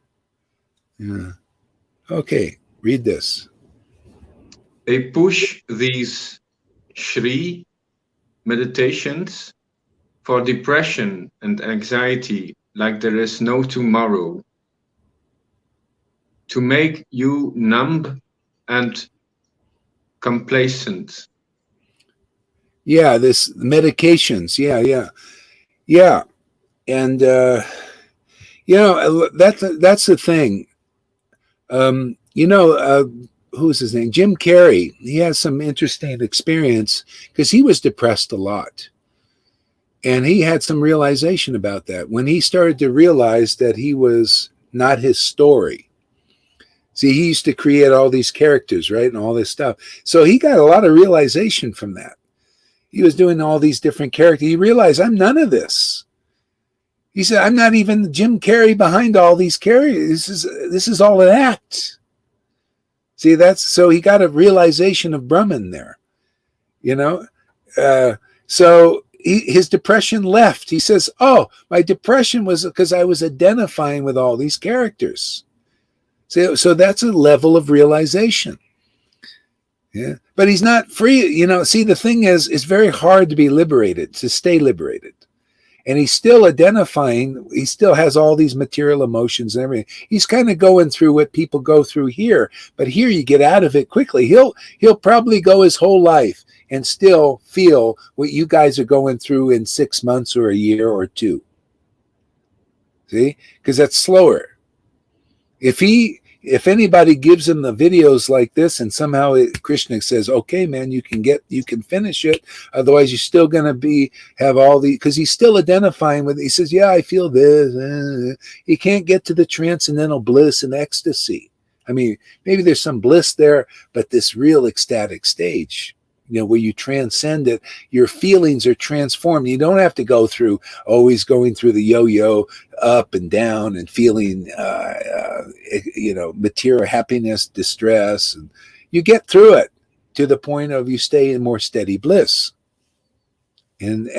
Yeah. Okay, read this. They push these Shri meditations for depression and anxiety like there is no tomorrow, to make you numb and complacent. Yeah, this medications. Yeah. And that's the thing. Who's his name? Jim Carrey. He has some interesting experience because he was depressed a lot. And he had some realization about that when he started to realize that he was not his story. See, he used to create all these characters, right? And all this stuff. So he got a lot of realization from that. He was doing all these different characters. He realized, I'm none of this. He said, I'm not even Jim Carrey behind all these characters. This is all an act. See, so he got a realization of Brahman there, so his depression left. He says, oh, my depression was because I was identifying with all these characters. So that's a level of realization. Yeah, but he's not free. See, the thing is, it's very hard to be liberated, to stay liberated. And he's still identifying, he still has all these material emotions and everything. He's kind of going through what people go through here, but here you get out of it quickly. He'll probably go his whole life and still feel what you guys are going through in 6 months or a year or 2. See? Because that's slower. If anybody gives him the videos like this and somehow Krishna says, okay, man, you can finish it. Otherwise you're still going to have all because he's still identifying with it. He says, yeah, I feel this. He can't get to the transcendental bliss and ecstasy. I mean, maybe there's some bliss there, but this real ecstatic stage, where you transcend it, your feelings are transformed. You don't have to go through always going through the yo-yo up and down and feeling, material happiness, distress. And you get through it to the point of you stay in more steady bliss and,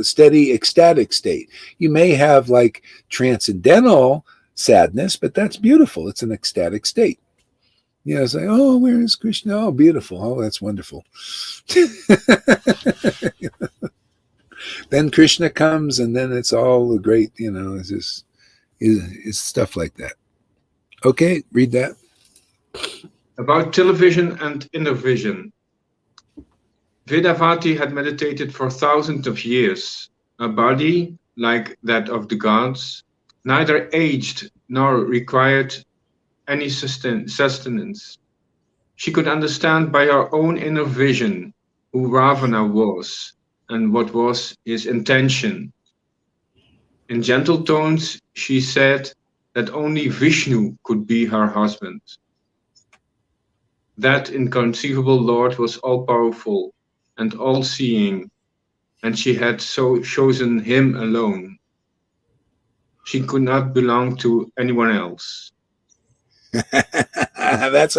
steady ecstatic state. You may have like transcendental sadness, but that's beautiful. It's an ecstatic state. It's like, oh, where is Krishna? Oh, beautiful. Oh, that's wonderful. Then Krishna comes, and then it's all great, it's stuff like that. Okay, read that. About television and inner vision. Vedavati had meditated for thousands of years. A body, like that of the gods, neither aged nor required any sustenance. She could understand by her own inner vision who Ravana was and what was his intention. In gentle tones, she said that only Vishnu could be her husband. That inconceivable Lord was all-powerful and all-seeing, and she had so chosen him alone. She could not belong to anyone else. That's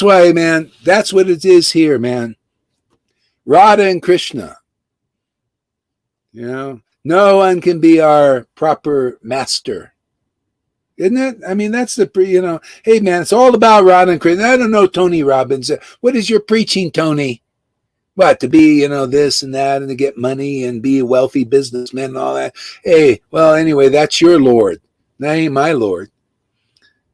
why, man, that's what it is here, man. Radha and Krishna. No one can be our proper master. Isn't it? I mean, that's hey, man, it's all about Radha and Krishna. I don't know, Tony Robbins. What is your preaching, Tony? What, to be, this and that and to get money and be a wealthy businessman and all that? Hey, well, anyway, that's your Lord. That ain't my Lord.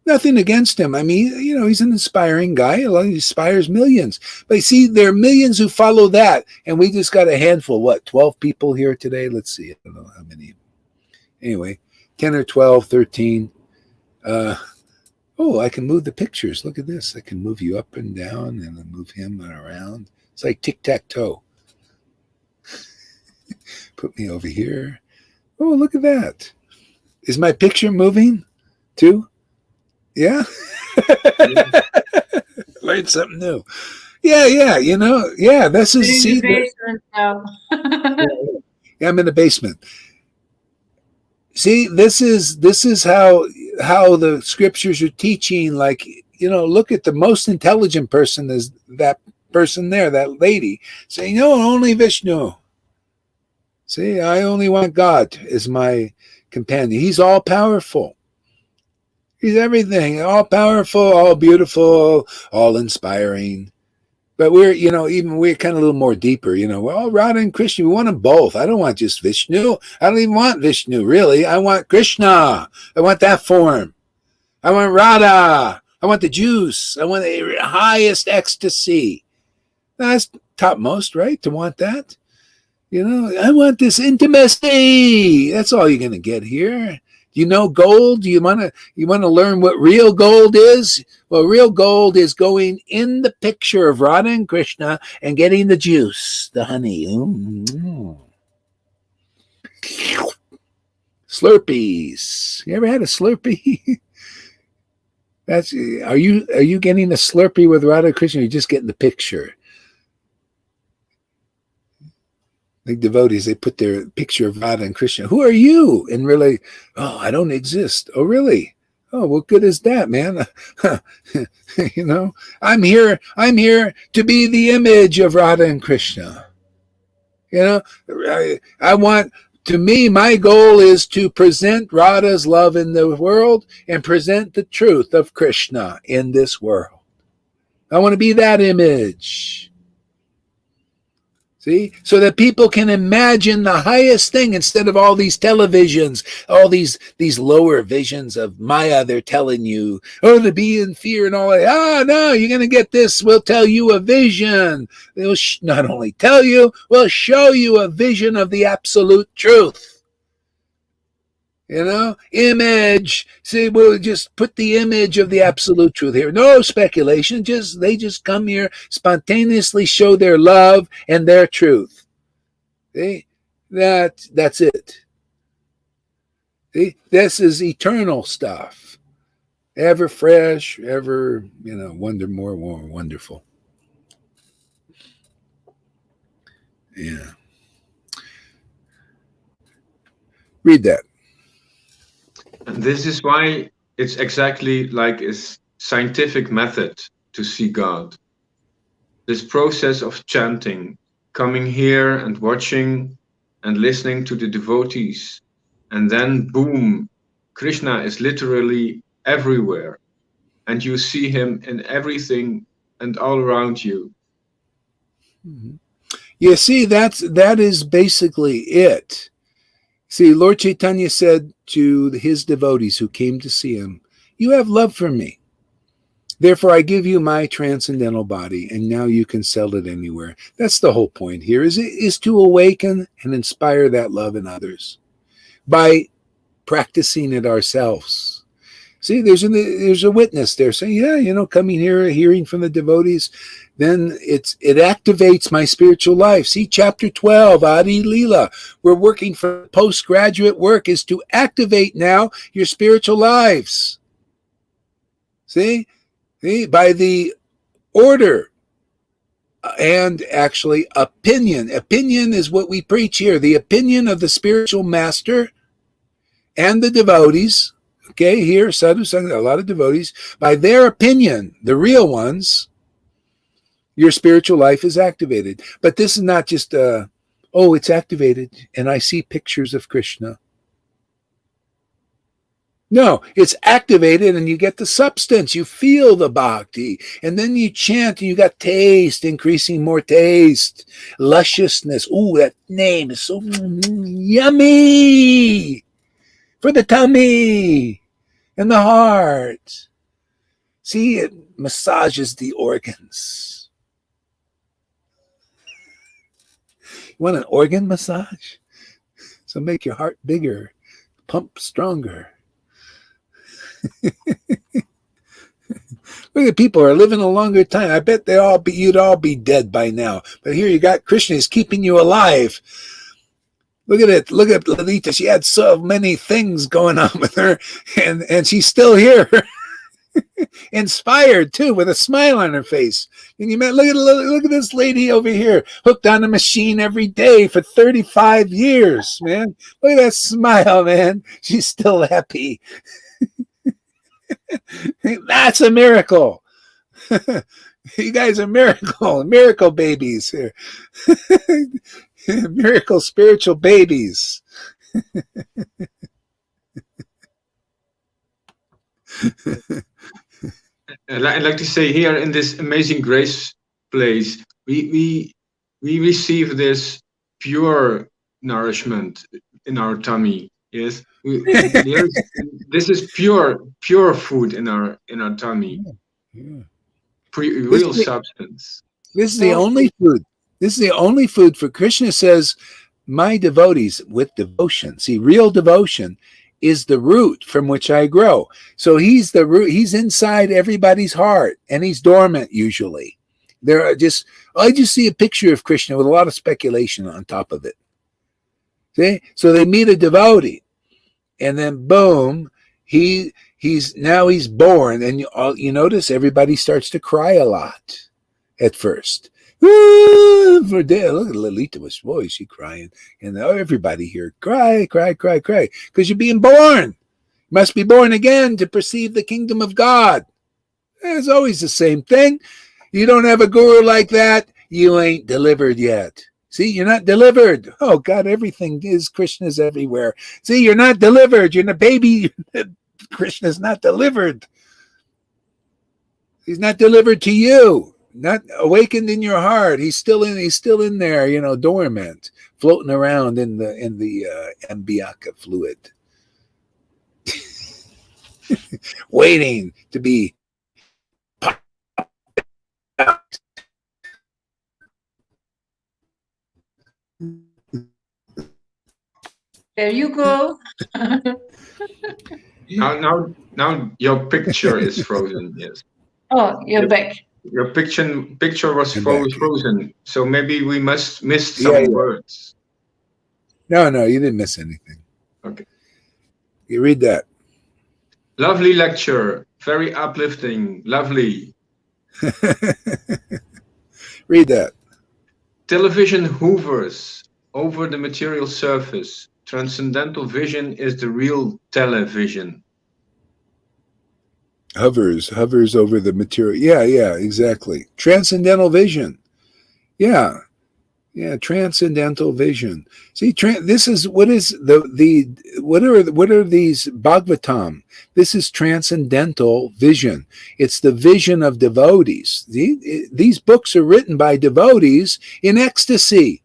Nothing against him. I mean, he's an inspiring guy. He inspires millions. But you see, there are millions who follow that. And we just got a handful, 12 people here today? Let's see. I don't know how many. Anyway, 10 or 12, 13. I can move the pictures. Look at this. I can move you up and down and then move him around. It's like tic-tac-toe. Put me over here. Oh, look at that. Is my picture moving too? Yeah. Learned something new. Yeah. This is in the basement now. Yeah, I'm in the basement. See, this is how the scriptures are teaching. Like, look at the most intelligent person is that person there, that lady, saying, no, only Vishnu. See, I only want God as my companion. He's all powerful. He's everything, all powerful, all beautiful, all inspiring. But we're, even we're kind of a little more deeper, well, Radha and Krishna, we want them both. I don't want just Vishnu. I don't even want Vishnu, really. I want Krishna. I want that form. I want Radha. I want the juice. I want the highest ecstasy. That's topmost, right? To want that. I want this intimacy. That's all you're going to get here. You know gold? Do you want to learn what real gold is? Well, real gold is going in the picture of Radha and Krishna and getting the juice, the honey. Slurpees. You ever had a Slurpee? Are you getting a Slurpee with Radha and Krishna? Or are you just getting the picture? Like devotees, they put their picture of Radha and Krishna. Who are you? And really, I don't exist. Oh, really? Oh, what good is that, man? I'm here to be the image of Radha and Krishna. To me, my goal is to present Radha's love in the world and present the truth of Krishna in this world. I want to be that image. See? So that people can imagine the highest thing instead of all these televisions, all these lower visions of Maya they're telling you, to be in fear and all that. No, you're going to get this. We'll tell you a vision. They'll not only tell you, we'll show you a vision of the absolute truth. Image. See, we'll just put the image of the absolute truth here. No speculation. They just come here, spontaneously show their love and their truth. See? That's it. See? This is eternal stuff. Ever fresh, ever, more wonderful. Yeah. Read that. And this is why it's exactly like a scientific method to see God. This process of chanting, coming here and watching and listening to the devotees, and then boom, Krishna is literally everywhere, and you see him in everything and all around you. Mm-hmm. You see, that is basically it. See, Lord Chaitanya said to his devotees who came to see him, you have love for me. Therefore, I give you my transcendental body, and now you can sell it anywhere. That's the whole point here, is to awaken and inspire that love in others by practicing it ourselves. See, there's a witness there saying, coming here, hearing from the devotees, then it activates my spiritual life. See, chapter 12, Adi Leela. We're working for postgraduate work is to activate now your spiritual lives. See, by the order and actually opinion. Opinion is what we preach here. The opinion of the spiritual master and the devotees. Okay, here, sadhu sangha, a lot of devotees, by their opinion, the real ones, your spiritual life is activated. But this is not just, it's activated, and I see pictures of Krishna. No, it's activated, and you get the substance. You feel the bhakti, and then you chant, and you got taste, increasing more taste, lusciousness. Ooh, that name is so yummy for the tummy and the heart. See, it massages the organs. You want an organ massage? So make your heart bigger, pump stronger. Look at people are living a longer time. I bet you'd all be dead by now. But here you got Krishna is keeping you alive. Look at it. Look at Lalita. She had so many things going on with her, and she's still here. Inspired too, with a smile on her face. And look at this lady over here, hooked on a machine every day for 35 years, man. Look at that smile, man. She's still happy. That's a miracle. You guys are miracle babies here. Miracle spiritual babies. I'd like to say here in this Amazing Grace place, we receive this pure nourishment in our tummy. Yes, this is pure food in our tummy, Yeah. real substance. This is the only food. This is the only food for Krishna says, my devotees with devotion. See, real devotion is the root from which I grow. So he's the root. He's inside everybody's heart, and he's dormant usually. There are just I just see a picture of Krishna with a lot of speculation on top of it. See, so they meet a devotee, and then boom, he's born, and you notice everybody starts to cry a lot at first. For day, look at Lalita's voice, she crying, and everybody here cry, because you're being born. You must be born again to perceive the kingdom of God. It's always the same thing. You don't have a guru like that, you ain't delivered yet. See, you're not delivered. Oh God, everything is Krishna's everywhere. See, you're not delivered. You're a baby. Krishna's not delivered. He's not delivered to you. Not awakened in your heart. He's still in there, dormant, floating around in the ambiaka fluid, waiting to be out. There you go. Now your picture is frozen. Yes. Oh, you're back. Your picture was frozen, so maybe we missed some words. No, you didn't miss anything. Okay. You read that. Lovely lecture, very uplifting, lovely. Read that. Television hovers over the material surface. Transcendental vision is the real television. Hovers over the material. Yeah, exactly. Transcendental vision. Yeah, transcendental vision. See, this is what is what are these Bhagavatam? This is transcendental vision. It's the vision of devotees. These books are written by devotees in ecstasy.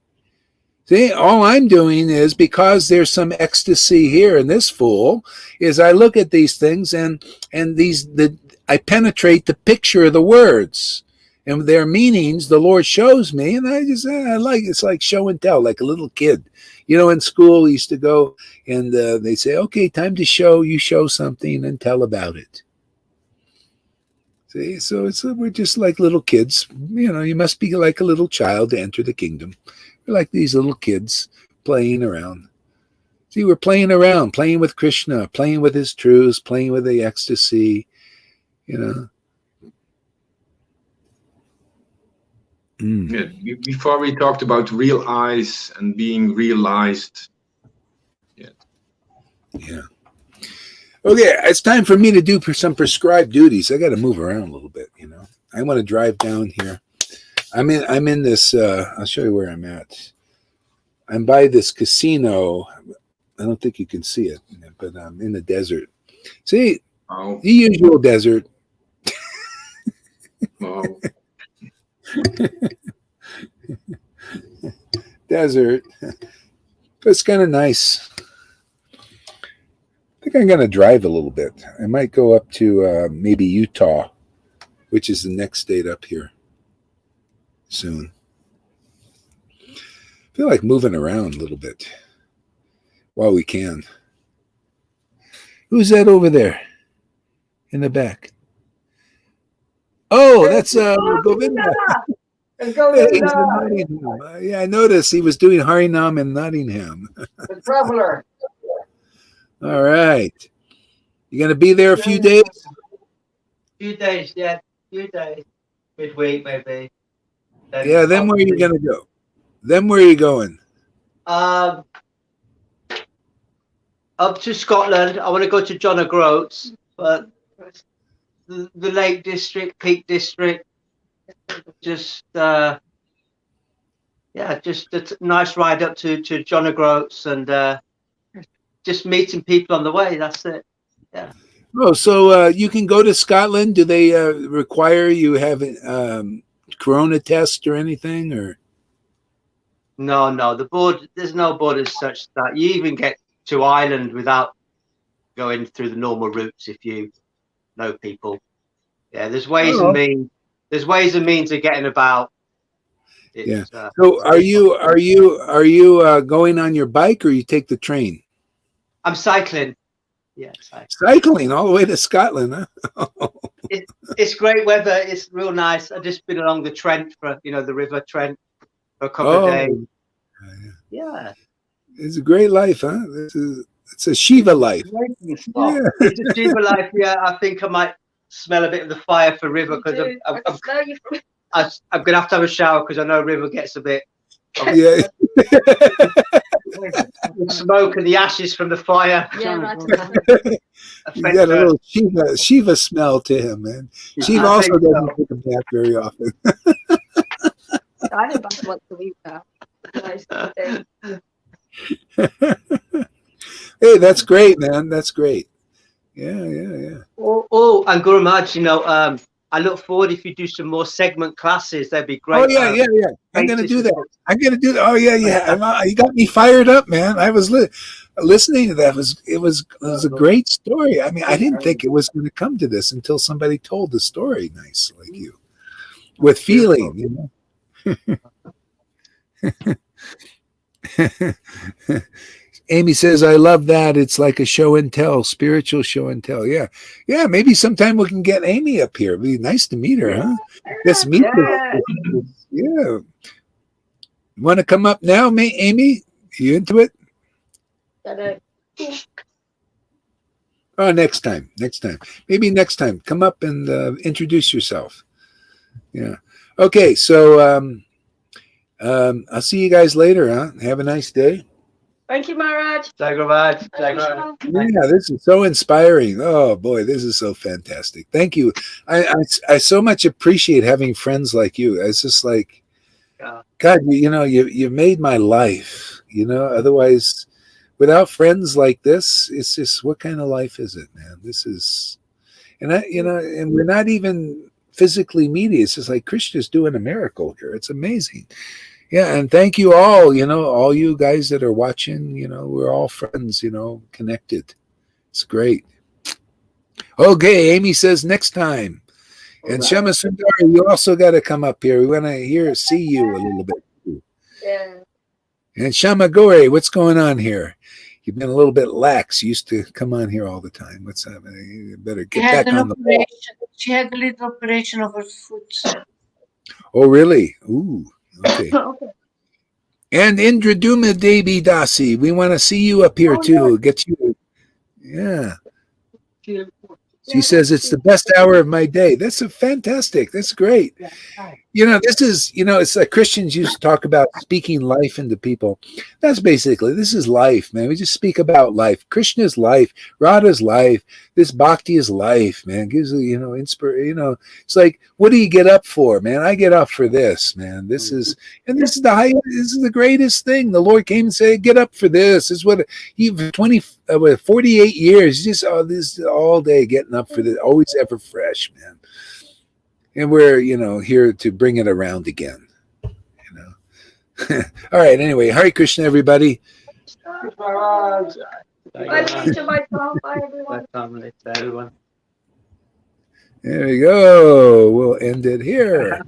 See, all I'm doing is, because there's some ecstasy here in this fool, is I look at these things and I penetrate the picture of the words and their meanings. The Lord shows me, and it's like show and tell, like a little kid. In school we used to go and they say, okay, time to show. You show something and tell about it. See, so we're just like little kids. You must be like a little child to enter the kingdom. We're like these little kids playing around. See, we're playing around, playing with Krishna, playing with his truths, playing with the ecstasy, Yeah, before we talked about real eyes and being realized. Yeah. Okay, it's time for me to do some prescribed duties. I got to move around a little bit, I want to drive down here. I'm in this, I'll show you where I'm at. I'm by this casino. I don't think you can see it, but I'm in the desert. See, the usual desert. Oh. Desert. But it's kind of nice. I think I'm going to drive a little bit. I might go up to maybe Utah, which is the next state up here. Soon. I feel like moving around a little bit while we can. Who's that over there in the back? Oh, that's Govinda. Yeah, I noticed he was doing Harinam in Nottingham. The traveler. All right. You going to be there a few days? Few days, yeah. Few days. Midweek, maybe. Yeah, then where are you going to go? Then where are you going? Up to Scotland. I want to go to John O'Groats, but the Lake District, Peak District, just a nice ride up to John O'Groats and just meeting people on the way. That's it. Yeah. Oh, so you can go to Scotland. Do they require you have corona test or anything? Or No, there's no board as such that you even get to Ireland without going through the normal routes if you know people. Yeah, there's ways and means. There's ways and means of getting about. It's, yeah. So are you going on your bike or you take the train? I'm cycling. Yeah, cycling all the way to Scotland, huh? It's great weather. It's real nice. I've just been along the Trent for the River Trent for a couple of days. Yeah, it's a great life, huh? It's a Shiva life. Yeah. It's a Shiva life. Yeah, I think I might smell a bit of the fire for River because I'm gonna have to have a shower because I know River gets a bit. Yeah. The smoke and the ashes from the fire. Yeah, you got a little Shiva smell to him, man. Shiva also doesn't take a bath very often. I have bath once a week now. Hey, that's great, man. That's great. Yeah. Oh, and Guru Maharaj, I look forward if you do some more segment classes. That'd be great. Oh yeah. I'm gonna do that. Oh yeah. You got me fired up, man. I was listening to that. It was a great story. I mean, I didn't think it was going to come to this until somebody told the story nice like you, with feeling. Amy says, I love that. It's like a show and tell, spiritual show and tell. Yeah. Maybe sometime we can get Amy up here. It'd be nice to meet her, huh? Let's meet her. Yeah. Want to come up now, Amy? You into it? Oh, next time. Maybe next time. Come up and introduce yourself. Yeah. Okay. So I'll see you guys later, huh? Have a nice day. Thank you, Maharaj. Yeah, this is so inspiring. Oh boy, this is so fantastic. Thank you. I so much appreciate having friends like you. It's just like, God, you made my life. Otherwise, without friends like this, it's just, what kind of life is it, man? This is, and we're not even physically meeting. It's just like Krishna's doing a miracle here. It's amazing. Yeah, and thank you all, all you guys that are watching, we're all friends, connected. It's great. Okay, Amy says next time. And Shama Sundari, you also got to come up here. We want to see you a little bit too. Yeah. And Shama Gore, what's going on here? You've been a little bit lax. You used to come on here all the time. What's happening? You better get back on the ball. She had a little operation of her foot. Oh, really? Ooh. Okay. And Indraduma Devi Dasi, we want to see you up here too. Get you. Yeah. She says it's the best hour of my day. That's fantastic. That's great. This is, it's like Christians used to talk about speaking life into people. That's basically, this is life, man. We just speak about life. Krishna's life, Radha's life, this bhakti is life, man. Gives inspiration. It's like, what do you get up for, man? I get up for this, man. This is the greatest thing. The Lord came and said, get up for this. This is what he 48 years, just this all day getting up for this, always ever fresh, man. And we're, here to bring it around again, All right. Anyway, Hare Krishna, everybody. Bye, teacher. Bye, Tom. Bye, everyone. There we go. We'll end it here.